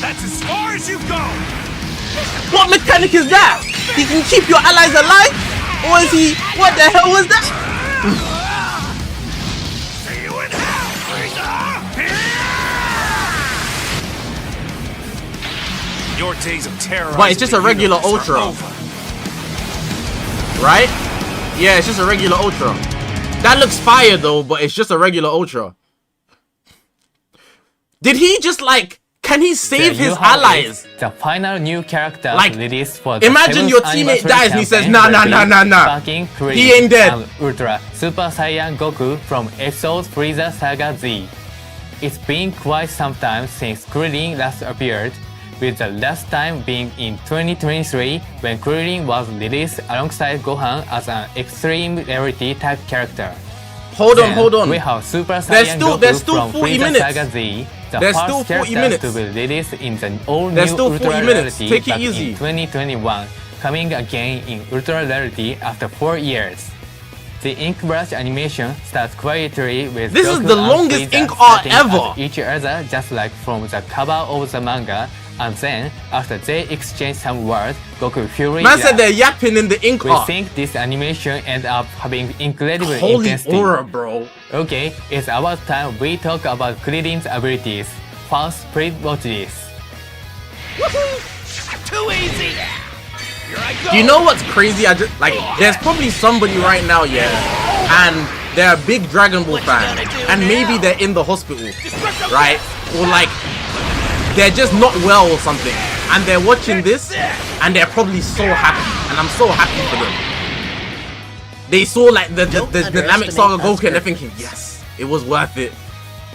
Speaker 8: That's as far as you go!
Speaker 1: What mechanic is that? He can keep your allies alive? Or is he... What the hell was that?
Speaker 8: See you in hell, Frieza! Your days of terror.
Speaker 1: But it's just a regular Ultra. Right? Yeah, it's just a regular Ultra. That looks fire though, but it's just a regular Ultra. Did he just like... Can he save
Speaker 2: The
Speaker 1: his
Speaker 2: Yuha
Speaker 1: allies?
Speaker 2: is the final new character
Speaker 1: Like,
Speaker 2: released for the
Speaker 1: imagine
Speaker 2: 7th
Speaker 1: your teammate
Speaker 2: anniversary
Speaker 1: dies and he says,
Speaker 2: campaign
Speaker 1: "Nah, nah,
Speaker 2: will
Speaker 1: nah,
Speaker 2: be
Speaker 1: nah, nah.
Speaker 2: Sparking Krillin
Speaker 1: He ain't dead."
Speaker 2: and Ultra Super Saiyan Goku from episode Frieza Saga Z. It's been quite some time since Krillin last appeared, with the last time being in 2023 when Krillin was released alongside Gohan as an extreme rarity type character.
Speaker 1: Hold on,
Speaker 2: Then
Speaker 1: hold on.
Speaker 2: We have Super Saiyan
Speaker 1: There's still
Speaker 2: Goku from
Speaker 1: 40
Speaker 2: Frieza
Speaker 1: minutes.
Speaker 2: Saga Z The
Speaker 1: There's
Speaker 2: first
Speaker 1: still 40
Speaker 2: character
Speaker 1: minutes.
Speaker 2: to be released in the all-new
Speaker 1: There's still
Speaker 2: Ultra
Speaker 1: 40 minutes.
Speaker 2: Rarity
Speaker 1: Take it
Speaker 2: back
Speaker 1: easy.
Speaker 2: in 2021, coming again in Ultra Rarity after 4 years. The ink brush animation starts quietly with
Speaker 1: This is
Speaker 2: Goku
Speaker 1: the
Speaker 2: and
Speaker 1: longest
Speaker 2: Frieza
Speaker 1: ink art
Speaker 2: staring at
Speaker 1: ever.
Speaker 2: each other just like from the cover of the manga, and then after they exchange some words, Goku fury.
Speaker 1: Man said they're yapping in the ink
Speaker 2: We
Speaker 1: art.
Speaker 2: think this animation ends up having incredible
Speaker 1: Holy
Speaker 2: intensity.
Speaker 1: aura, bro.
Speaker 2: Okay, it's about time we talk about Krillin's abilities. First, please watch this.
Speaker 3: Too easy! Here I go!
Speaker 1: Do you know what's crazy? I just like there's probably somebody right now, yeah, and they're a big Dragon Ball fan, and maybe they're in the hospital, right? Or like they're just not well or something, and they're watching this, and they're probably so happy, and I'm so happy for them. They saw like the Dynamic Saga Goku, and they're thinking, yes, it was worth it.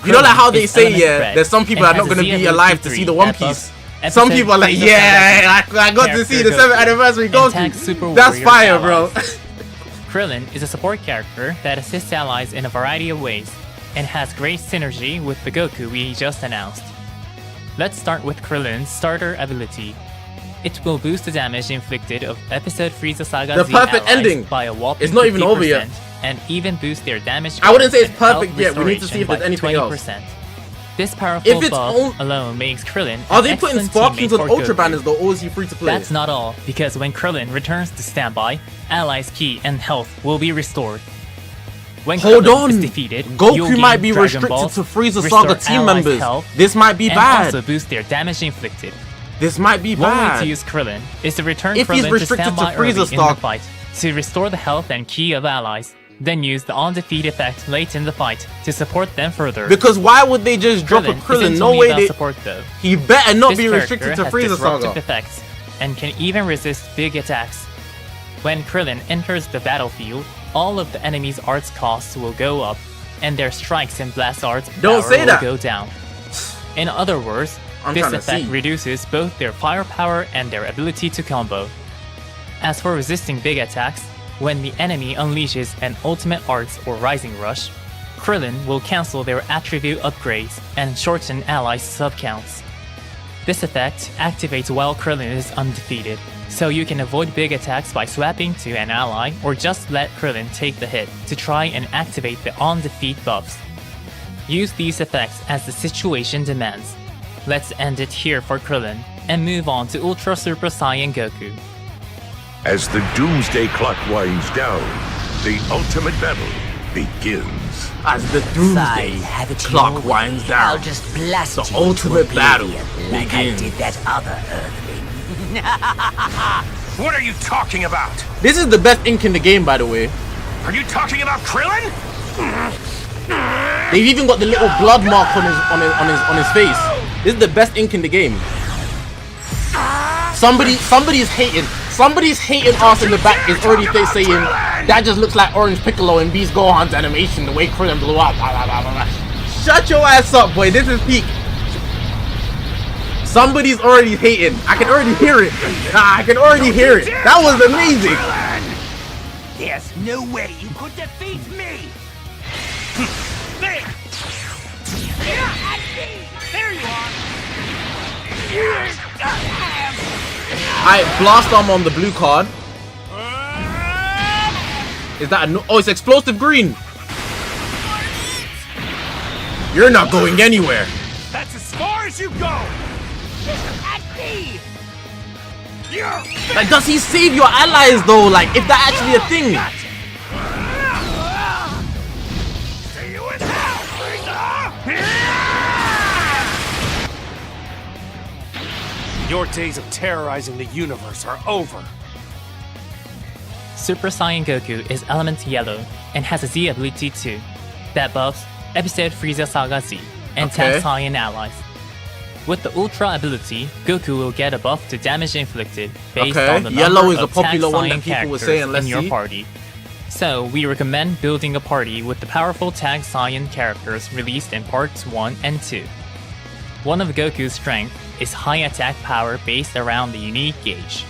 Speaker 1: You know, like how they say, yeah, there's some people that are not gonna be alive to see the One Piece. Some people are like, yeah, I got to see the 7th anniversary Goku. That's fire, bro.
Speaker 6: Krillin is a support character that assists allies in a variety of ways, and has great synergy with the Goku we just announced. Let's start with Krillin's starter ability. It will boost the damage inflicted of Episode Frieza Saga
Speaker 1: The
Speaker 6: Z
Speaker 1: perfect
Speaker 6: allies
Speaker 1: ending.
Speaker 6: by a whopping
Speaker 1: It's not even over yet.
Speaker 6: 50%, and even boost their damage.
Speaker 1: I wouldn't say it's
Speaker 6: and health
Speaker 1: perfect yet. We need to see if there's
Speaker 6: restoration
Speaker 1: anything
Speaker 6: by
Speaker 1: else.
Speaker 6: 20%. This powerful
Speaker 1: If it's
Speaker 6: buff alone makes Krillin
Speaker 1: Are
Speaker 6: an
Speaker 1: they putting
Speaker 6: excellent
Speaker 1: Sparkings
Speaker 6: teammate
Speaker 1: on
Speaker 6: for
Speaker 1: Ultra
Speaker 6: Goku.
Speaker 1: Banners though, or is he free to play?
Speaker 6: That's not all, because when Krillin returns to standby, allies' ki and health will be restored. When
Speaker 1: Hold
Speaker 6: Krillin
Speaker 1: on,
Speaker 6: is defeated, you'll
Speaker 1: Goku
Speaker 6: gain
Speaker 1: might be
Speaker 6: Dragon
Speaker 1: restricted
Speaker 6: Balls,
Speaker 1: to Frieza
Speaker 6: restore
Speaker 1: Saga team
Speaker 6: allies'
Speaker 1: members.
Speaker 6: health,
Speaker 1: This might be
Speaker 6: and
Speaker 1: bad.
Speaker 6: also boost their damage inflicted.
Speaker 1: This might be
Speaker 6: One way
Speaker 1: bad.
Speaker 6: to use Krillin is to return
Speaker 1: If he's
Speaker 6: Krillin to
Speaker 1: restricted to
Speaker 6: standby
Speaker 1: Frieza
Speaker 6: early in the
Speaker 1: stock.
Speaker 6: fight to restore the health and ki of allies, then use the on-defeat effect late in the fight to support them further.
Speaker 1: Because why would they just drop a Krillin?
Speaker 6: isn't
Speaker 1: No
Speaker 6: only
Speaker 1: way
Speaker 6: about
Speaker 1: they.
Speaker 6: support though.
Speaker 1: He better not
Speaker 6: This
Speaker 1: be
Speaker 6: character
Speaker 1: restricted to
Speaker 6: has
Speaker 1: Frieza
Speaker 6: disruptive
Speaker 1: Saga.
Speaker 6: effects and can even resist big attacks. When Krillin enters the battlefield, all of the enemy's arts costs will go up, and their strikes and blast arts
Speaker 1: Don't
Speaker 6: power
Speaker 1: say
Speaker 6: will
Speaker 1: that.
Speaker 6: go down. In other words,
Speaker 1: I'm
Speaker 6: this
Speaker 1: trying to
Speaker 6: effect
Speaker 1: see.
Speaker 6: reduces both their firepower and their ability to combo. As for resisting big attacks, when the enemy unleashes an ultimate arts or rising rush, Krillin will cancel their attribute upgrades and shorten allies' sub-counts. This effect activates while Krillin is undefeated, so you can avoid big attacks by swapping to an ally or just let Krillin take the hit to try and activate the on-defeat buffs. Use these effects as the situation demands. Let's end it here for Krillin and move on to Ultra Super Saiyan Goku.
Speaker 8: As the doomsday clock winds down, the ultimate battle begins.
Speaker 1: As the
Speaker 7: Fine,
Speaker 1: doomsday
Speaker 7: have it
Speaker 1: clock
Speaker 7: your way.
Speaker 1: winds
Speaker 7: I'll
Speaker 1: down,
Speaker 7: just blast
Speaker 1: the
Speaker 7: you
Speaker 1: ultimate
Speaker 7: into
Speaker 1: battle
Speaker 7: oblivion like
Speaker 1: begins.
Speaker 7: I did that other Earthling.
Speaker 3: What are you talking about?
Speaker 1: This is the best ink in the game, by the way.
Speaker 3: Are you talking about Krillin?
Speaker 1: They've even got the little blood mark on his face. This is the best ink in the game. Somebody's hating. Somebody's hating us in the back is already saying that just looks like Orange Piccolo and Beast Gohan's animation, the way Krillin blew up. Blah, blah, blah, blah, blah. Shut your ass up, boy. This is peak. Somebody's already hating. I can already hear it. I can already hear it. That was amazing.
Speaker 3: There's no way you could defeat me. There. There you are.
Speaker 1: I blast arm on the blue card. Is that a no? Oh, it's explosive green. You're not going anywhere.
Speaker 3: That's as far as you go. At me.
Speaker 1: Like, does he save your allies though? Like, if that's actually a thing.
Speaker 3: See you in hell, Frieza! Your days of terrorizing the universe are over.
Speaker 6: Super Saiyan Goku is element yellow and has a Z ability too, that buffs Episode Frieza Saga Z and
Speaker 1: Okay.
Speaker 6: attacks Saiyan allies. With the Ultra ability, Goku will get a buff to damage inflicted based
Speaker 1: Okay,
Speaker 6: on the
Speaker 1: yellow
Speaker 6: number
Speaker 1: is a
Speaker 6: of tag
Speaker 1: popular one
Speaker 6: Saiyan
Speaker 1: that people were
Speaker 6: characters
Speaker 1: saying, let's
Speaker 6: in your
Speaker 1: see.
Speaker 6: party. So we recommend building a party with the powerful tag Saiyan characters released in parts 1 and 2. One of Goku's strengths is high attack power based around the unique gauge.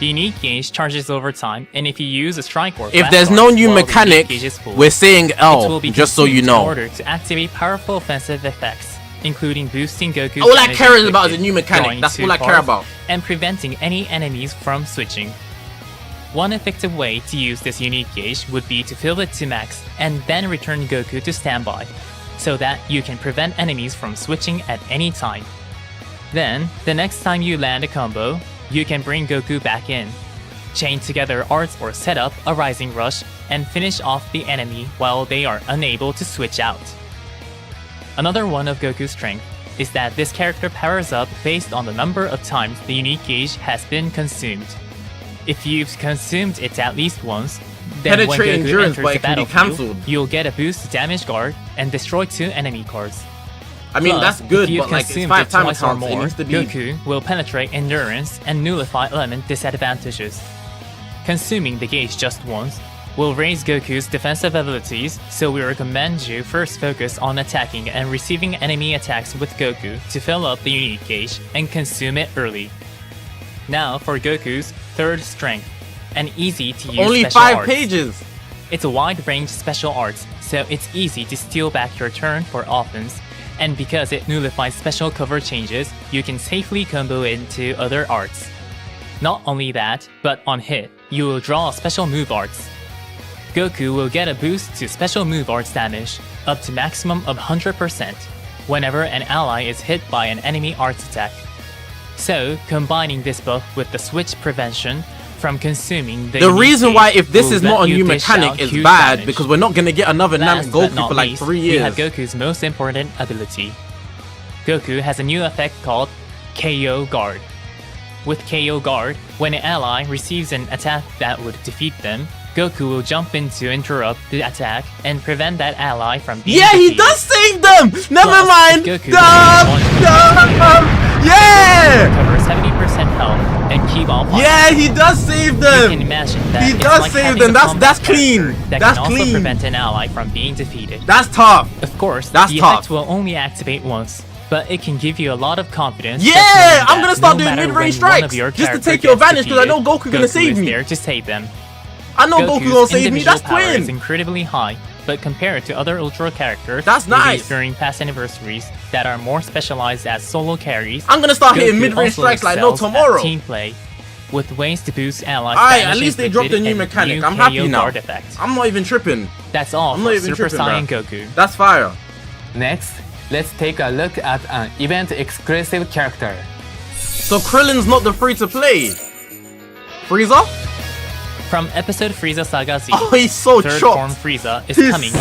Speaker 6: The unique gauge charges over time, and if you use a strike or
Speaker 1: If
Speaker 6: fast
Speaker 1: there's no
Speaker 6: arts
Speaker 1: new
Speaker 6: while the
Speaker 1: mechanic,
Speaker 6: unique gauge is full,
Speaker 1: we're saying
Speaker 6: it will
Speaker 1: L,
Speaker 6: be
Speaker 1: just so you
Speaker 6: consumed
Speaker 1: know.
Speaker 6: in order to activate powerful offensive effects, including boosting Goku's
Speaker 1: All I
Speaker 6: damage
Speaker 1: care about is a
Speaker 6: inflicted,
Speaker 1: new mechanic.
Speaker 6: drawing
Speaker 1: That's
Speaker 6: 2
Speaker 1: all I care
Speaker 6: cards,
Speaker 1: about.
Speaker 6: and preventing any enemies from switching. One effective way to use this unique gauge would be to fill it to max and then return Goku to standby, so that you can prevent enemies from switching at any time. Then, the next time you land a combo, you can bring Goku back in, chain together arts or set up a rising rush, and finish off the enemy while they are unable to switch out. Another one of Goku's strength is that this character powers up based on the number of times the unique gauge has been consumed. If you've consumed it at least once, then when
Speaker 1: Penetrate
Speaker 6: Goku
Speaker 1: endurance,
Speaker 6: enters
Speaker 1: but
Speaker 6: the
Speaker 1: it can be
Speaker 6: battlefield,
Speaker 1: cancelled.
Speaker 6: you'll get a boost to damage guard and destroy 2 enemy cards.
Speaker 1: I mean,
Speaker 6: Plus,
Speaker 1: that's good,
Speaker 6: if you've
Speaker 1: but like it's
Speaker 6: consumed
Speaker 1: 5
Speaker 6: it
Speaker 1: timer
Speaker 6: twice or
Speaker 1: counts. It
Speaker 6: more,
Speaker 1: needs to be.
Speaker 6: Goku will penetrate endurance and nullify element disadvantages. Consuming the gauge just once will raise Goku's defensive abilities, so we recommend you first focus on attacking and receiving enemy attacks with Goku to fill up the unique gauge and consume it early. Now for Goku's third strength, an easy to use
Speaker 1: Only
Speaker 6: special
Speaker 1: 5
Speaker 6: arts.
Speaker 1: pages.
Speaker 6: It's a wide range special arts, so it's easy to steal back your turn for offense, and because it nullifies special cover changes, you can safely combo into other arts. Not only that, but on hit, you will draw special move arts. Goku will get a boost to special move arts damage, up to maximum of 100%, whenever an ally is hit by an enemy arts attack. So, combining this buff with the switch prevention from consuming the unique
Speaker 1: reason why,
Speaker 6: gauge
Speaker 1: if this
Speaker 6: will
Speaker 1: is
Speaker 6: let
Speaker 1: not a
Speaker 6: you
Speaker 1: new
Speaker 6: dish
Speaker 1: mechanic,
Speaker 6: out
Speaker 1: is
Speaker 6: huge
Speaker 1: bad
Speaker 6: damage.
Speaker 1: because we're not gonna get another
Speaker 6: Last
Speaker 1: Namek
Speaker 6: but
Speaker 1: Goku
Speaker 6: not
Speaker 1: for like
Speaker 6: least,
Speaker 1: 3
Speaker 6: we have
Speaker 1: years.
Speaker 6: Goku's most important ability. Goku has a new effect called KO Guard. With KO Guard, when an ally receives an attack that would defeat them, Goku will jump in to interrupt the attack and prevent that ally from being
Speaker 1: Yeah, he
Speaker 6: defeated.
Speaker 1: does save them. Never
Speaker 6: Plus,
Speaker 1: mind.
Speaker 6: if Goku
Speaker 1: Dumb. Yeah.
Speaker 6: Cover 70% health and keep all points.
Speaker 1: Yeah, he does save
Speaker 6: You
Speaker 1: them.
Speaker 6: can imagine that
Speaker 1: He
Speaker 6: it's
Speaker 1: does
Speaker 6: like
Speaker 1: save
Speaker 6: having
Speaker 1: them.
Speaker 6: a
Speaker 1: That's
Speaker 6: combat
Speaker 1: clean.
Speaker 6: character that
Speaker 1: That's
Speaker 6: can also
Speaker 1: clean.
Speaker 6: prevent an ally from being defeated.
Speaker 1: That's tough.
Speaker 6: Of course,
Speaker 1: That's
Speaker 6: the
Speaker 1: tough.
Speaker 6: effect will only activate once, but it can give you a lot of confidence.
Speaker 1: Yeah,
Speaker 6: just knowing
Speaker 1: I'm
Speaker 6: that
Speaker 1: gonna start
Speaker 6: no
Speaker 1: doing
Speaker 6: matter
Speaker 1: mid-range
Speaker 6: when one of
Speaker 1: strikes
Speaker 6: your
Speaker 1: just to
Speaker 6: character
Speaker 1: take your
Speaker 6: gets
Speaker 1: advantage, 'cause I know
Speaker 6: defeated,
Speaker 1: Goku gonna save
Speaker 6: is
Speaker 1: me.
Speaker 6: there to save them.
Speaker 1: I know Goku
Speaker 6: Goku's
Speaker 1: gonna save me.
Speaker 6: individual
Speaker 1: That's
Speaker 6: power is
Speaker 1: twin.
Speaker 6: incredibly high, but compared to other Ultra characters
Speaker 1: That's nice.
Speaker 6: released during past anniversaries that are more specialized as solo carries,
Speaker 1: I'm gonna start hitting
Speaker 6: Goku
Speaker 1: mid-range
Speaker 6: also
Speaker 1: strikes like no
Speaker 6: excels at
Speaker 1: tomorrow.
Speaker 6: team play, with ways to boost allies.
Speaker 1: Alright,
Speaker 6: damage
Speaker 1: at least they
Speaker 6: inflicted
Speaker 1: dropped a new
Speaker 6: and
Speaker 1: mechanic.
Speaker 6: new
Speaker 1: I'm happy
Speaker 6: KO
Speaker 1: now.
Speaker 6: guard effect.
Speaker 1: I'm not even tripping.
Speaker 6: That's all
Speaker 1: I'm not
Speaker 6: for
Speaker 1: even
Speaker 6: Super
Speaker 1: tripping,
Speaker 6: Saiyan
Speaker 1: bro.
Speaker 6: Goku.
Speaker 1: That's fire.
Speaker 2: Next, let's take a look at an event exclusive character.
Speaker 1: So Krillin's not the free-to-play. Frieza?
Speaker 6: From episode Frieza Saga Z,
Speaker 1: Oh, he's so
Speaker 6: third
Speaker 1: chopped.
Speaker 6: form Frieza is
Speaker 1: He's
Speaker 6: coming
Speaker 1: so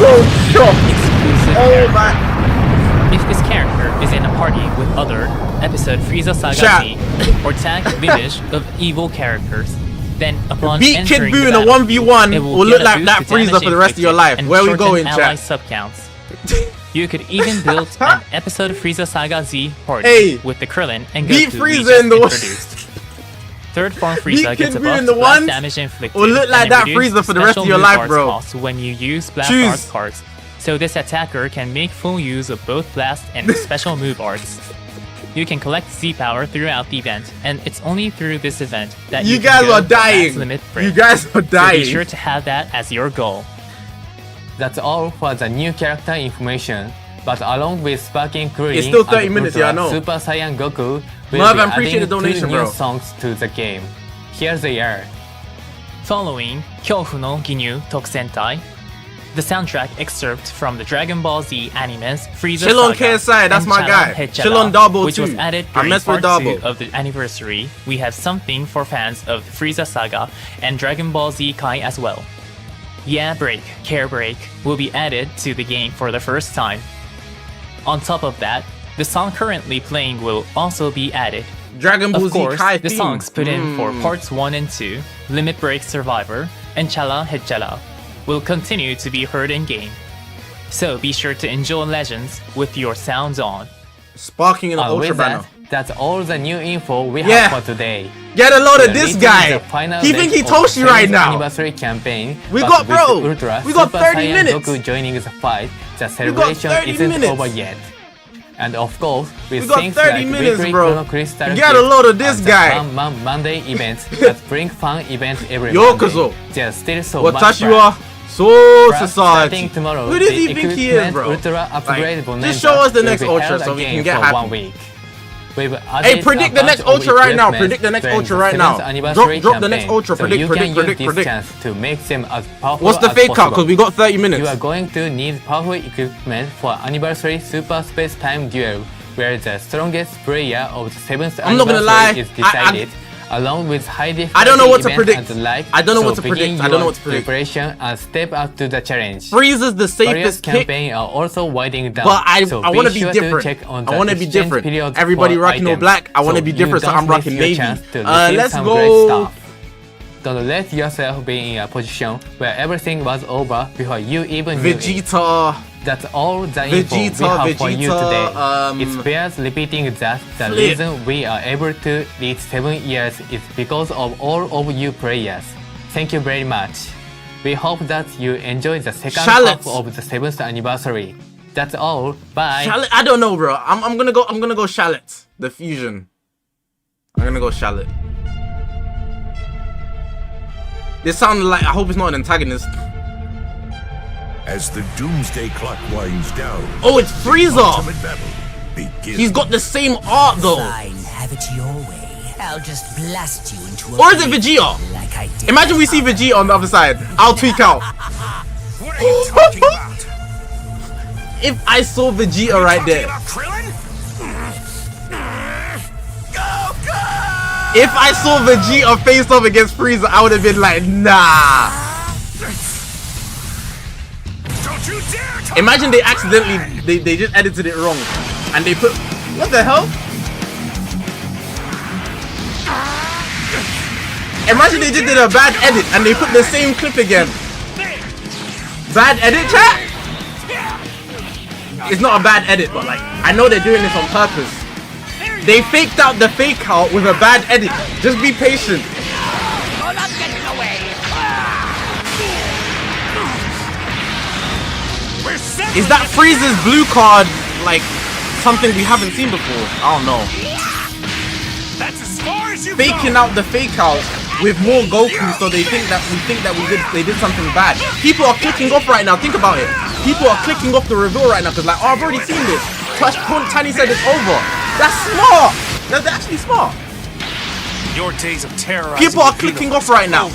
Speaker 1: chopped.
Speaker 6: exclusive
Speaker 1: Oh
Speaker 6: character.
Speaker 1: my.
Speaker 6: If this character is in a party with other episode Frieza Saga
Speaker 1: Chat.
Speaker 6: Z or tag village of evil characters, then upon
Speaker 1: Beat Kid
Speaker 6: entering
Speaker 1: Buu
Speaker 6: the
Speaker 1: in a
Speaker 6: battle,
Speaker 1: 1v1
Speaker 6: it
Speaker 1: will
Speaker 6: get
Speaker 1: look
Speaker 6: a
Speaker 1: like
Speaker 6: boost
Speaker 1: that
Speaker 6: to
Speaker 1: Frieza
Speaker 6: damage
Speaker 1: for the rest of your
Speaker 6: inflicted
Speaker 1: life.
Speaker 6: and
Speaker 1: Where are we
Speaker 6: shorten
Speaker 1: going,
Speaker 6: ally
Speaker 1: chat?
Speaker 6: subcounts. You could even build an episode Frieza Saga Z party
Speaker 1: Hey,
Speaker 6: with the Krillin and
Speaker 1: beat
Speaker 6: Goku we
Speaker 1: Frieza
Speaker 6: just
Speaker 1: in the one-
Speaker 6: introduced. Third form
Speaker 1: Beat
Speaker 6: Frieza gets
Speaker 1: Kid
Speaker 6: a
Speaker 1: Buu
Speaker 6: buff
Speaker 1: in
Speaker 6: to
Speaker 1: the
Speaker 6: blast
Speaker 1: ones
Speaker 6: damage inflicted
Speaker 1: will look like
Speaker 6: and
Speaker 1: that
Speaker 6: reduce
Speaker 1: Frieza for the rest
Speaker 6: special
Speaker 1: of your
Speaker 6: move
Speaker 1: life,
Speaker 6: arts
Speaker 1: bro.
Speaker 6: costs when you use blast
Speaker 1: Choose.
Speaker 6: arts cards. So this attacker can make full use of both blast and special move arts. You can collect Z power throughout the event, and it's only through this event that
Speaker 1: You
Speaker 6: can
Speaker 1: guys
Speaker 6: go
Speaker 1: are
Speaker 6: for max
Speaker 1: dying.
Speaker 6: limit
Speaker 1: You
Speaker 6: break.
Speaker 1: guys are
Speaker 6: So be
Speaker 1: dying.
Speaker 6: sure to have that as your goal.
Speaker 2: That's all for the new character information. But along with sparking Krillin
Speaker 1: It's still 30
Speaker 2: and
Speaker 1: minutes,
Speaker 2: Ultra
Speaker 1: yeah, I know.
Speaker 2: Super Saiyan Goku, we'll
Speaker 1: Merv,
Speaker 2: be
Speaker 1: I appreciate
Speaker 2: adding
Speaker 1: the donation,
Speaker 2: 2 new
Speaker 1: bro.
Speaker 2: songs to the game. Here they are.
Speaker 6: Following 恐怖の義乳特戦隊 the soundtrack excerpt from the Dragon Ball Z animes Frieza
Speaker 1: Chill on
Speaker 6: Saga
Speaker 1: KSI, that's
Speaker 6: and
Speaker 1: my
Speaker 6: Chala
Speaker 1: guy.
Speaker 6: Hechala,
Speaker 1: Chill on Darbo
Speaker 6: which was
Speaker 1: too.
Speaker 6: added
Speaker 1: I
Speaker 6: during
Speaker 1: mess with
Speaker 6: part 2
Speaker 1: Darbo.
Speaker 6: of the anniversary. We have something for fans of Frieza Saga and Dragon Ball Z Kai as well. Yeah Break, Care Break will be added to the game for the first time. On top of that, the song currently playing will also be added.
Speaker 1: Dragon Ball
Speaker 6: Of
Speaker 1: Z
Speaker 6: course,
Speaker 1: Kai
Speaker 6: the
Speaker 1: theme.
Speaker 6: songs put in for parts 1 and 2, Limit Break Survivor, and Chala Hechala, will continue to be heard in game. So be sure to enjoy Legends with your sounds on.
Speaker 1: Sparking in the
Speaker 2: And
Speaker 1: Ultra
Speaker 2: with
Speaker 1: banner.
Speaker 2: that, that's all the new info we
Speaker 1: Yeah.
Speaker 2: have for today.
Speaker 1: Get a load
Speaker 2: We
Speaker 1: of
Speaker 2: are
Speaker 1: this
Speaker 2: meeting
Speaker 1: guy.
Speaker 2: the final
Speaker 1: He think
Speaker 2: leg
Speaker 1: he
Speaker 2: of
Speaker 1: Toshi
Speaker 2: the
Speaker 1: right
Speaker 2: 7th
Speaker 1: now.
Speaker 2: Anniversary campaign.
Speaker 1: We
Speaker 2: but
Speaker 1: got-
Speaker 2: with
Speaker 1: bro,
Speaker 2: Ultra
Speaker 1: we got
Speaker 2: Super
Speaker 1: 30
Speaker 2: Saiyan
Speaker 1: minutes.
Speaker 2: Goku joining the fight. The
Speaker 1: got
Speaker 2: celebration
Speaker 1: 30
Speaker 2: isn't
Speaker 1: minutes.
Speaker 2: over yet. And of course, with
Speaker 1: We got
Speaker 2: things
Speaker 1: 30
Speaker 2: like
Speaker 1: minutes,
Speaker 2: weekly
Speaker 1: bro.
Speaker 2: Chrono Crystal
Speaker 1: Get a load of this
Speaker 2: and the
Speaker 1: guy.
Speaker 2: Monday events that bring fun events every
Speaker 1: Yokozo.
Speaker 2: Monday. There's still so much
Speaker 1: Watashi
Speaker 2: fun.
Speaker 1: wa Soul
Speaker 2: Plus,
Speaker 1: Society.
Speaker 2: starting tomorrow,
Speaker 1: Who does
Speaker 2: the
Speaker 1: he think he is,
Speaker 2: equipment
Speaker 1: bro?
Speaker 2: Ultra upgrade
Speaker 1: Like,
Speaker 2: bonanza
Speaker 1: just show us the
Speaker 2: will
Speaker 1: next
Speaker 2: be
Speaker 1: Ultra
Speaker 2: held
Speaker 1: so we
Speaker 2: again
Speaker 1: can get
Speaker 2: for
Speaker 1: happy.
Speaker 2: 1 week. We've
Speaker 1: Hey,
Speaker 2: added
Speaker 1: predict
Speaker 2: a
Speaker 1: the next
Speaker 2: bunch of
Speaker 1: Ultra right now.
Speaker 2: equipment
Speaker 1: Predict the next
Speaker 2: during
Speaker 1: Ultra
Speaker 2: the
Speaker 1: right
Speaker 2: 7th
Speaker 1: now.
Speaker 2: anniversary
Speaker 1: Drop the next
Speaker 2: campaign,
Speaker 1: Ultra.
Speaker 2: so
Speaker 1: Predict,
Speaker 2: you
Speaker 1: predict,
Speaker 2: can
Speaker 1: predict,
Speaker 2: use this
Speaker 1: predict.
Speaker 2: chance to make them as powerful
Speaker 1: What's the
Speaker 2: as
Speaker 1: fake out?
Speaker 2: possible.
Speaker 1: Because we got 30 minutes.
Speaker 2: You are going to need powerful equipment for anniversary super space-time duel, where the strongest player of the 7th
Speaker 1: I'm not gonna
Speaker 2: anniversary
Speaker 1: lie,
Speaker 2: is decided, along with high difficulty
Speaker 1: I don't know what to
Speaker 2: events
Speaker 1: predict.
Speaker 2: and the like.
Speaker 1: I don't know
Speaker 2: so
Speaker 1: what to predict.
Speaker 2: begin
Speaker 1: I don't know
Speaker 2: your
Speaker 1: what to predict.
Speaker 2: Preparation and step up to the challenge.
Speaker 1: Frieza's the
Speaker 2: Various
Speaker 1: safest pick,
Speaker 2: campaigns are also winding down.
Speaker 1: but I
Speaker 2: so
Speaker 1: want to be
Speaker 2: sure
Speaker 1: different.
Speaker 2: check on
Speaker 1: I
Speaker 2: the
Speaker 1: want to be
Speaker 2: exchange
Speaker 1: different.
Speaker 2: period
Speaker 1: Everybody
Speaker 2: for
Speaker 1: rocking all
Speaker 2: items.
Speaker 1: black. I want to
Speaker 2: So
Speaker 1: be
Speaker 2: you
Speaker 1: different, so
Speaker 2: don't
Speaker 1: I'm
Speaker 2: miss
Speaker 1: rocking
Speaker 2: your
Speaker 1: navy.
Speaker 2: chance to receive
Speaker 1: Let's
Speaker 2: some great
Speaker 1: go.
Speaker 2: stuff. Don't let yourself be in a position where everything was over before you even knew it.
Speaker 1: Vegeta.
Speaker 2: That's all the info we have for you today. It bears repeating that the reason we are able to reach 7 years is because of all of you players. Thank you very much. We hope that you enjoy the second
Speaker 1: Shallots.
Speaker 2: half of the 7th anniversary. That's all. Bye.
Speaker 1: Shallot. I don't know, bro. I'm gonna go Shallot. The fusion. I'm gonna go Shallot. This sounded like, I hope it's not an antagonist.
Speaker 8: As the doomsday clock winds down,
Speaker 1: Oh, it's Frieza.
Speaker 8: ultimate battle begins.
Speaker 1: He's got the same art though.
Speaker 7: Fine, have it your way. I'll just blast you into a
Speaker 1: Or is it Vegeta?
Speaker 7: like I did.
Speaker 1: Imagine we see Vegeta on the other side. I'll tweak out.
Speaker 3: What are you talking about?
Speaker 1: If I saw Vegeta right
Speaker 3: Talking
Speaker 1: there.
Speaker 3: about Krillin?
Speaker 1: If I saw Vegeta face off against Frieza, I would have been like, nah.
Speaker 3: Don't you dare talk
Speaker 1: Imagine they accidentally, they just edited it wrong. And they put, what the hell? Imagine they just did a bad edit and they put the same clip again. Bad edit, chat? It's not a bad edit, but like, I know they're doing this on purpose. They faked out the fake out with a bad edit. Just be patient.
Speaker 4: Oh, I'm getting away.
Speaker 1: Is that Frieza's blue card like something we haven't seen before? I don't know.
Speaker 3: That's as far as you
Speaker 1: Faking out the fake out with more Goku, so they think that they did something bad. People are clicking off right now. Think about it. People are clicking off the reveal right now because like, oh, I've already seen this. Tiny said it's over. That's smart. That's actually smart.
Speaker 3: Your days of terror.
Speaker 1: People are clicking off right now.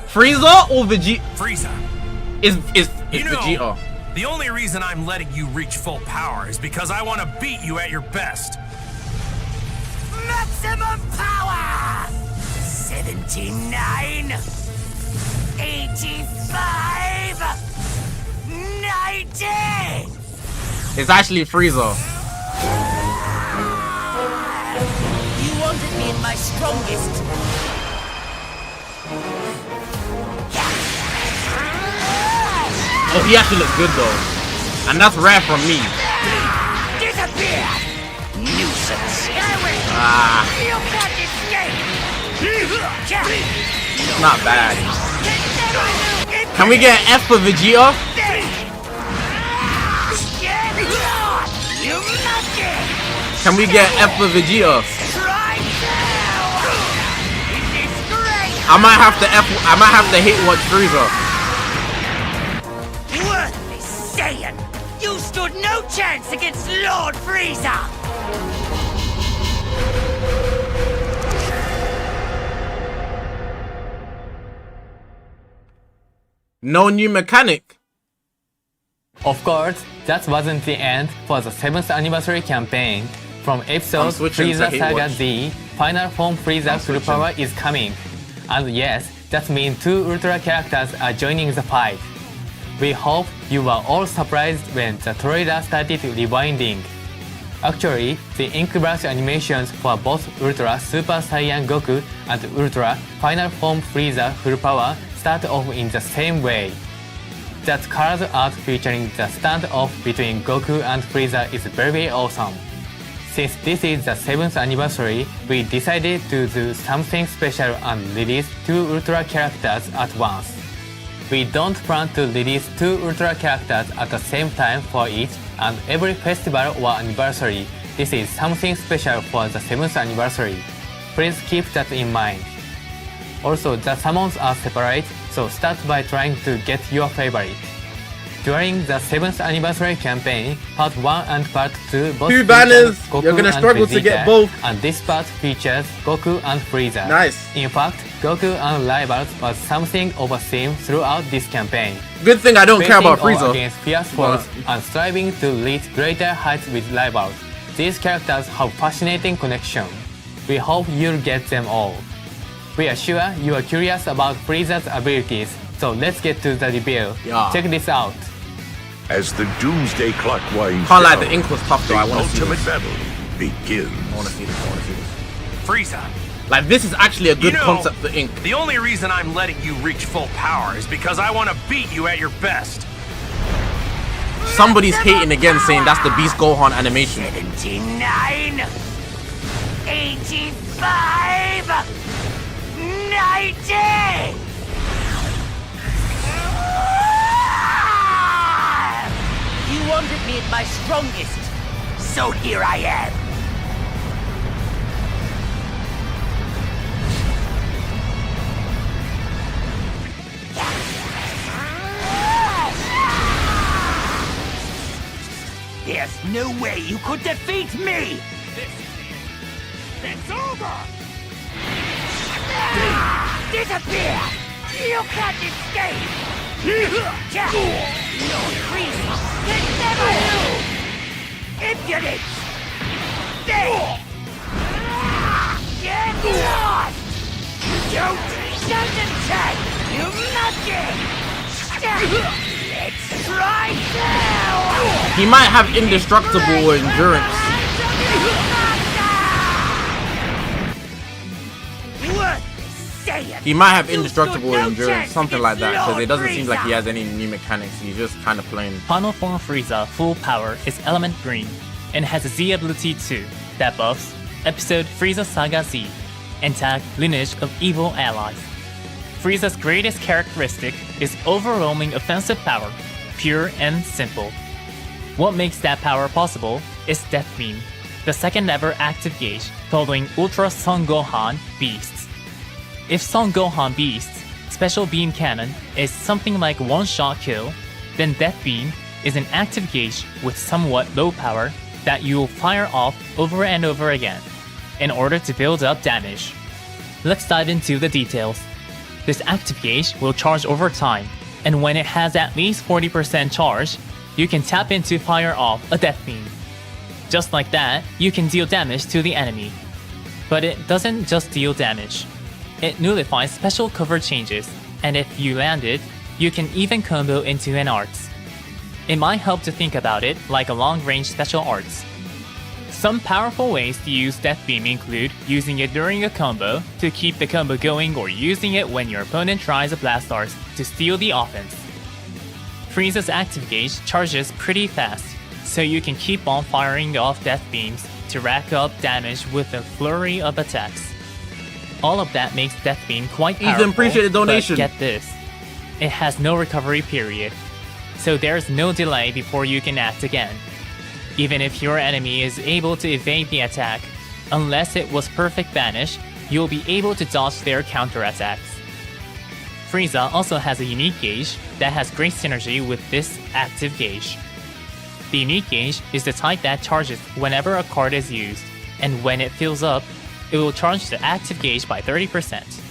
Speaker 1: Frieza or Vegeta?
Speaker 3: Frieza.
Speaker 1: Is
Speaker 3: You know,
Speaker 1: Vegeta?
Speaker 3: the only reason I'm letting you reach full power is because I want to beat you at your best.
Speaker 7: Maximum power! 79, 85, 90!
Speaker 1: It's actually Frieza.
Speaker 7: You wanted me in my strongest.
Speaker 1: Oh, he actually looks good though. And that's rare from me.
Speaker 7: Disappear! Nuisance!
Speaker 1: Ah,
Speaker 7: You can't escape!
Speaker 1: not bad. Can we get an F for Vegeta?
Speaker 7: You monkey!
Speaker 1: Can we get F for Vegeta?
Speaker 7: Try to! Disgrace!
Speaker 1: I might have to hit watch Frieza.
Speaker 7: Worthless Saiyan! You stood no chance against Lord Frieza!
Speaker 1: No new mechanic.
Speaker 2: Of course, that wasn't the end for the 7th anniversary campaign. From
Speaker 1: I'm
Speaker 2: episode
Speaker 1: switching to
Speaker 2: Frieza
Speaker 1: Hate
Speaker 2: Saga
Speaker 1: Watch.
Speaker 2: Z, Final Form Frieza Full
Speaker 1: switching.
Speaker 2: Power is coming. And yes, that means 2 Ultra characters are joining the fight. We hope you were all surprised when the trailer started rewinding. Actually, the ink brush animations for both Ultra Super Saiyan Goku and Ultra Final Form Frieza Full Power start off in the same way. That colored art featuring the standoff between Goku and Frieza is very awesome. Since this is the 7th anniversary, we decided to do something special and release 2 Ultra characters at once. We don't plan to release 2 Ultra characters at the same time for each and every festival or anniversary. This is something special for the 7th anniversary. Please keep that in mind. Also, the summons are separate, so start by trying to get your favorite. During the 7th anniversary campaign, Part 1 and Part 2 both
Speaker 1: Two
Speaker 2: feature
Speaker 1: banners.
Speaker 2: Goku
Speaker 1: You're gonna
Speaker 2: and
Speaker 1: struggle to get
Speaker 2: Vegeta,
Speaker 1: both.
Speaker 2: and this part features Goku and Frieza.
Speaker 1: Nice.
Speaker 2: In fact, Goku and Rivals was something of a theme throughout this campaign.
Speaker 1: Good thing I don't care about
Speaker 2: Facing
Speaker 1: Frieza.
Speaker 2: against fierce foes and striving to reach greater heights with Rivals. These characters have fascinating connection. We hope you'll get them all. We are sure you are curious about Frieza's abilities, so let's get to the reveal.
Speaker 1: Yeah.
Speaker 2: Check this out.
Speaker 8: As the doomsday clock winds
Speaker 1: Can't lie,
Speaker 8: down,
Speaker 1: the ink was tough though.
Speaker 8: the
Speaker 1: I want to see
Speaker 8: ultimate
Speaker 1: this.
Speaker 8: battle begins.
Speaker 1: I want to see this. I want to see this.
Speaker 9: Frieza,
Speaker 1: Like, this is actually a good
Speaker 9: You know,
Speaker 1: concept for ink.
Speaker 9: the only reason I'm letting you reach full power is because I want to beat you at your best.
Speaker 1: Somebody's hating again, saying that's the Beast Gohan animation.
Speaker 4: 79, 85, 90. You wanted me at my strongest, so here I am. There's no way you could defeat me! It's over! Disappear! You can't escape! No priest can never lose! Impudent! Stay! Get lost! Don't attack! You monkey! Let's try now!
Speaker 1: He might have indestructible endurance. He might have indestructible endurance, something like that, because it doesn't seem like he has any new mechanics. He's just kind of plain.
Speaker 6: Final form Frieza full power is Element Green and has a Z ability too that buffs episode Frieza Saga Z and tag Lineage of Evil Allies. Frieza's greatest characteristic is overwhelming offensive power, pure and simple. What makes that power possible is Death Beam, the second ever active gauge totaling Ultra Son Gohan Beasts. If Son Gohan Beasts special beam cannon is something like one-shot kill, then Death Beam is an active gauge with somewhat low power that you will fire off over and over again in order to build up damage. Let's dive into the details. This active gauge will charge over time, and when it has at least 40% charge, you can tap in to fire off a Death Beam. Just like that, you can deal damage to the enemy. But it doesn't just deal damage. It nullifies special cover changes, and if you land it, you can even combo into an arts. It might help to think about it like a long-range special arts. Some powerful ways to use Death Beam include using it during a combo to keep the combo going or using it when your opponent tries a blast art to steal the offense. Frieza's active gauge charges pretty fast, so you can keep on firing off Death Beams to rack up damage with a flurry of attacks. All of that makes Death Beam quite powerful,
Speaker 1: Ethan, appreciate the donation.
Speaker 6: But get this, it has no recovery period, so there's no delay before you can act again. Even if your enemy is able to evade the attack, unless it was perfect banish, you'll be able to dodge their counterattacks. Frieza also has a unique gauge that has great synergy with this active gauge. The unique gauge is the type that charges whenever a card is used, and when it fills up, it will charge the active gauge by 30%.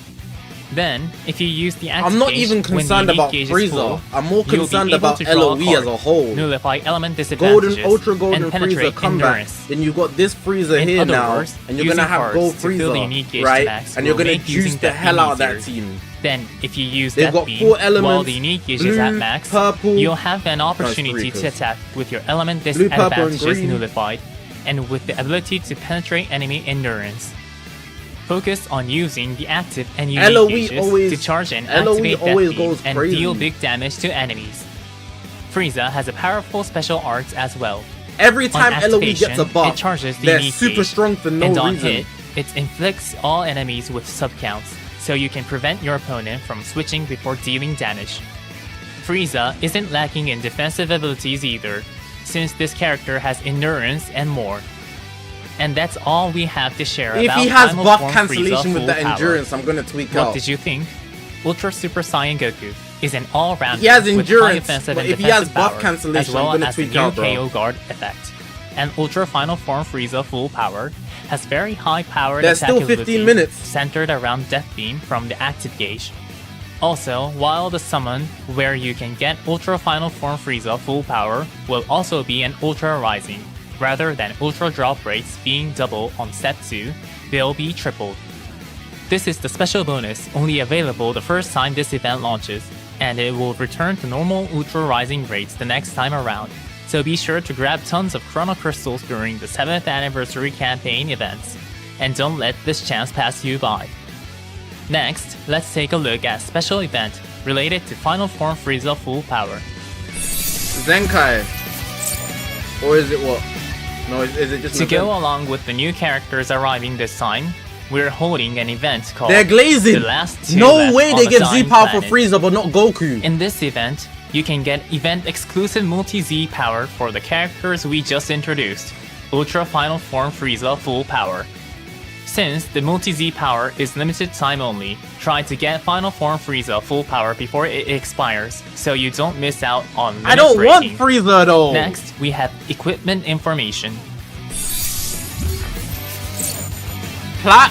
Speaker 6: Then, if you use the active
Speaker 1: I'm not
Speaker 6: gauge
Speaker 1: even
Speaker 6: when the
Speaker 1: concerned
Speaker 6: unique
Speaker 1: about
Speaker 6: gauge is
Speaker 1: Frieza.
Speaker 6: full,
Speaker 1: I'm more
Speaker 6: you'll be
Speaker 1: concerned
Speaker 6: able
Speaker 1: about
Speaker 6: to draw
Speaker 1: LOE as a
Speaker 6: card,
Speaker 1: whole.
Speaker 6: nullify element disadvantages,
Speaker 1: Golden, Ultra Golden
Speaker 6: and penetrate
Speaker 1: Frieza comeback.
Speaker 6: endurance.
Speaker 1: Then you got this Frieza
Speaker 6: In
Speaker 1: here
Speaker 6: other
Speaker 1: now,
Speaker 6: words,
Speaker 1: and you're
Speaker 6: using
Speaker 1: gonna have
Speaker 6: cards
Speaker 1: Gold
Speaker 6: to fill the
Speaker 1: Frieza,
Speaker 6: unique gauge
Speaker 1: right?
Speaker 6: max
Speaker 1: And you're
Speaker 6: will
Speaker 1: gonna
Speaker 6: make using
Speaker 1: juice the
Speaker 6: Death
Speaker 1: hell
Speaker 6: Beam
Speaker 1: out of that
Speaker 6: easier.
Speaker 1: team.
Speaker 6: Then, if you use
Speaker 1: They've
Speaker 6: Death
Speaker 1: got
Speaker 6: Beam
Speaker 1: 4 elements,
Speaker 6: while the unique gauge is at
Speaker 1: blue,
Speaker 6: max,
Speaker 1: purple,
Speaker 6: you'll have an opportunity to
Speaker 1: 'cause
Speaker 6: attack with your element
Speaker 1: blue, purple, and
Speaker 6: disadvantages
Speaker 1: green.
Speaker 6: nullified, and with the ability to penetrate enemy endurance. Focus on using the active and unique
Speaker 1: LOE
Speaker 6: gauges
Speaker 1: always-
Speaker 6: to charge and
Speaker 1: LOE
Speaker 6: activate
Speaker 1: always
Speaker 6: Death Beam
Speaker 1: goes
Speaker 6: and
Speaker 1: crazy.
Speaker 6: deal big damage to enemies. Frieza has a powerful special arts as well,
Speaker 1: Every time
Speaker 6: On
Speaker 1: LOE gets a
Speaker 6: activation,
Speaker 1: buff,
Speaker 6: it charges the
Speaker 1: they're
Speaker 6: unique
Speaker 1: super
Speaker 6: gauge,
Speaker 1: strong for no
Speaker 6: and on
Speaker 1: reason.
Speaker 6: hit, it inflicts all enemies with sub-counts, so you can prevent your opponent from switching before dealing damage. Frieza isn't lacking in defensive abilities either, since this character has endurance and more. And that's all we have to share
Speaker 1: If
Speaker 6: about
Speaker 1: he has
Speaker 6: Final
Speaker 1: buff
Speaker 6: Form
Speaker 1: cancellation
Speaker 6: Frieza
Speaker 1: with the
Speaker 6: Full Power.
Speaker 1: endurance, I'm gonna tweak
Speaker 6: What
Speaker 1: out.
Speaker 6: did you think? Ultra Super Saiyan Goku is an all-rounder
Speaker 1: He has
Speaker 6: with high
Speaker 1: endurance,
Speaker 6: offensive
Speaker 1: but
Speaker 6: and
Speaker 1: if he has
Speaker 6: defensive
Speaker 1: buff
Speaker 6: power,
Speaker 1: cancellation,
Speaker 6: as well
Speaker 1: I'm gonna
Speaker 6: as the
Speaker 1: tweak
Speaker 6: new
Speaker 1: out, bro.
Speaker 6: KO guard effect. And Ultra Final Form Frieza Full Power has very high-powered
Speaker 1: There's
Speaker 6: attack
Speaker 1: still 15
Speaker 6: ability
Speaker 1: minutes.
Speaker 6: centered around Death Beam from the active gauge. Also, while the summon where you can get Ultra Final Form Frieza Full Power will also be an Ultra Rising. Rather than Ultra drop rates being double on Step 2, they'll be tripled. This is the special bonus only available the first time this event launches, and it will return to normal Ultra Rising rates the next time around, so be sure to grab tons of Chrono Crystals during the 7th Anniversary Campaign events, and don't let this chance pass you by. Next, let's take a look at a special event related to Final Form Frieza Full Power.
Speaker 1: Zenkai. Or is it what? No, is it just
Speaker 6: To
Speaker 1: an
Speaker 6: go
Speaker 1: event?
Speaker 6: along with the new characters arriving this time, we're holding an event called
Speaker 1: They're glazing!
Speaker 6: The Last Two
Speaker 1: No
Speaker 6: Left
Speaker 1: way
Speaker 6: on
Speaker 1: they
Speaker 6: the
Speaker 1: give
Speaker 6: Dying
Speaker 1: Z-Power for
Speaker 6: Planet.
Speaker 1: Frieza, but not Goku.
Speaker 6: In this event, you can get event-exclusive multi-Z power for the characters we just introduced, Ultra Final Form Frieza Full Power. Since the multi-Z power is limited time only, try to get Final Form Frieza Full Power before it expires, so you don't miss out on limit
Speaker 1: I don't want
Speaker 6: breaking.
Speaker 1: Frieza though.
Speaker 6: Next, we have equipment information.
Speaker 1: Plot.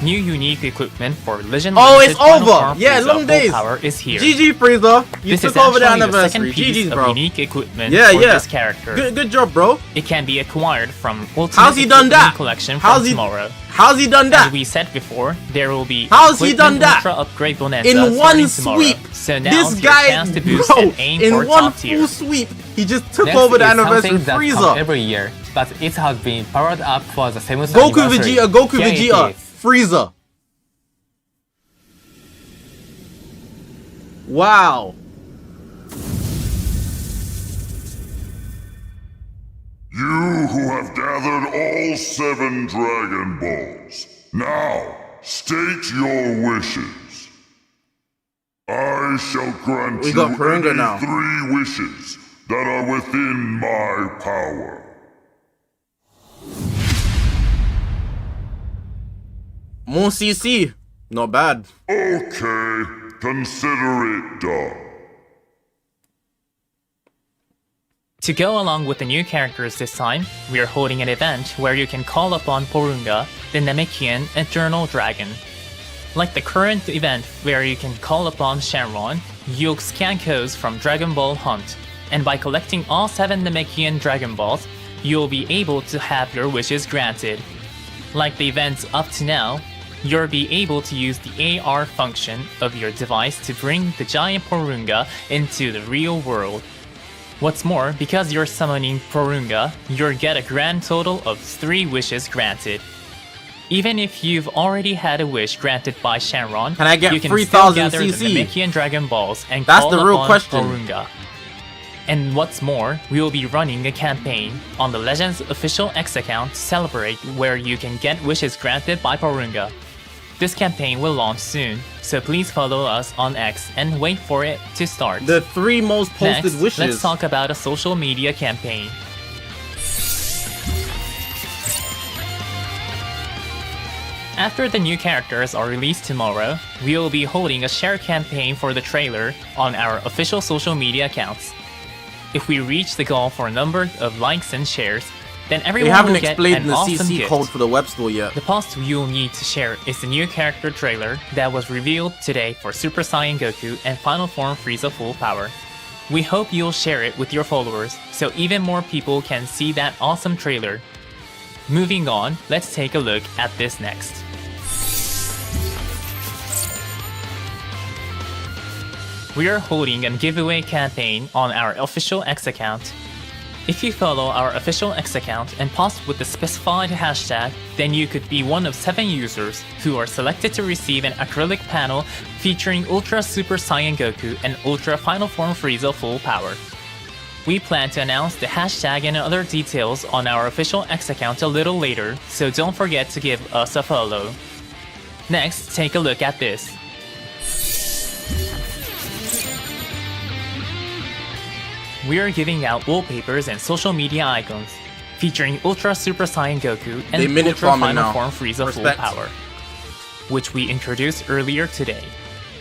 Speaker 6: New unique equipment for Legend
Speaker 1: Oh,
Speaker 6: Limited
Speaker 1: it's
Speaker 6: Final
Speaker 1: over!
Speaker 6: Form
Speaker 1: Yeah,
Speaker 6: Frieza
Speaker 1: long
Speaker 6: Full
Speaker 1: days.
Speaker 6: Power is here.
Speaker 1: GG Frieza. You
Speaker 6: This
Speaker 1: took
Speaker 6: is
Speaker 1: over the
Speaker 6: actually
Speaker 1: anniversary.
Speaker 6: second piece
Speaker 1: GG's,
Speaker 6: of
Speaker 1: bro.
Speaker 6: unique equipment
Speaker 1: Yeah,
Speaker 6: for
Speaker 1: yeah.
Speaker 6: this character.
Speaker 1: Good job, bro.
Speaker 6: It can be acquired from Ultimate
Speaker 1: How's he done
Speaker 6: Equipment
Speaker 1: that?
Speaker 6: Collection
Speaker 1: How's
Speaker 6: from
Speaker 1: he-
Speaker 6: tomorrow.
Speaker 1: How's he done
Speaker 6: As
Speaker 1: that?
Speaker 6: we said before, there will be
Speaker 1: How's he done
Speaker 6: Equipment
Speaker 1: that?
Speaker 6: Ultra Upgrade Bonanza
Speaker 1: In one
Speaker 6: starting tomorrow.
Speaker 1: sweep.
Speaker 6: So now
Speaker 1: This
Speaker 6: it's your
Speaker 1: guy,
Speaker 6: chance to boost
Speaker 1: bro,
Speaker 6: and aim
Speaker 1: in
Speaker 6: for
Speaker 1: one
Speaker 6: top tier.
Speaker 1: full sweep, he just took
Speaker 2: Next
Speaker 1: over the
Speaker 2: is
Speaker 1: anniversary
Speaker 2: something that comes
Speaker 1: Frieza.
Speaker 2: every year, but it has been powered up for the 7th
Speaker 1: Goku
Speaker 2: anniversary.
Speaker 1: Vegeta, Goku
Speaker 2: Here it
Speaker 1: Vegeta,
Speaker 2: is.
Speaker 1: Frieza. Wow.
Speaker 8: You who have gathered all 7 Dragon Balls, now state your wishes. I shall grant
Speaker 1: We
Speaker 8: you
Speaker 1: got Purunga
Speaker 8: any
Speaker 1: now.
Speaker 8: 3 wishes that are within my power.
Speaker 1: More CC. Not bad.
Speaker 8: Okay, consider it done.
Speaker 6: To go along with the new characters this time, we are holding an event where you can call upon Porunga, the Namekian Eternal Dragon. Like the current event where you can call upon Shenron, you'll scan codes from Dragon Ball Hunt, and by collecting all 7 Namekian Dragon Balls, you'll be able to have your wishes granted. Like the events up to now, you'll be able to use the AR function of your device to bring the giant Porunga into the real world. What's more, because you're summoning Porunga, you'll get a grand total of 3 wishes granted. Even if you've already had a wish granted by Shenron,
Speaker 1: Can I get
Speaker 6: you can
Speaker 1: 3,000
Speaker 6: still gather
Speaker 1: CC?
Speaker 6: the Namekian Dragon Balls and
Speaker 1: That's
Speaker 6: call
Speaker 1: the real
Speaker 6: upon
Speaker 1: question.
Speaker 6: Porunga. And what's more, we will be running a campaign on the Legends official X account to celebrate where you can get wishes granted by Porunga. This campaign will launch soon, so please follow us on X and wait for it to start.
Speaker 1: The 3 most posted
Speaker 6: Next,
Speaker 1: wishes.
Speaker 6: let's talk about a social media campaign. After the new characters are released tomorrow, we will be holding a share campaign for the trailer on our official social media accounts. If we reach the goal for a number of likes and shares, then
Speaker 1: They
Speaker 6: everyone
Speaker 1: haven't
Speaker 6: will get
Speaker 1: explained
Speaker 6: an
Speaker 1: the
Speaker 6: awesome
Speaker 1: CC
Speaker 6: gift.
Speaker 1: code for the web store yet.
Speaker 6: The post you'll need to share is the new character trailer that was revealed today for Super Saiyan Goku and Final Form Frieza Full Power. We hope you'll share it with your followers so even more people can see that awesome trailer. Moving on, let's take a look at this next. We are holding a giveaway campaign on our official X account. If you follow our official X account and post with the specified hashtag, then you could be one of 7 users who are selected to receive an acrylic panel featuring Ultra Super Saiyan Goku and Ultra Final Form Frieza Full Power. We plan to announce the hashtag and other details on our official X account a little later, so don't forget to give us a follow. Next, take a look at this. We are giving out wallpapers and social media icons, featuring Ultra Super Saiyan Goku and Ultra Final Form Frieza Full Power, which we introduced earlier today.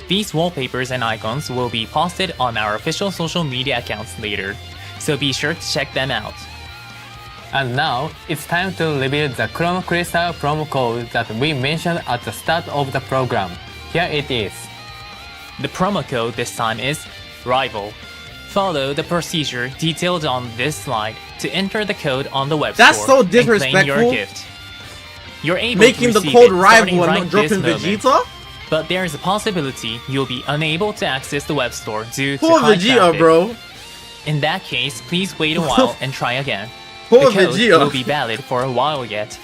Speaker 6: These wallpapers and icons will be posted on our official social media accounts later, so be sure to check them out.
Speaker 2: And now, it's time to reveal the Chrono Crystal promo code that we mentioned at the start of the program. Here it is.
Speaker 6: The promo code this time is RIVAL. Follow the procedure detailed on this slide to enter the code on the web
Speaker 1: That's
Speaker 6: store
Speaker 1: so disrespectful.
Speaker 6: and claim your gift. You're able
Speaker 1: Making
Speaker 6: to
Speaker 1: the
Speaker 6: receive
Speaker 1: code
Speaker 6: it
Speaker 1: RIVAL and
Speaker 6: right
Speaker 1: not dropping
Speaker 6: this moment.
Speaker 1: Vegeta?
Speaker 6: But there is a possibility you'll be unable to access the web store due
Speaker 1: Poor
Speaker 6: to high
Speaker 1: Vegeta,
Speaker 6: traffic.
Speaker 1: bro.
Speaker 6: In that case, please wait a while and try again.
Speaker 1: Poor
Speaker 6: The code
Speaker 1: Vegeta.
Speaker 6: will be valid for a while yet,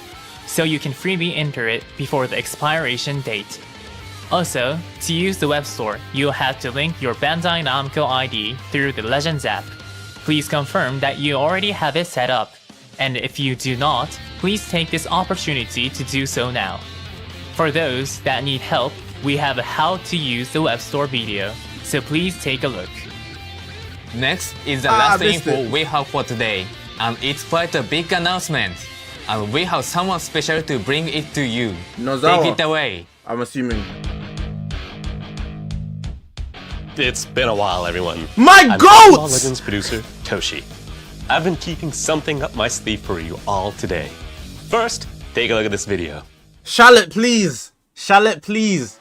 Speaker 6: so you can freely enter it before the expiration date. Also, to use the web store, you'll have to link your Bandai Namco ID through the Legends app. Please confirm that you already have it set up, and if you do not, please take this opportunity to do so now. For those that need help, we have a how to use the web store video, so please take a look.
Speaker 2: Next is the last
Speaker 1: missed
Speaker 2: info
Speaker 1: it.
Speaker 2: we have for today, and it's quite a big announcement. And we have someone special to bring it to you.
Speaker 1: Nozawa.
Speaker 2: Take it away.
Speaker 1: I'm assuming.
Speaker 10: It's been a while, everyone.
Speaker 1: My
Speaker 10: I'm
Speaker 1: goats!
Speaker 10: Dragon Ball Legends producer, Toshi. I've been keeping something up my sleeve for you all today. First, take a look at this video.
Speaker 1: Shallot, please. Shallot, please.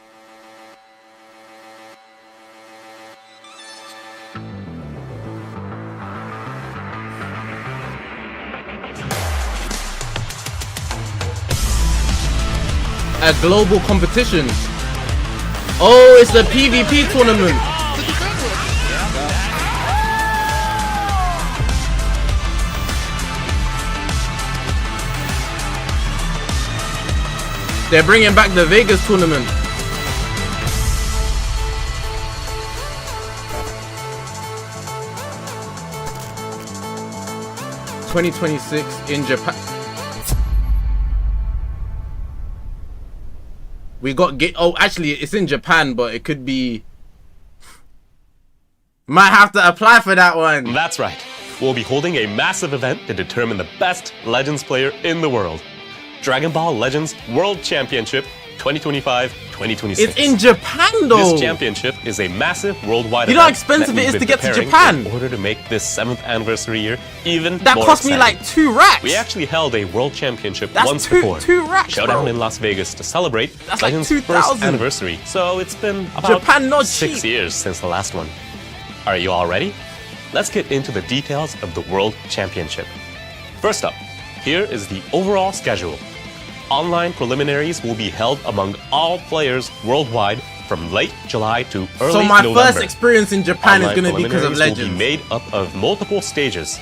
Speaker 1: A global competition. Oh, it's the PvP tournament. They're bringing back the Vegas tournament. (2026) in Japan. We got oh, actually, it's in Japan, but it could be. Might have to apply for that one.
Speaker 10: That's right. We'll be holding a massive event to determine the best Legends player in the world. Dragon Ball Legends World Championship 2025-2026.
Speaker 1: It's in Japan, though.
Speaker 10: This championship is a massive worldwide
Speaker 1: You know how
Speaker 10: event
Speaker 1: expensive
Speaker 10: that
Speaker 1: it is
Speaker 10: we've
Speaker 1: to
Speaker 10: been
Speaker 1: get to
Speaker 10: preparing
Speaker 1: Japan?
Speaker 10: in order to make this 7th anniversary year even
Speaker 1: That
Speaker 10: more
Speaker 1: cost me
Speaker 10: exciting.
Speaker 1: like 2 racks.
Speaker 10: We actually held a World Championship
Speaker 1: That's
Speaker 10: once
Speaker 1: two-
Speaker 10: before.
Speaker 1: 2 racks,
Speaker 10: Showdown
Speaker 1: bro.
Speaker 10: in Las Vegas to celebrate
Speaker 1: That's like
Speaker 10: Legends'
Speaker 1: 2,000.
Speaker 10: first anniversary. So it's been about
Speaker 1: Japan not
Speaker 10: 6
Speaker 1: cheap.
Speaker 10: years since the last one. Are you all ready? Let's get into the details of the World Championship. First up, here is the overall schedule. Online preliminaries will be held among all players worldwide from late July to early
Speaker 1: So my
Speaker 10: November.
Speaker 1: first experience in Japan is
Speaker 10: Online
Speaker 1: going to be because of
Speaker 10: preliminaries will
Speaker 1: Legends.
Speaker 10: be made up of multiple stages.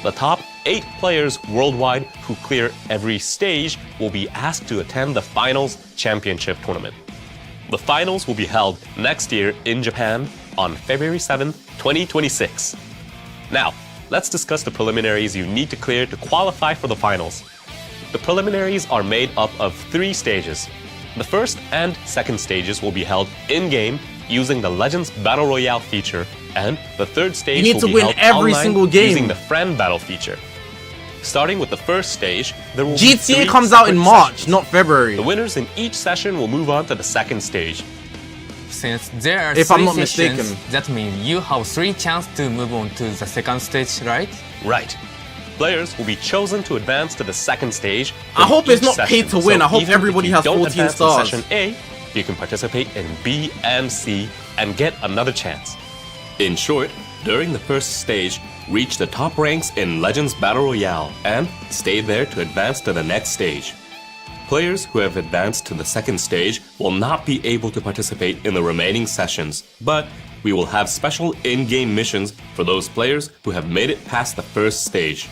Speaker 10: The top 8 players worldwide who clear every stage will be asked to attend the Finals Championship Tournament. The finals will be held next year in Japan on February 7, 2026. Now, let's discuss the preliminaries you need to clear to qualify for the finals. The preliminaries are made up of 3 stages. The first and second stages will be held in-game using the Legends Battle Royale feature, and the third stage
Speaker 1: You need
Speaker 10: will
Speaker 1: to
Speaker 10: be
Speaker 1: win
Speaker 10: held
Speaker 1: every
Speaker 10: online
Speaker 1: single game.
Speaker 10: using the Friend Battle feature. Starting with the first stage, there will be
Speaker 1: GTA
Speaker 10: 3
Speaker 1: comes out in
Speaker 10: separate
Speaker 1: March,
Speaker 10: sessions.
Speaker 1: not February.
Speaker 10: The winners in each session will move on to the second stage.
Speaker 2: Since there are
Speaker 1: If
Speaker 2: 3
Speaker 1: I'm not
Speaker 2: sessions,
Speaker 1: mistaken.
Speaker 2: that means you have 3 chances to move on to the second stage, right?
Speaker 10: Right. Players will be chosen to advance to the second stage.
Speaker 1: I
Speaker 10: in
Speaker 1: hope it's
Speaker 10: each
Speaker 1: not
Speaker 10: session.
Speaker 1: pay to win. I hope
Speaker 10: even
Speaker 1: everybody
Speaker 10: if you
Speaker 1: has
Speaker 10: don't
Speaker 1: 14
Speaker 10: advance to
Speaker 1: stars.
Speaker 10: Session A, you can participate in B and C and get another chance. In short, during the first stage, reach the top ranks in Legends Battle Royale and stay there to advance to the next stage. Players who have advanced to the second stage will not be able to participate in the remaining sessions, but we will have special in-game missions for those players who have made it past the first stage.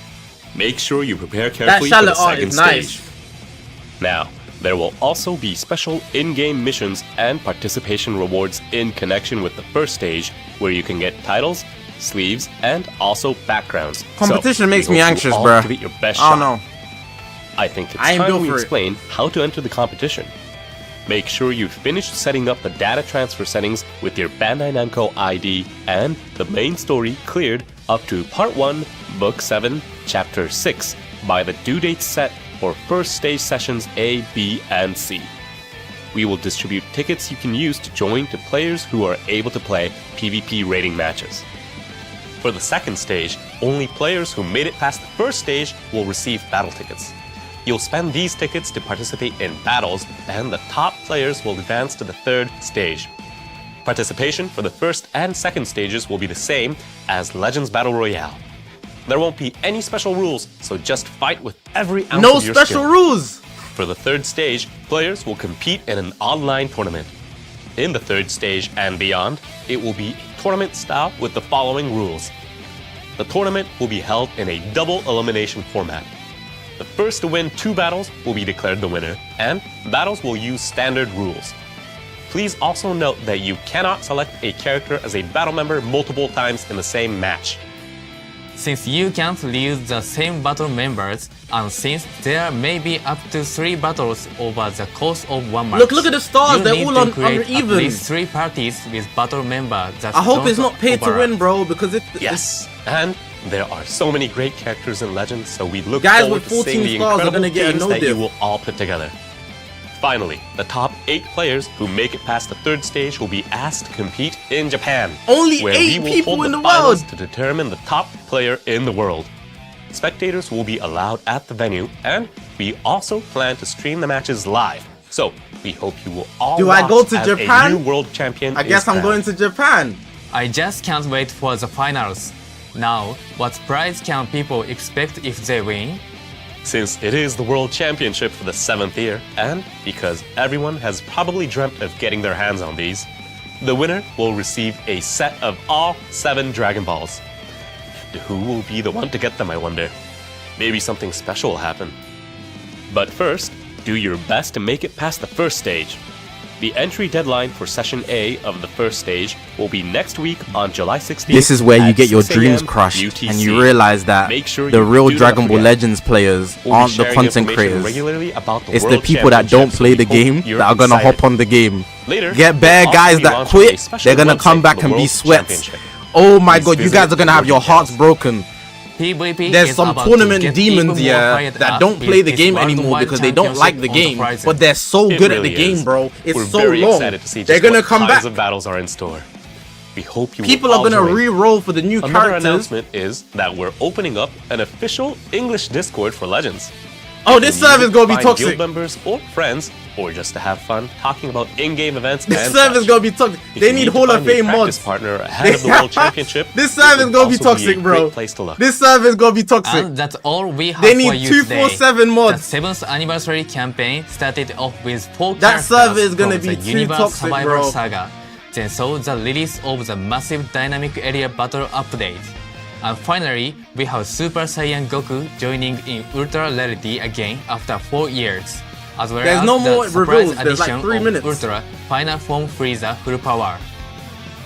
Speaker 10: Make sure you prepare carefully for the
Speaker 1: Charlotte art
Speaker 10: second
Speaker 1: is
Speaker 10: stage.
Speaker 1: nice.
Speaker 10: Now, There will also be special in-game missions and participation rewards in connection with the first stage, where you can get titles, sleeves, and also backgrounds.
Speaker 1: Competition
Speaker 10: So,
Speaker 1: makes
Speaker 10: we
Speaker 1: me
Speaker 10: hope you
Speaker 1: anxious,
Speaker 10: all
Speaker 1: bruh.
Speaker 10: give it your best
Speaker 1: I don't
Speaker 10: shot.
Speaker 1: know.
Speaker 10: I think it's
Speaker 1: I ain't
Speaker 10: time
Speaker 1: built
Speaker 10: we
Speaker 1: for it.
Speaker 10: explain how to enter the competition. Make sure you've finished setting up the data transfer settings with your Bandai Namco ID and the main story cleared up to Part 1, Book 7, Chapter 6 by the due date set for first stage sessions A, B, and C. We will distribute tickets you can use to join to players who are able to play PvP rating matches. For the second stage, only players who made it past the first stage will receive battle tickets. You'll spend these tickets to participate in battles, and the top players will advance to the third stage. Participation for the first and second stages will be the same as Legends Battle Royale. There won't be any special rules, so just fight with every ounce
Speaker 1: No
Speaker 10: of your
Speaker 1: special
Speaker 10: skill.
Speaker 1: rules!
Speaker 10: For the third stage, players will compete in an online tournament. In the third stage and beyond, it will be a tournament style with the following rules. The tournament will be held in a double elimination format. The first to win 2 battles will be declared the winner, and battles will use standard rules. Please also note that you cannot select a character as a battle member multiple times in the same match.
Speaker 2: Since you can't use the same battle members, and since there may be up to 3 battles over the course of one match,
Speaker 1: Look at the stars,
Speaker 2: you
Speaker 1: they're
Speaker 2: need
Speaker 1: all
Speaker 2: to
Speaker 1: on
Speaker 2: create
Speaker 1: uneven.
Speaker 2: at least 3 parties with battle members that
Speaker 1: I hope
Speaker 2: don't
Speaker 1: it's not pay to
Speaker 2: overlap.
Speaker 1: win, bro, because it.
Speaker 10: Yes, and there are so many great characters in Legends, so we look
Speaker 1: Guys
Speaker 10: forward
Speaker 1: with
Speaker 10: to seeing
Speaker 1: 14
Speaker 10: the
Speaker 1: stars are
Speaker 10: incredible
Speaker 1: gonna get a
Speaker 10: games
Speaker 1: no
Speaker 10: that you
Speaker 1: diff.
Speaker 10: will all put together. Finally, the top 8 players who make it past the third stage will be asked to compete in Japan.
Speaker 1: Only
Speaker 10: where
Speaker 1: 8
Speaker 10: we will
Speaker 1: people
Speaker 10: hold
Speaker 1: in
Speaker 10: the
Speaker 1: the
Speaker 10: finals
Speaker 1: world.
Speaker 10: to determine the top player in the world. Spectators will be allowed at the venue, and we also plan to stream the matches live. So we hope you will all
Speaker 1: Do I
Speaker 10: watch
Speaker 1: go to
Speaker 10: as
Speaker 1: Japan?
Speaker 10: a new world champion.
Speaker 1: I guess
Speaker 10: is
Speaker 1: I'm
Speaker 10: crowned.
Speaker 1: going to Japan.
Speaker 2: I just can't wait for the finals. Now, what prize can people expect if they win?
Speaker 10: Since it is the World Championship for the 7th year, and because everyone has probably dreamt of getting their hands on these, the winner will receive a set of all 7 Dragon Balls. And who will be the one to get them, I wonder? Maybe something special will happen. But first, do your best to make it past the first stage. The entry deadline for Session A of the first stage will be next week on July 16th.
Speaker 1: This is where you
Speaker 10: at
Speaker 1: get your
Speaker 10: 6
Speaker 1: dreams
Speaker 10: a.m.
Speaker 1: crushed,
Speaker 10: UTC.
Speaker 1: and you realize that
Speaker 10: Make sure
Speaker 1: the
Speaker 10: you
Speaker 1: real
Speaker 10: do not
Speaker 1: Dragon Ball
Speaker 10: forget.
Speaker 1: Legends players
Speaker 10: We'll be
Speaker 1: aren't the
Speaker 10: sharing
Speaker 1: content
Speaker 10: information
Speaker 1: creators.
Speaker 10: regularly about the
Speaker 1: It's the
Speaker 10: World
Speaker 1: people that don't
Speaker 10: Championship,
Speaker 1: play
Speaker 10: so
Speaker 1: the
Speaker 10: we
Speaker 1: game
Speaker 10: hope you're
Speaker 1: that are gonna
Speaker 10: excited.
Speaker 1: hop on the game.
Speaker 10: Later,
Speaker 1: Get bare
Speaker 10: we'll
Speaker 1: guys
Speaker 10: also be
Speaker 1: that
Speaker 10: launching
Speaker 1: quit,
Speaker 10: a special
Speaker 1: they're gonna
Speaker 10: website
Speaker 1: come back
Speaker 10: for the
Speaker 1: and be
Speaker 10: World
Speaker 1: sweats.
Speaker 10: Championship.
Speaker 1: Oh my
Speaker 10: Please
Speaker 1: god, you
Speaker 10: visit
Speaker 1: guys are gonna have your
Speaker 10: for
Speaker 1: hearts
Speaker 10: details.
Speaker 1: broken.
Speaker 2: PvP
Speaker 1: There's
Speaker 2: is
Speaker 1: some
Speaker 2: about to
Speaker 1: tournament
Speaker 2: get
Speaker 1: demons,
Speaker 2: even more
Speaker 1: yeah,
Speaker 2: fired
Speaker 1: that
Speaker 2: up
Speaker 1: don't
Speaker 2: with
Speaker 1: play the
Speaker 2: this
Speaker 1: game anymore
Speaker 2: worldwide
Speaker 1: because they don't like the
Speaker 2: championship on
Speaker 1: game,
Speaker 2: horizon.
Speaker 1: but they're so
Speaker 10: It
Speaker 1: good
Speaker 10: really
Speaker 1: at the game,
Speaker 10: is.
Speaker 1: bro. It's
Speaker 10: We're
Speaker 1: so
Speaker 10: very
Speaker 1: long.
Speaker 10: excited to see
Speaker 1: They're
Speaker 10: just
Speaker 1: gonna
Speaker 10: what
Speaker 1: come
Speaker 10: kinds
Speaker 1: back.
Speaker 10: of battles are in store. We hope you
Speaker 1: People
Speaker 10: will
Speaker 1: are
Speaker 10: all
Speaker 1: gonna
Speaker 10: join.
Speaker 1: re-roll for the new
Speaker 10: Another
Speaker 1: characters.
Speaker 10: announcement is that we're opening up an official English Discord for Legends.
Speaker 1: Oh,
Speaker 10: You
Speaker 1: this
Speaker 10: can use
Speaker 1: server's
Speaker 10: it
Speaker 1: gonna
Speaker 10: to
Speaker 1: be
Speaker 10: find
Speaker 1: toxic.
Speaker 10: Guild members or friends, or just to have fun talking about in-game events.
Speaker 1: This
Speaker 10: and
Speaker 1: server's
Speaker 10: such.
Speaker 1: gonna be toxic.
Speaker 10: If
Speaker 1: They
Speaker 10: you
Speaker 1: need
Speaker 10: to
Speaker 1: Hall of
Speaker 10: find a
Speaker 1: Fame
Speaker 10: practice
Speaker 1: mods.
Speaker 10: partner ahead of the World Championship.
Speaker 1: This
Speaker 10: it
Speaker 1: server's
Speaker 10: would
Speaker 1: gonna be
Speaker 10: also
Speaker 1: toxic,
Speaker 10: a
Speaker 1: bro.
Speaker 10: great place to look.
Speaker 1: This server's gonna be toxic.
Speaker 2: And that's all we have
Speaker 1: They
Speaker 2: for
Speaker 1: need
Speaker 2: you
Speaker 1: 247
Speaker 2: today.
Speaker 1: mods.
Speaker 2: The 7th anniversary campaign started off with 4
Speaker 1: That
Speaker 2: characters
Speaker 1: server is gonna
Speaker 2: from
Speaker 1: be
Speaker 2: the
Speaker 1: too
Speaker 2: Universe
Speaker 1: toxic,
Speaker 2: Survivor
Speaker 1: bro.
Speaker 2: Saga, then saw the release of the massive dynamic area battle update. And finally, we have Super Saiyan Goku joining in Ultra Rarity again after 4 years. As well
Speaker 1: There's
Speaker 2: as
Speaker 1: no
Speaker 2: the
Speaker 1: more
Speaker 2: surprise
Speaker 1: reveals, there's like
Speaker 2: addition
Speaker 1: 3
Speaker 2: of
Speaker 1: minutes.
Speaker 2: Ultra Final Form Frieza Full Power.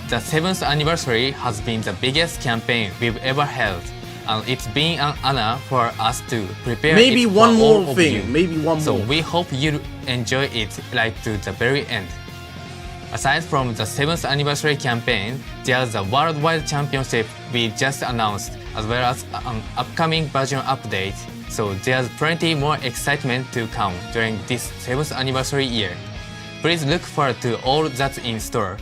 Speaker 2: The 7th anniversary has been the biggest campaign we've ever held, and it's been an honor for us to prepare
Speaker 1: Maybe
Speaker 2: it
Speaker 1: one
Speaker 2: for
Speaker 1: more
Speaker 2: all of
Speaker 1: thing,
Speaker 2: you.
Speaker 1: maybe one
Speaker 2: So
Speaker 1: more.
Speaker 2: we hope you enjoy it right to the very end. Aside from the 7th anniversary campaign, there's the Worldwide Championship we just announced, as well as an upcoming version update. So there's plenty more excitement to come during this 7th anniversary year. Please look forward to all that's in store.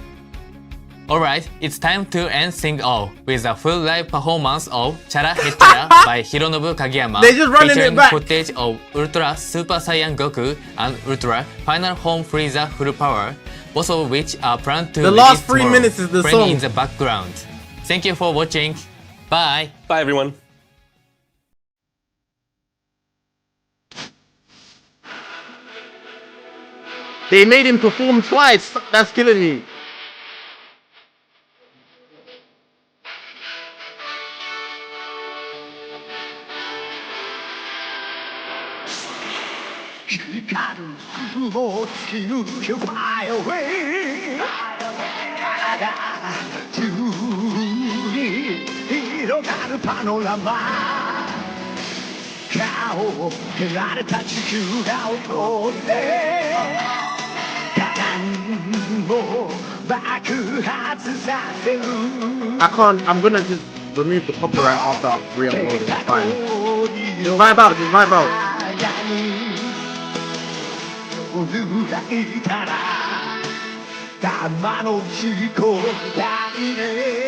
Speaker 2: Alright, it's time to end Sing All with a full live performance of Chara Hechara by Hironobu Kageyama,
Speaker 1: They just running it
Speaker 2: featuring
Speaker 1: back.
Speaker 2: footage of Ultra Super Saiyan Goku and Ultra Final Form Frieza Full Power, both of which are planned to
Speaker 1: The
Speaker 2: release
Speaker 1: last 3
Speaker 2: tomorrow,
Speaker 1: minutes is the
Speaker 2: playing
Speaker 1: song.
Speaker 2: in the background. Thank you for watching. Bye.
Speaker 10: Bye, everyone.
Speaker 1: They made him perform twice. That's killing me. I'm gonna just remove the copyright after re-upload it. It's fine. Just vibe out, just vibe out.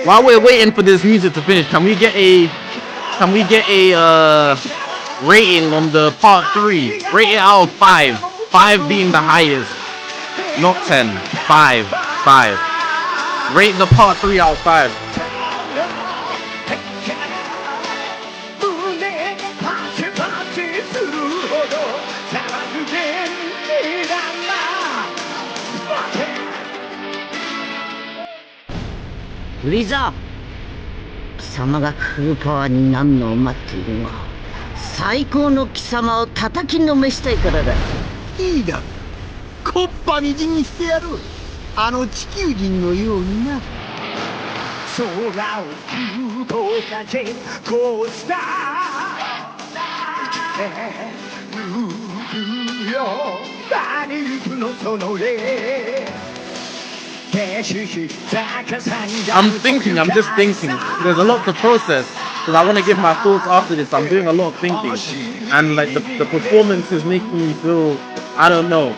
Speaker 1: While we're waiting for this music to finish, can we get a rating on the part 3? Rate it out of 5. 5 being the highest. Not 10. 5. 5. Rate the part 3 out of 5.
Speaker 4: フリーザー貴様がフルパワーになるのを待っているのは最高の貴様を叩きのめしたいからだ。
Speaker 11: いいだろう。コッパみじんにしてやる。あの地球人のようにな。空を空と風こうしたルよバリルプのその霊
Speaker 1: I'm just thinking. There's a lot to process because I want to give my thoughts after this. I'm doing a lot of thinking, and like the performance is making me feel, I don't know.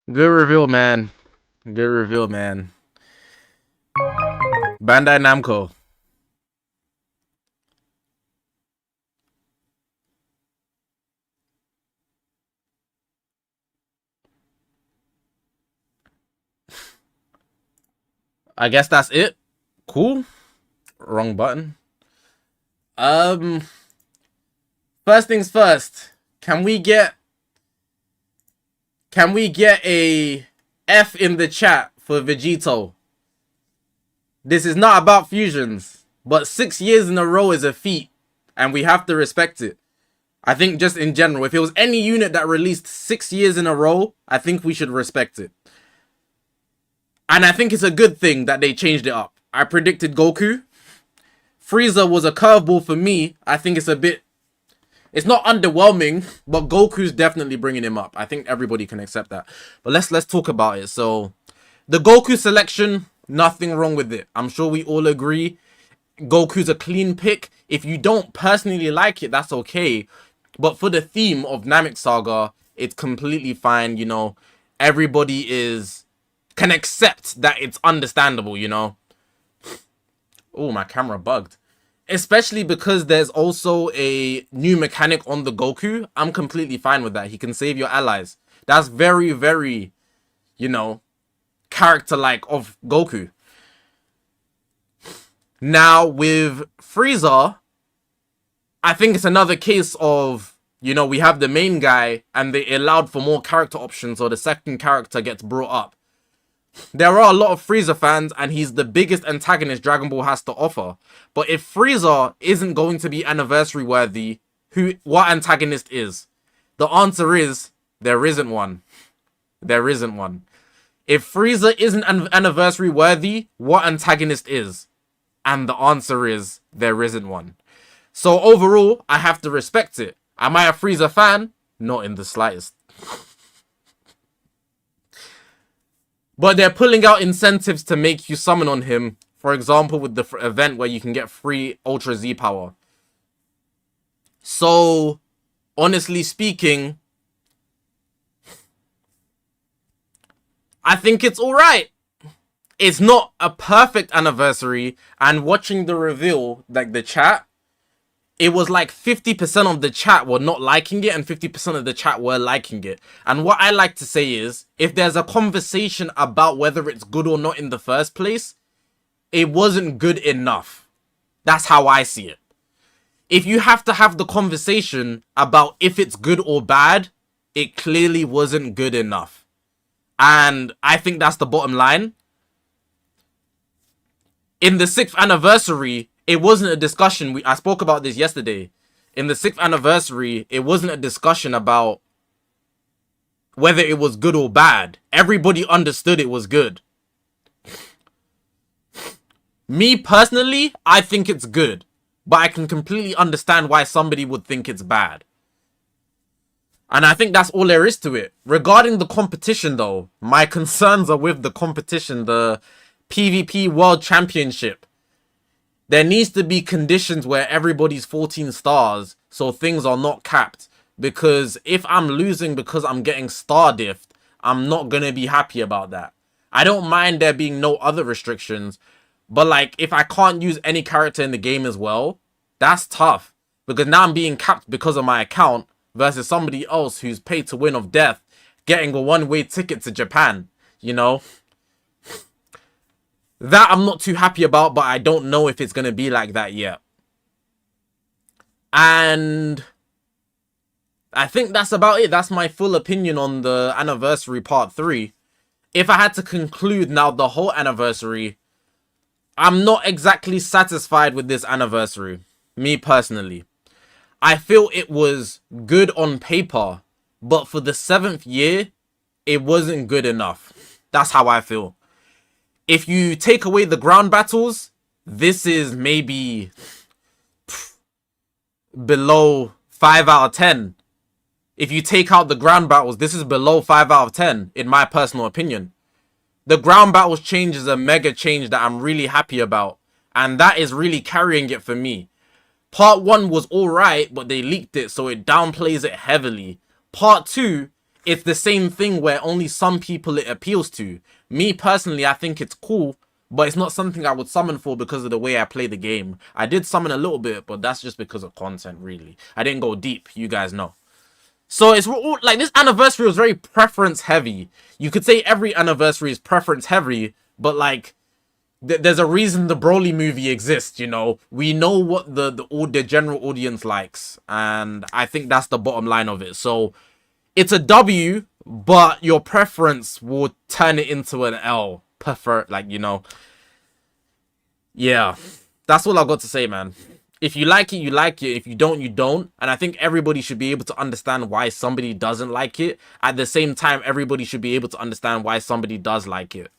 Speaker 1: Good reveal, man. Good reveal, man. Bandai Namco. I guess that's it. Cool. Wrong button. First things first. Can we get a F in the chat for Vegito? This is not about fusions, but 6 years in a row is a feat, and we have to respect it. I think just in general, if it was any unit that released 6 years in a row, I think we should respect it. And I think it's a good thing that they changed it up. I predicted Goku. Frieza was a curveball for me. I think it's a bit... It's not underwhelming, but Goku's definitely bringing him up. I think everybody can accept that. But let's talk about it. So, the Goku selection, nothing wrong with it. I'm sure we all agree. Goku's a clean pick. If you don't personally like it, that's okay. But for the theme of Namek Saga, it's completely fine, you know. Everybody can accept that it's understandable, you know. Oh, my camera bugged. Especially because there's also a new mechanic on the Goku. I'm completely fine with that. He can save your allies. That's very, very, you know, character-like of Goku. Now, with Frieza, I think it's another case of, you know, we have the main guy and they allowed for more character options, so the second character gets brought up. There are a lot of Frieza fans, and he's the biggest antagonist Dragon Ball has to offer. But if Frieza isn't going to be anniversary worthy, what antagonist is. The answer is there isn't one. There isn't one. If Frieza isn't anniversary worthy, what antagonist is? And the answer is there isn't one. So overall, I have to respect it. Am I a Frieza fan? Not in the slightest. But they're pulling out incentives to make you summon on him. For example, with the event where you can get free Ultra Z power. So, honestly speaking, I think it's alright. It's not a perfect anniversary. And watching the reveal, like the chat, it was like 50% of the chat were not liking it and 50% of the chat were liking it. And what I like to say is, if there's a conversation about whether it's good or not in the first place, it wasn't good enough. That's how I see it. If you have to have the conversation about if it's good or bad, it clearly wasn't good enough. And I think that's the bottom line. In the 6th anniversary, it wasn't a discussion. I spoke about this yesterday. In the 6th anniversary, it wasn't a discussion about whether it was good or bad. Everybody understood it was good. Me personally, I think it's good. But I can completely understand why somebody would think it's bad. And I think that's all there is to it. Regarding the competition though, my concerns are with the competition, the PvP World Championship. There needs to be conditions where everybody's 14 stars, so things are not capped. Because if I'm losing because I'm getting star diffed, I'm not going to be happy about that. I don't mind there being no other restrictions, but like, if I can't use any character in the game as well, that's tough. Because now I'm being capped because of my account versus somebody else who's paid to win of death getting a one-way ticket to Japan, you know? That I'm not too happy about, but I don't know if it's going to be like that yet. And I think that's about it. That's my full opinion on the anniversary part 3. If I had to conclude now the whole anniversary, I'm not exactly satisfied with this anniversary. Me personally. I feel it was good on paper, but for the 7th year, it wasn't good enough. That's how I feel. If you take away the ground battles, this is maybe below 5 out of 10. If you take out the ground battles, this is below 5 out of 10, in my personal opinion. The ground battles change is a mega change that I'm really happy about. And that is really carrying it for me. Part 1 was alright, but they leaked it, so it downplays it heavily. Part 2, it's the same thing where only some people it appeals to. Me personally, I think it's cool, but it's not something I would summon for because of the way I play the game. I did summon a little bit, but that's just because of content, really. I didn't go deep, you guys know. So it's all, like, this anniversary was very preference heavy. You could say every anniversary is preference heavy, but like, there's a reason the Broly movie exists, you know. We know what the general audience likes, and I think that's the bottom line of it. So it's a W, but your preference will turn it into an L. Like, you know. Yeah, that's all I've got to say, man. If you like it, you like it. If you don't, you don't. And I think everybody should be able to understand why somebody doesn't like it. At the same time, everybody should be able to understand why somebody does like it.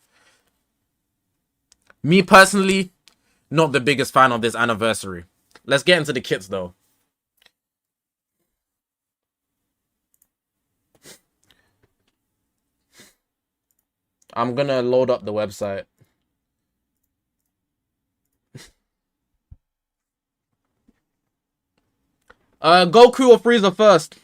Speaker 1: Me personally, not the biggest fan of this anniversary. Let's get into the kits though. I'm gonna load up the website. Goku or Frieza first?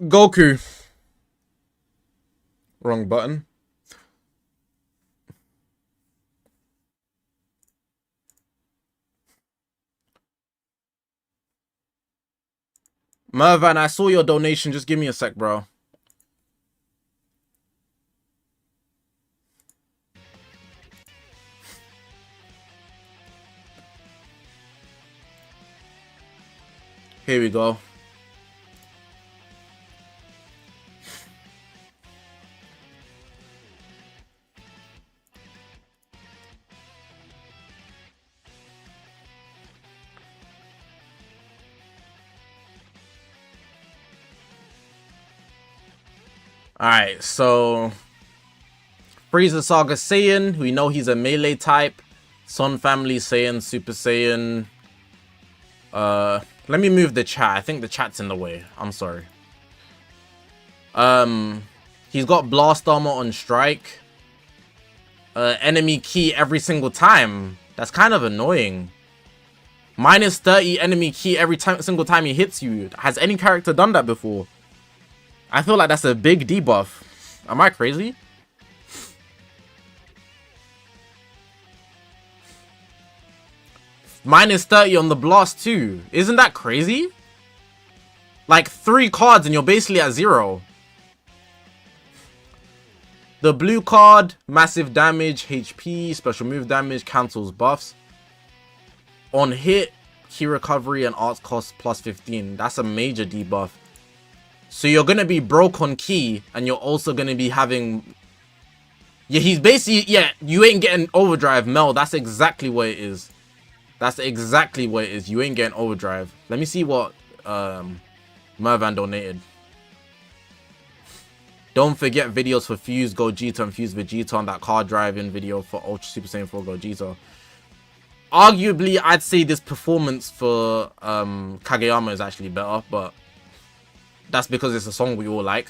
Speaker 1: Goku. Wrong button. Mervan, I saw your donation. Just give me a sec, bro. Here we go. Alright, so Frieza Saga Saiyan, we know he's a melee type. Son Family Saiyan, Super Saiyan. Let me move the chat. I think the chat's in the way. I'm sorry. He's got Blast Armor on Strike. Enemy Ki every single time. That's kind of annoying. Minus 30 enemy Ki every single time he hits you. Has any character done that before? I feel like that's a big debuff. Am I crazy? Minus 30 on the blast too. Isn't that crazy? Like 3 cards and you're basically at 0. The blue card, massive damage, HP, special move damage, cancels buffs. On hit, key recovery and arts cost plus 15. That's a major debuff. So you're going to be broke on key, and you're also going to be having... Yeah, he's basically... Yeah, you ain't getting overdrive, Mel. That's exactly what it is. That's exactly what it is. You ain't getting overdrive. Let me see what Mervan donated. Don't forget videos for Fuse Gogeta and Fuse Vegeta on that car driving video for Ultra Super Saiyan 4 Gogeta. Arguably, I'd say this performance for Kageyama is actually better, but... That's because it's a song we all like.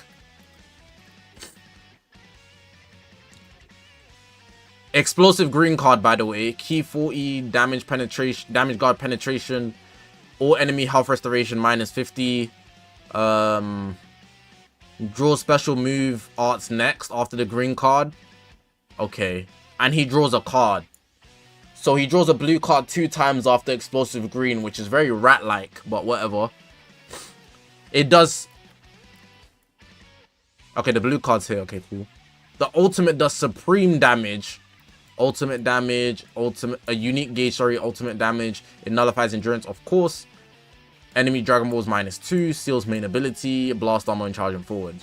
Speaker 1: Explosive green card, by the way. Key 40, damage penetration, damage guard penetration, all enemy health restoration minus 50. Draw special move arts next after the green card. Okay. And he draws a card. So he draws a blue card 2 times after explosive green, which is very rat-like, but whatever. It does... Okay, the blue card's here. Okay, cool. The ultimate does supreme damage. Ultimate damage. A unique gauge, sorry. Ultimate damage. It nullifies endurance, of course. Enemy Dragon Balls minus 2. Seals main ability. Blast armor and charging forward.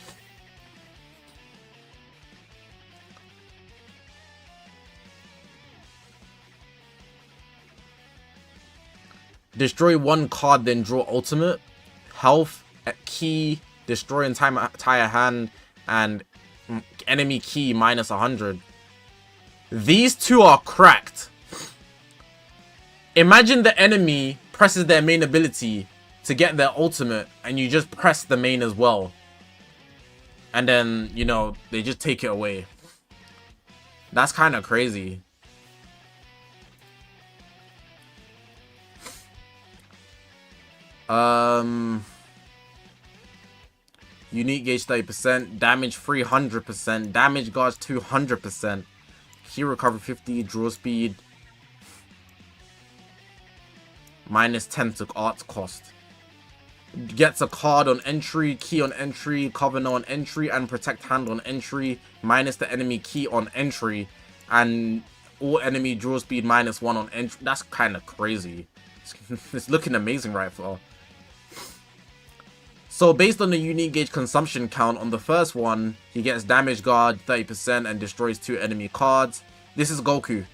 Speaker 1: Destroy 1 card, then draw ultimate. Health, key, destroy entire hand, and enemy key minus 100. These 2 are cracked. Imagine the enemy presses their main ability to get their ultimate, and you just press the main as well. And then, you know, they just take it away. That's kind of crazy. Unique gauge 30%, damage 300%, damage guards 200%, key recovery 50, draw speed minus 10 to arts cost. Gets a card on entry, key on entry, covenant on entry, and protect hand on entry, minus the enemy key on entry, and all enemy draw speed minus 1 on entry. That's kind of crazy. It's looking amazing right now. So based on the unique gauge consumption count on the first one, he gets damage guard 30% and destroys 2 enemy cards. This is Goku.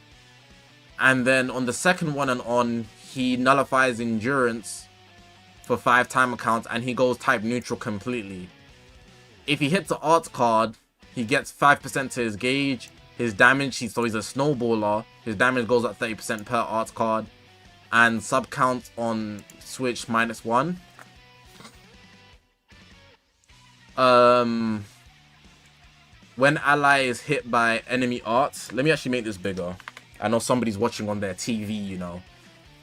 Speaker 1: And then on the second one and on, he nullifies endurance for 5 timer counts and he goes type neutral completely. If he hits an arts card, he gets 5% to his gauge. His damage, so he's a snowballer. His damage goes up 30% per arts card. And sub count on switch minus 1. When ally is hit by enemy arts, let me actually make this bigger. I know somebody's watching on their TV, you know.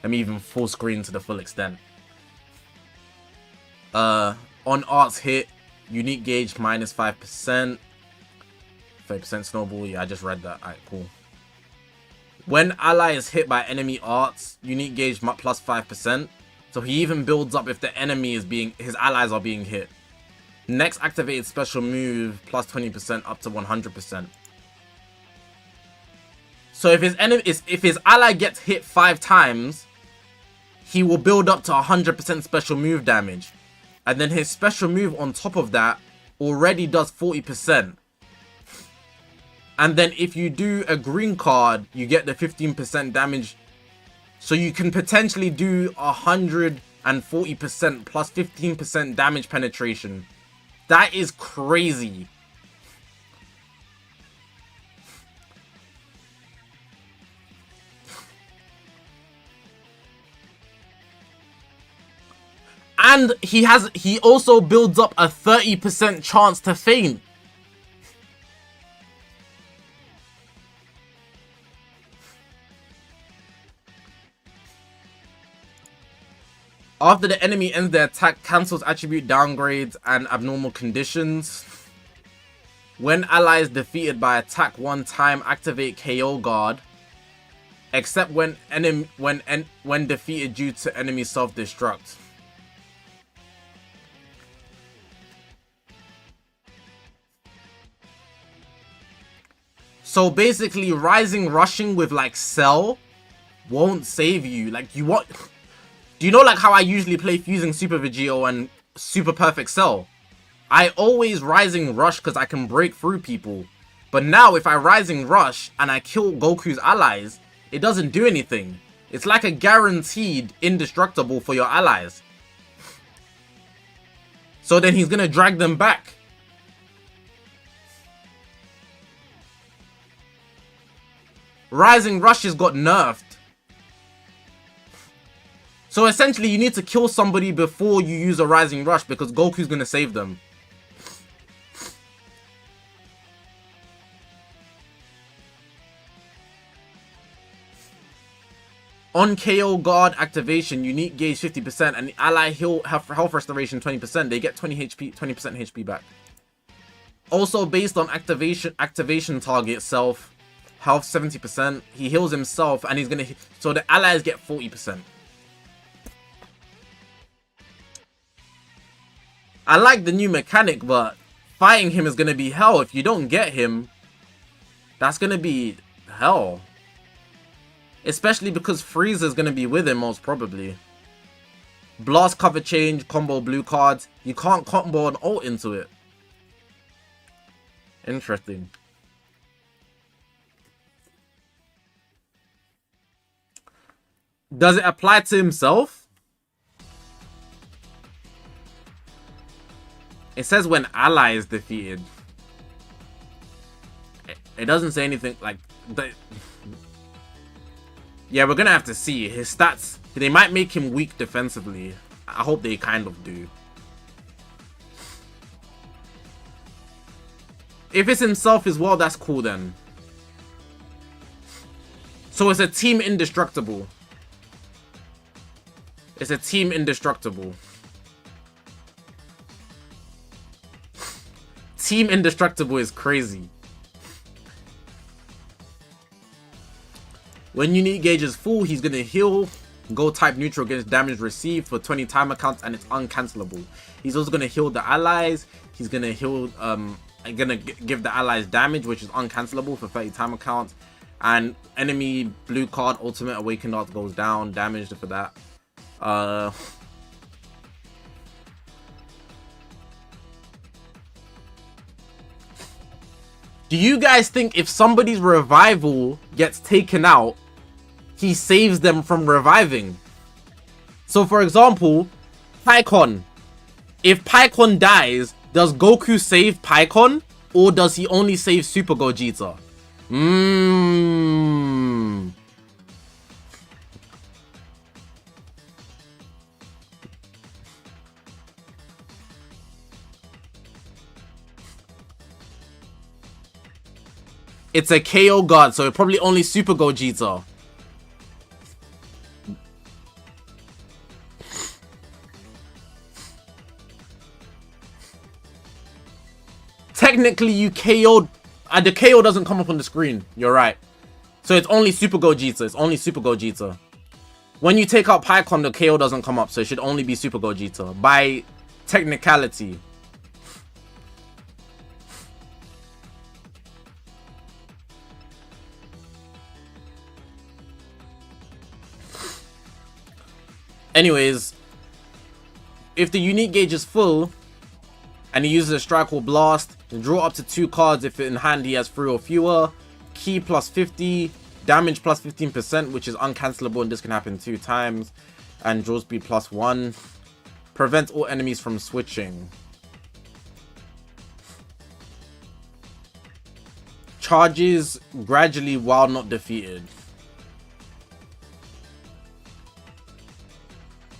Speaker 1: Let me even full screen to the full extent. On arts hit, unique gauge minus 5%. 30% snowball, yeah, I just read that. Alright, cool. When ally is hit by enemy arts, unique gauge plus 5%. So he even builds up if the enemy is his allies are being hit. Next activated special move plus 20% up to 100%. So if his ally gets hit 5 times, he will build up to 100% special move damage. And then his special move on top of that already does 40%. And then if you do a green card, you get the 15% damage. So you can potentially do 140% plus 15% damage penetration. That is crazy. And he also builds up a 30% chance to faint. After the enemy ends their attack, cancels attribute downgrades and abnormal conditions. When allies defeated by attack one time, activate KO guard. Except when defeated due to enemy self-destruct. So basically, rising rushing with like Cell won't save you. Like you want. Do you know like how I usually play fusing Super Vegito and Super Perfect Cell? I always rising rush because I can break through people. But now if I rising rush and I kill Goku's allies, it doesn't do anything. It's like a guaranteed indestructible for your allies. So then he's gonna drag them back. Rising Rush has got nerfed. So essentially you need to kill somebody before you use a Rising Rush because Goku's gonna save them. On KO guard activation, unique gauge 50% and the ally health restoration 20%. They get 20 HP back. Also based on activation target itself. Health 70%. He heals himself and he's gonna. So the allies get 40%. I like the new mechanic, but fighting him is gonna be hell. If you don't get him, that's gonna be hell. Especially because Frieza's gonna be with him most probably. Blast cover change, combo blue cards. You can't combo an ult into it. Interesting. Does it apply to himself? It says when ally is defeated. It doesn't say anything like... Yeah, we're gonna have to see. His stats, they might make him weak defensively. I hope they kind of do. If it's himself as well, that's cool then. So it's a team indestructible. It's a team indestructible. Team indestructible is crazy. When unique gauge is full, he's gonna heal. Go type neutral against damage received for 20 timer counts and it's uncancelable. He's also gonna heal the allies. He's gonna heal gonna give the allies damage, which is uncancelable for 30 timer counts. And enemy blue card ultimate awakened art goes down, damaged for that. Do you guys think if somebody's revival gets taken out, he saves them from reviving? So for example, Pikkon. If Pikkon dies, does Goku save Pikkon? Or does he only save Super Gogeta? It's a KO guard, so it probably only Super Gogeta. Technically, you KO'd. The KO doesn't come up on the screen. You're right. So it's only Super Gogeta. It's only Super Gogeta. When you take out Pikkon, the KO doesn't come up, so it should only be Super Gogeta. By technicality. Anyways, if the unique gauge is full and he uses a strike or blast, draw up to 2 cards if in hand he has 3 or fewer. Key plus 50, damage plus 15%, which is uncancelable, and this can happen 2 times. And draw speed plus 1. Prevent all enemies from switching. Charges gradually while not defeated.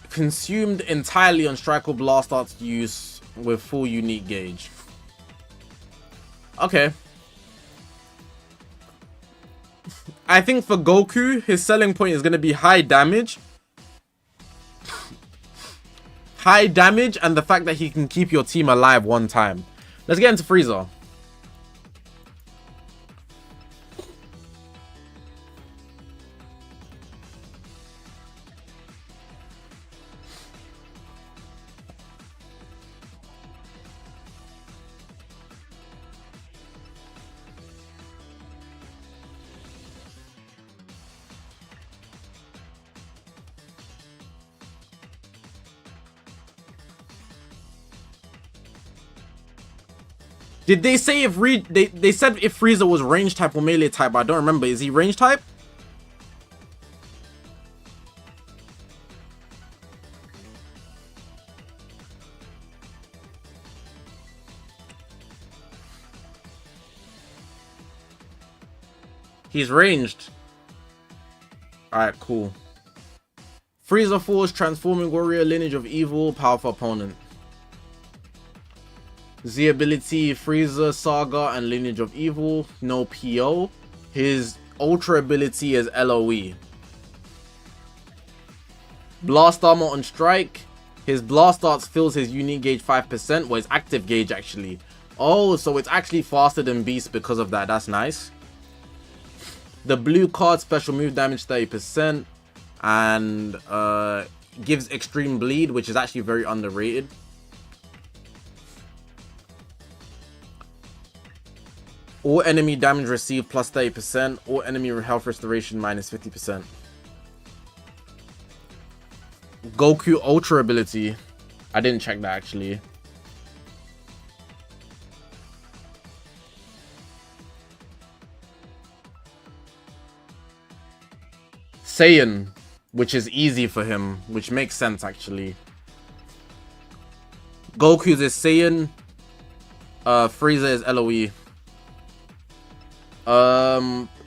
Speaker 1: Consumed entirely on strike or blast arts use with full unique gauge. Okay. I think for Goku, his selling point is going to be high damage. High damage and the fact that he can keep your team alive one time. Let's get into Frieza. Did they say if they said if Frieza was range type or melee type, but I don't remember. Is he range type? He's ranged. Alright, cool. Frieza Force, transforming warrior, lineage of evil, powerful opponent. Z ability, Frieza, Saga, and Lineage of Evil. No PO. His Ultra ability is LOE. Blast Armor on Strike. His Blast Arts fills his unique gauge 5%. Well, his active gauge actually. Oh, so it's actually faster than Beast because of that. That's nice. The blue card, special move damage 30%. And gives extreme bleed, which is actually very underrated. All enemy damage received plus 30%. All enemy health restoration minus 50%. Goku Ultra ability. I didn't check that actually. Saiyan, which is easy for him, which makes sense actually. Goku's is Saiyan. Frieza is LOE.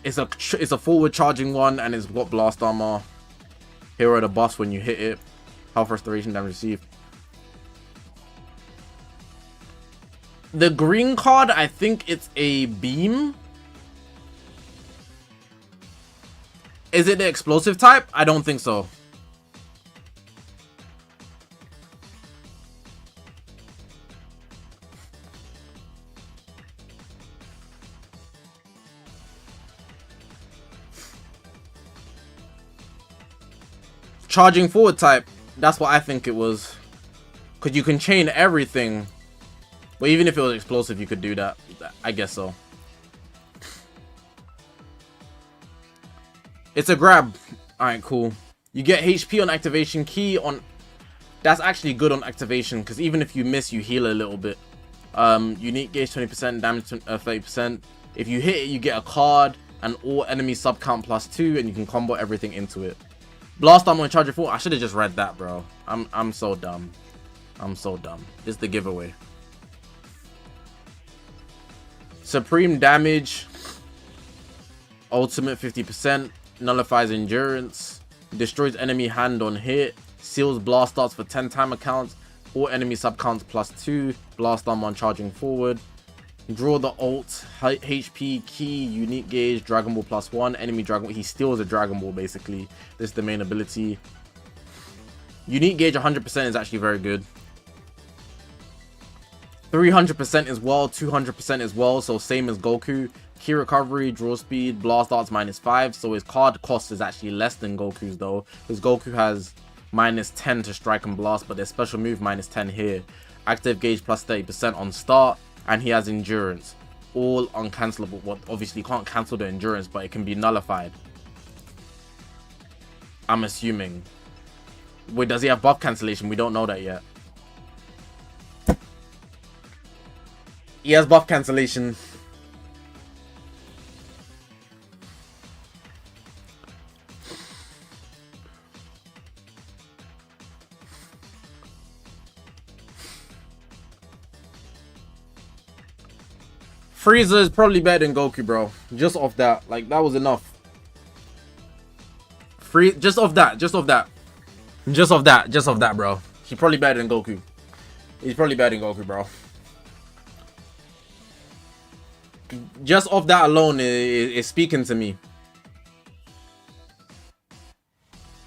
Speaker 1: It's a forward charging one, and it's got blast armor. Hero the boss when you hit it. Health restoration damage received. The green card, I think it's a beam. Is it the explosive type? I don't think so. Charging forward type. That's what I think it was. Because you can chain everything. But even if it was explosive, you could do that. I guess so. It's a grab. Alright, cool. You get HP on activation. Key on... That's actually good on activation. Because even if you miss, you heal a little bit. Unique gauge 20%. Damage 30%. If you hit it, you get a card. And all enemy sub count plus 2. And you can combo everything into it. Blast armor and charge it 4. I should have just read that, bro. I'm so dumb. I'm so dumb. This is the giveaway. Supreme damage. Ultimate 50%. Nullifies endurance. Destroys enemy hand on hit. Seals blast darts for 10 timer counts. All enemy sub counts plus 2. Blast armor on charging forward. Draw the ult, HP, key, unique gauge, Dragon Ball plus 1, enemy Dragon Ball. He steals a Dragon Ball basically. This is the main ability. Unique gauge 100% is actually very good. 300% as well, 200% as well, so same as Goku. Key recovery, draw speed, blast arts minus 5, so his card cost is actually less than Goku's though. Because Goku has minus 10 to strike and blast, but their special move minus 10 here. Active gauge plus 30% on start. And he has endurance, all uncancelable. Well, obviously you can't cancel the endurance, but it can be nullified. I'm assuming. Wait, does he have buff cancellation? We don't know that yet. He has buff cancellation. Frieza is probably better than Goku, bro. Just off that. Like, that was enough. Just off that, bro. He's probably better than Goku. He's probably better than Goku, bro. Just off that alone is speaking to me.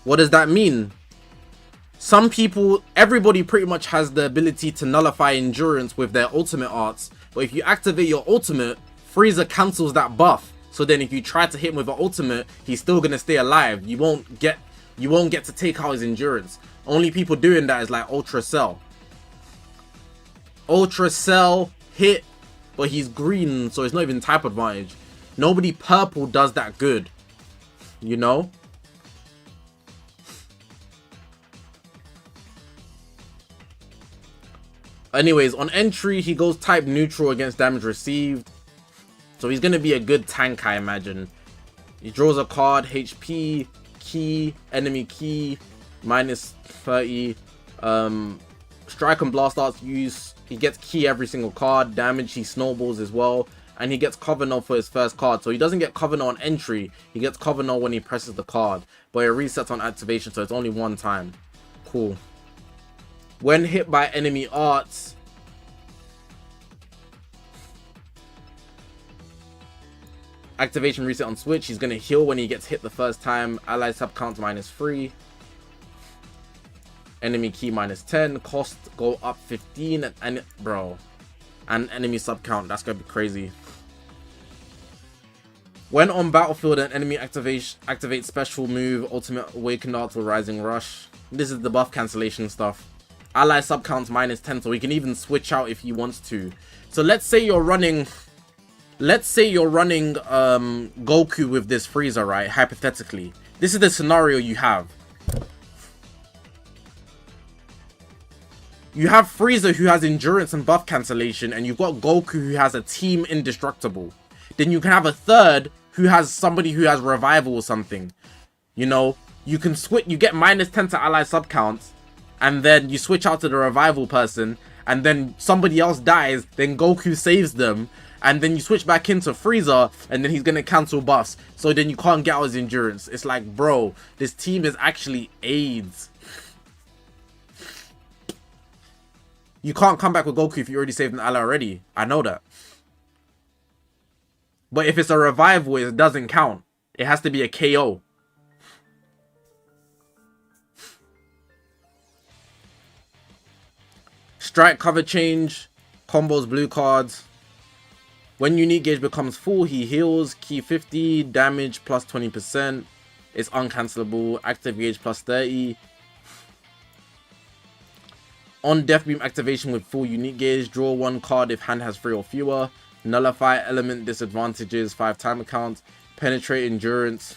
Speaker 1: What does that mean? Some people, everybody pretty much has the ability to nullify endurance with their ultimate arts. But if you activate your ultimate, Frieza cancels that buff. So then if you try to hit him with an ultimate, he's still gonna stay alive. You won't get to take out his endurance. Only people doing that is like Ultra Cell. Ultra Cell hit, but he's green, so it's not even type advantage. Nobody purple does that good. You know? Anyways, on entry, he goes type neutral against damage received. So he's going to be a good tank, I imagine. He draws a card, HP, key, enemy key, minus 30. Strike and blast arts use. He gets key every single card. Damage, he snowballs as well. And he gets Covenant for his first card. So he doesn't get Covenant on entry. He gets Covenant when he presses the card. But it resets on activation, so it's only one time. Cool. When hit by enemy arts, activation reset on switch. He's going to heal when he gets hit the first time. Ally sub count -3. Enemy key -10. Cost go up 15. And bro, and enemy sub count. That's going to be crazy. When on battlefield, an enemy activates special move, Ultimate Awakened Art or Rising Rush. This is the buff cancellation stuff. Ally sub counts -10, so he can even switch out if he wants to. So let's say you're running Goku with this Frieza, right? Hypothetically, this is the scenario you have. You have Frieza who has endurance and buff cancellation, and you've got Goku who has a team indestructible. Then you can have a third who has somebody who has revival or something. You know, you can switch. You get -10 to ally sub counts, and then you switch out to the revival person, and then somebody else dies. Then Goku saves them. And then you switch back into Frieza, and then he's gonna cancel buffs. So then you can't get out his endurance. It's like, bro, this team is actually AIDS. You can't come back with Goku if you already saved an ally already. I know that. But if it's a revival, it doesn't count. It has to be a KO. Strike cover change. Combos blue cards. When unique gauge becomes full, he heals, key 50, damage plus 20%. It's uncancelable, active gauge plus 30. On Death Beam activation with full unique gauge, draw one card if hand has 3 or fewer. Nullify element disadvantages, 5 timer counts. Penetrate endurance,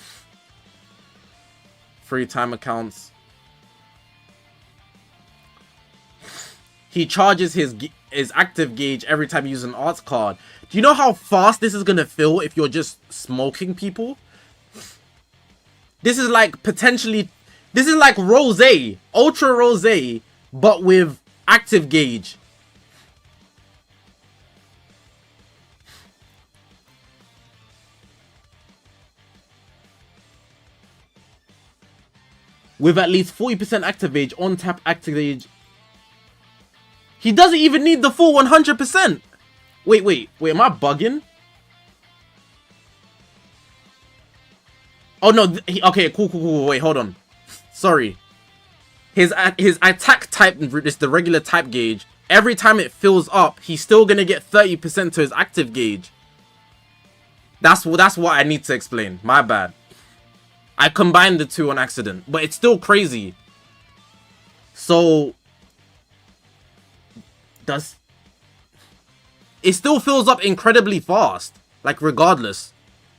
Speaker 1: 3 timer counts. He charges his active gauge every time you use an arts card. Do you know how fast this is gonna feel if you're just smoking people? This is like potentially, this is like Rose, Ultra Rose, but with active gauge. With at least 40% active gauge, on tap active gauge. He doesn't even need the full 100%. Wait, am I bugging? Oh no, okay, cool, wait, hold on. Sorry. His attack type is the regular type gauge. Every time it fills up, he's still gonna get 30% to his active gauge. That's what I need to explain. My bad. I combined the two on accident, but it's still crazy. So it still fills up incredibly fast. Like, regardless,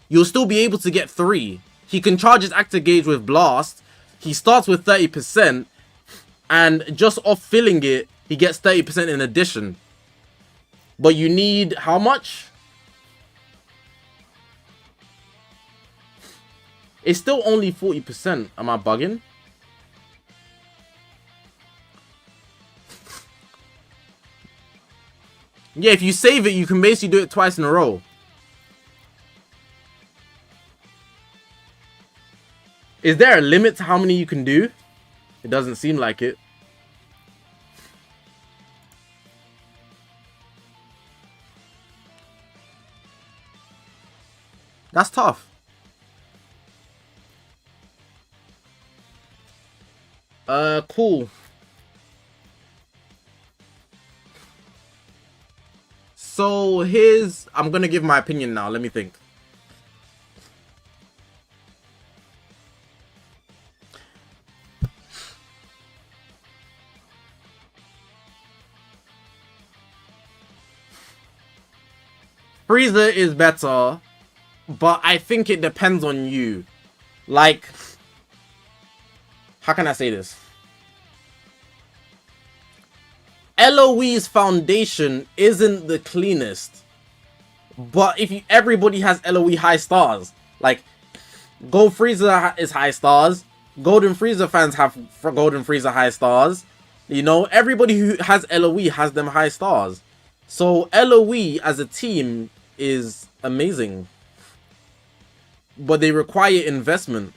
Speaker 1: you'll still be able to get 3. He can charge his active gauge with blast. He starts with 30%. And just off filling it, he gets 30% in addition. But you need how much? It's still only 40%. Am I bugging? Yeah, if you save it, you can basically do it twice in a row. Is there a limit to how many you can do? It doesn't seem like it. That's tough. Cool. So I'm gonna give my opinion now. Let me think. Frieza is better, but I think it depends on you. Like, how can I say this? LOE's foundation isn't the cleanest, but if everybody has LOE high stars, like Gold Frieza is high stars, Golden Frieza fans have Golden Frieza high stars, you know, everybody who has LOE has them high stars. So LOE as a team is amazing, but they require investment.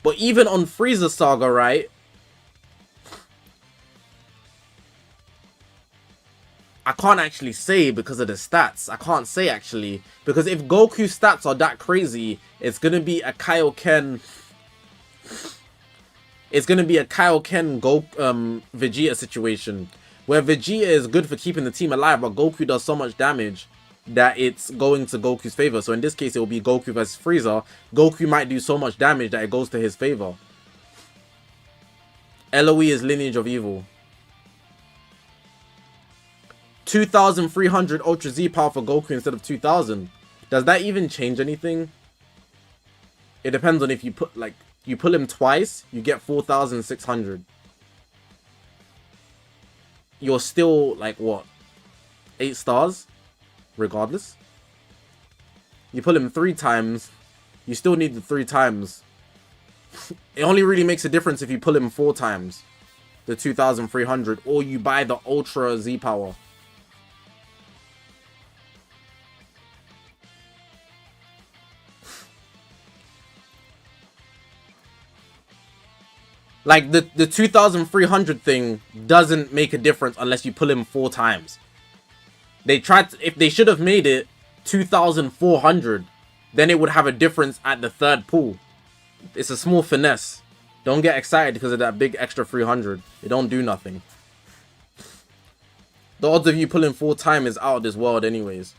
Speaker 1: But even on Frieza Saga, right, I can't actually say because of the stats. I can't say actually, because if Goku's stats are that crazy, it's gonna be a Kaioken. It's gonna be a Kaioken Vegeta situation, where Vegeta is good for keeping the team alive, but Goku does so much damage that it's going to Goku's favor. So in this case, it will be Goku versus Frieza. Goku might do so much damage that it goes to his favor. LOE is Lineage of Evil. 2,300 Ultra Z power for Goku instead of 2,000. Does that even change anything? It depends on if you put, like, you pull him twice, you get 4,600. You're still, like, what? 8 stars? Regardless. You pull him 3 times, you still need the 3 times. It only really makes a difference if you pull him 4 times. The 2,300. Or you buy the Ultra Z power. Like, the 2,300 thing doesn't make a difference unless you pull him 4 times. They tried to, if they should have made it 2,400, then it would have a difference at the 3rd pull. It's a small finesse. Don't get excited because of that big extra 300. It don't do nothing. The odds of you pulling 4 times is out of this world anyways.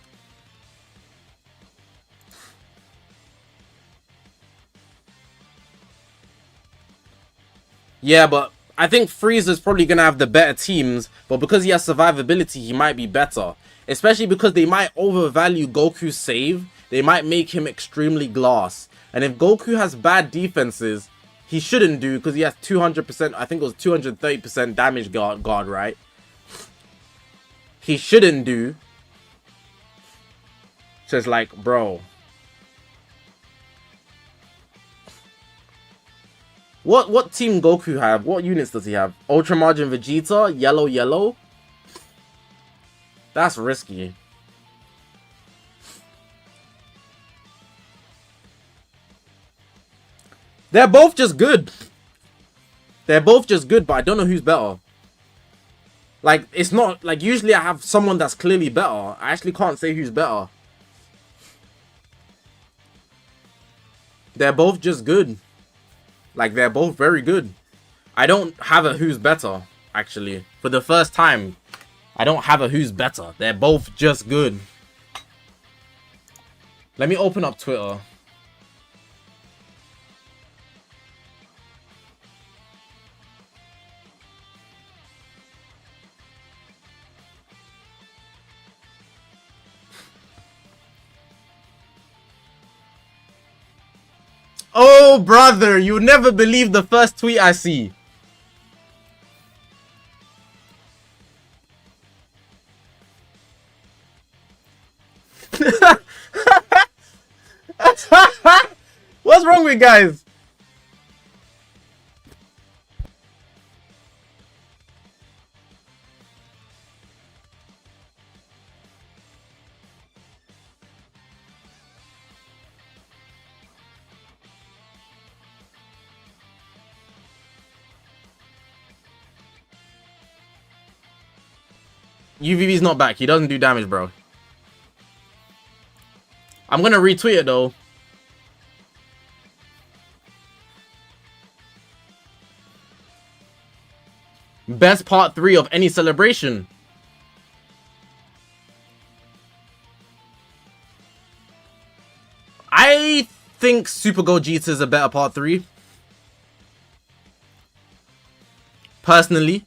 Speaker 1: Yeah, but I think Frieza's probably going to have the better teams, but because he has survivability, he might be better. Especially because they might overvalue Goku's save. They might make him extremely glass. And if Goku has bad defenses, he shouldn't do, because he has 200%, I think it was 230% damage guard, right? He shouldn't do. So it's like, bro. What team Goku have? What units does he have? Ultra Margin Vegeta, yellow. That's risky. They're both just good. They're both just good, but I don't know who's better. Like, it's not, like, usually I have someone that's clearly better. I actually can't say who's better. They're both just good. Like, they're both very good. I don't have a who's better, actually. For the first time, I don't have a who's better. They're both just good. Let me open up Twitter. Oh, brother, you would never believe the first tweet I see. wrong with guys? UVV's not back. He doesn't do damage, bro. I'm gonna retweet it though. Best part 3 of any celebration. I think Super Gogeta is a better part 3. Personally.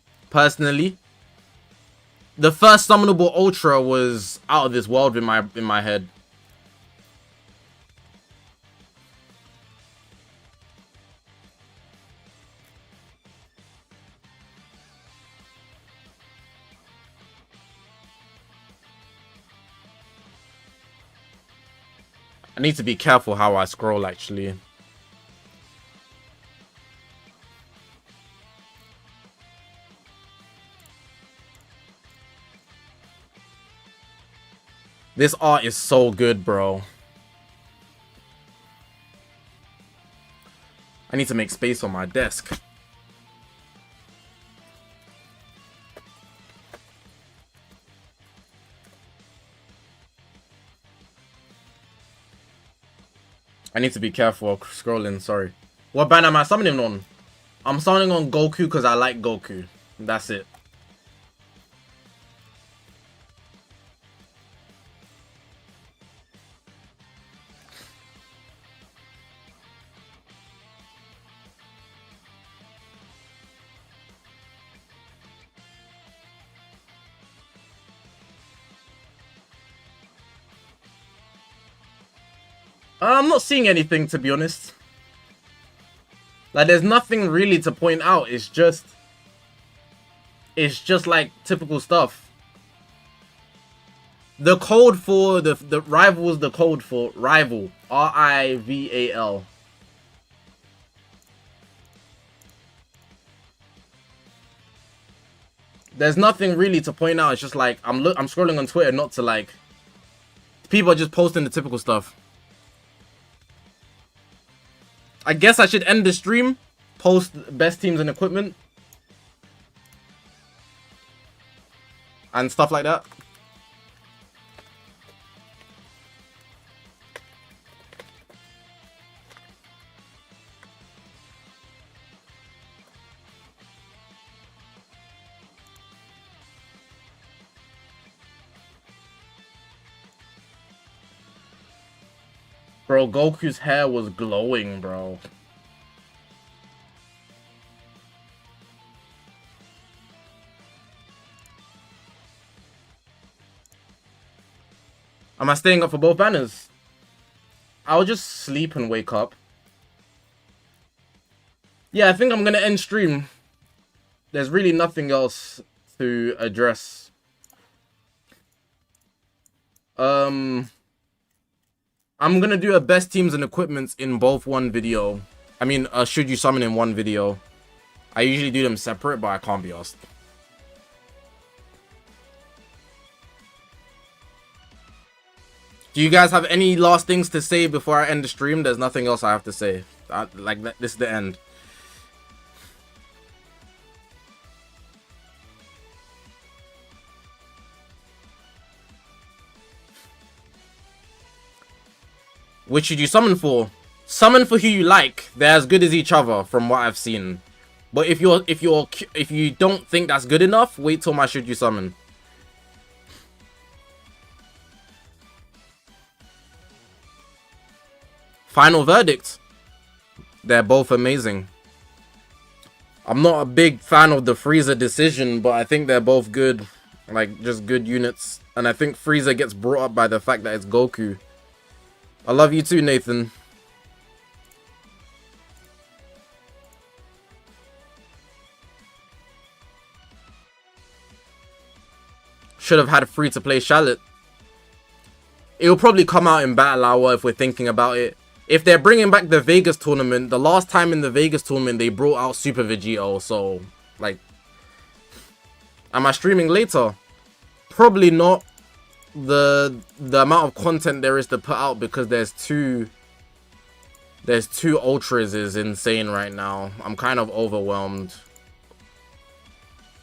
Speaker 1: The first summonable Ultra was out of this world in my head. I need to be careful how I scroll actually. This art is so good, bro. I need to make space on my desk. I need to be careful scrolling, sorry. What band am I summoning on? I'm summoning on Goku because I like Goku. That's it. I'm not seeing anything, to be honest. Like, there's nothing really to point out. It's just like typical stuff. The code for the rival is the code for rival. R-I-V-A-L. There's nothing really to point out. It's just like I'm scrolling on Twitter, not to like. People are just posting the typical stuff. I guess I should end the stream, post best teams and equipment, and stuff like that. Bro, Goku's hair was glowing, bro. Am I staying up for both banners? I'll just sleep and wake up. Yeah, I think I'm gonna end stream. There's really nothing else to address. I'm gonna do a best teams and equipments in both one video. I mean, should you summon in one video. I usually do them separate, but I can't be asked. Do you guys have any last things to say before I end the stream? There's nothing else I have to say. This is the end. Which should you summon for? Summon for who you like. They're as good as each other from what I've seen. But if you don't think that's good enough, wait till my should you summon. Final verdict. They're both amazing. I'm not a big fan of the Frieza decision, but I think they're both good. Like, just good units. And I think Frieza gets brought up by the fact that it's Goku. I love you too, Nathan. Should have had a free-to-play Shallot. It will probably come out in Battle Hour if we're thinking about it. if they're bringing back the Vegas tournament, the last time in the Vegas tournament they brought out Super Vegito, so like, am I streaming later? Probably not. The amount of content there is to put out because there's two ultras is insane right now. I'm kind of overwhelmed.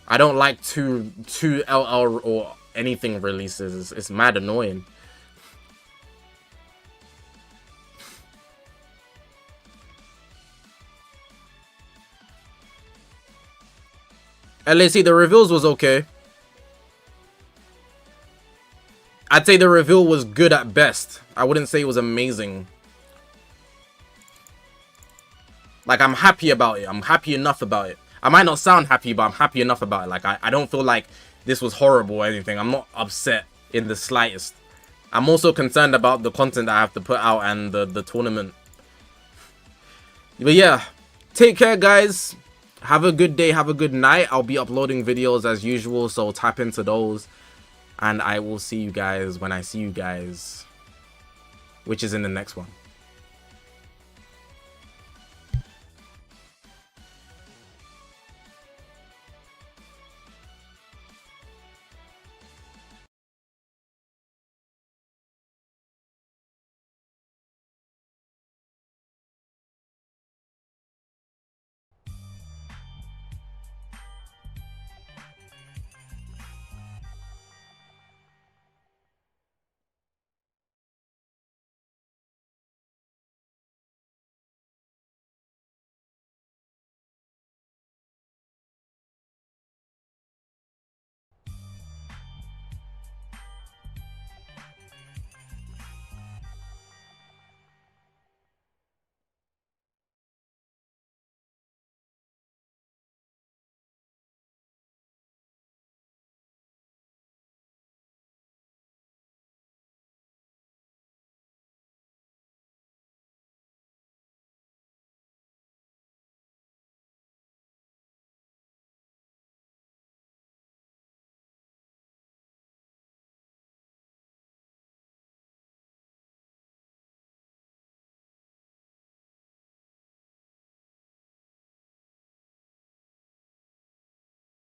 Speaker 1: I don't like two LL or anything releases. It's mad annoying. LAC, the reveals was okay. I'd say the reveal was good at best. I wouldn't say it was amazing. Like, I'm happy about it. I'm happy enough about it. I might not sound happy, but I'm happy enough about it. Like, I don't feel like this was horrible or anything. I'm not upset in the slightest. I'm also concerned about the content I have to put out and the tournament. But yeah, take care, guys. Have a good day. Have a good night. I'll be uploading videos as usual, so tap into those. And I will see you guys when I see you guys, which is in the next one.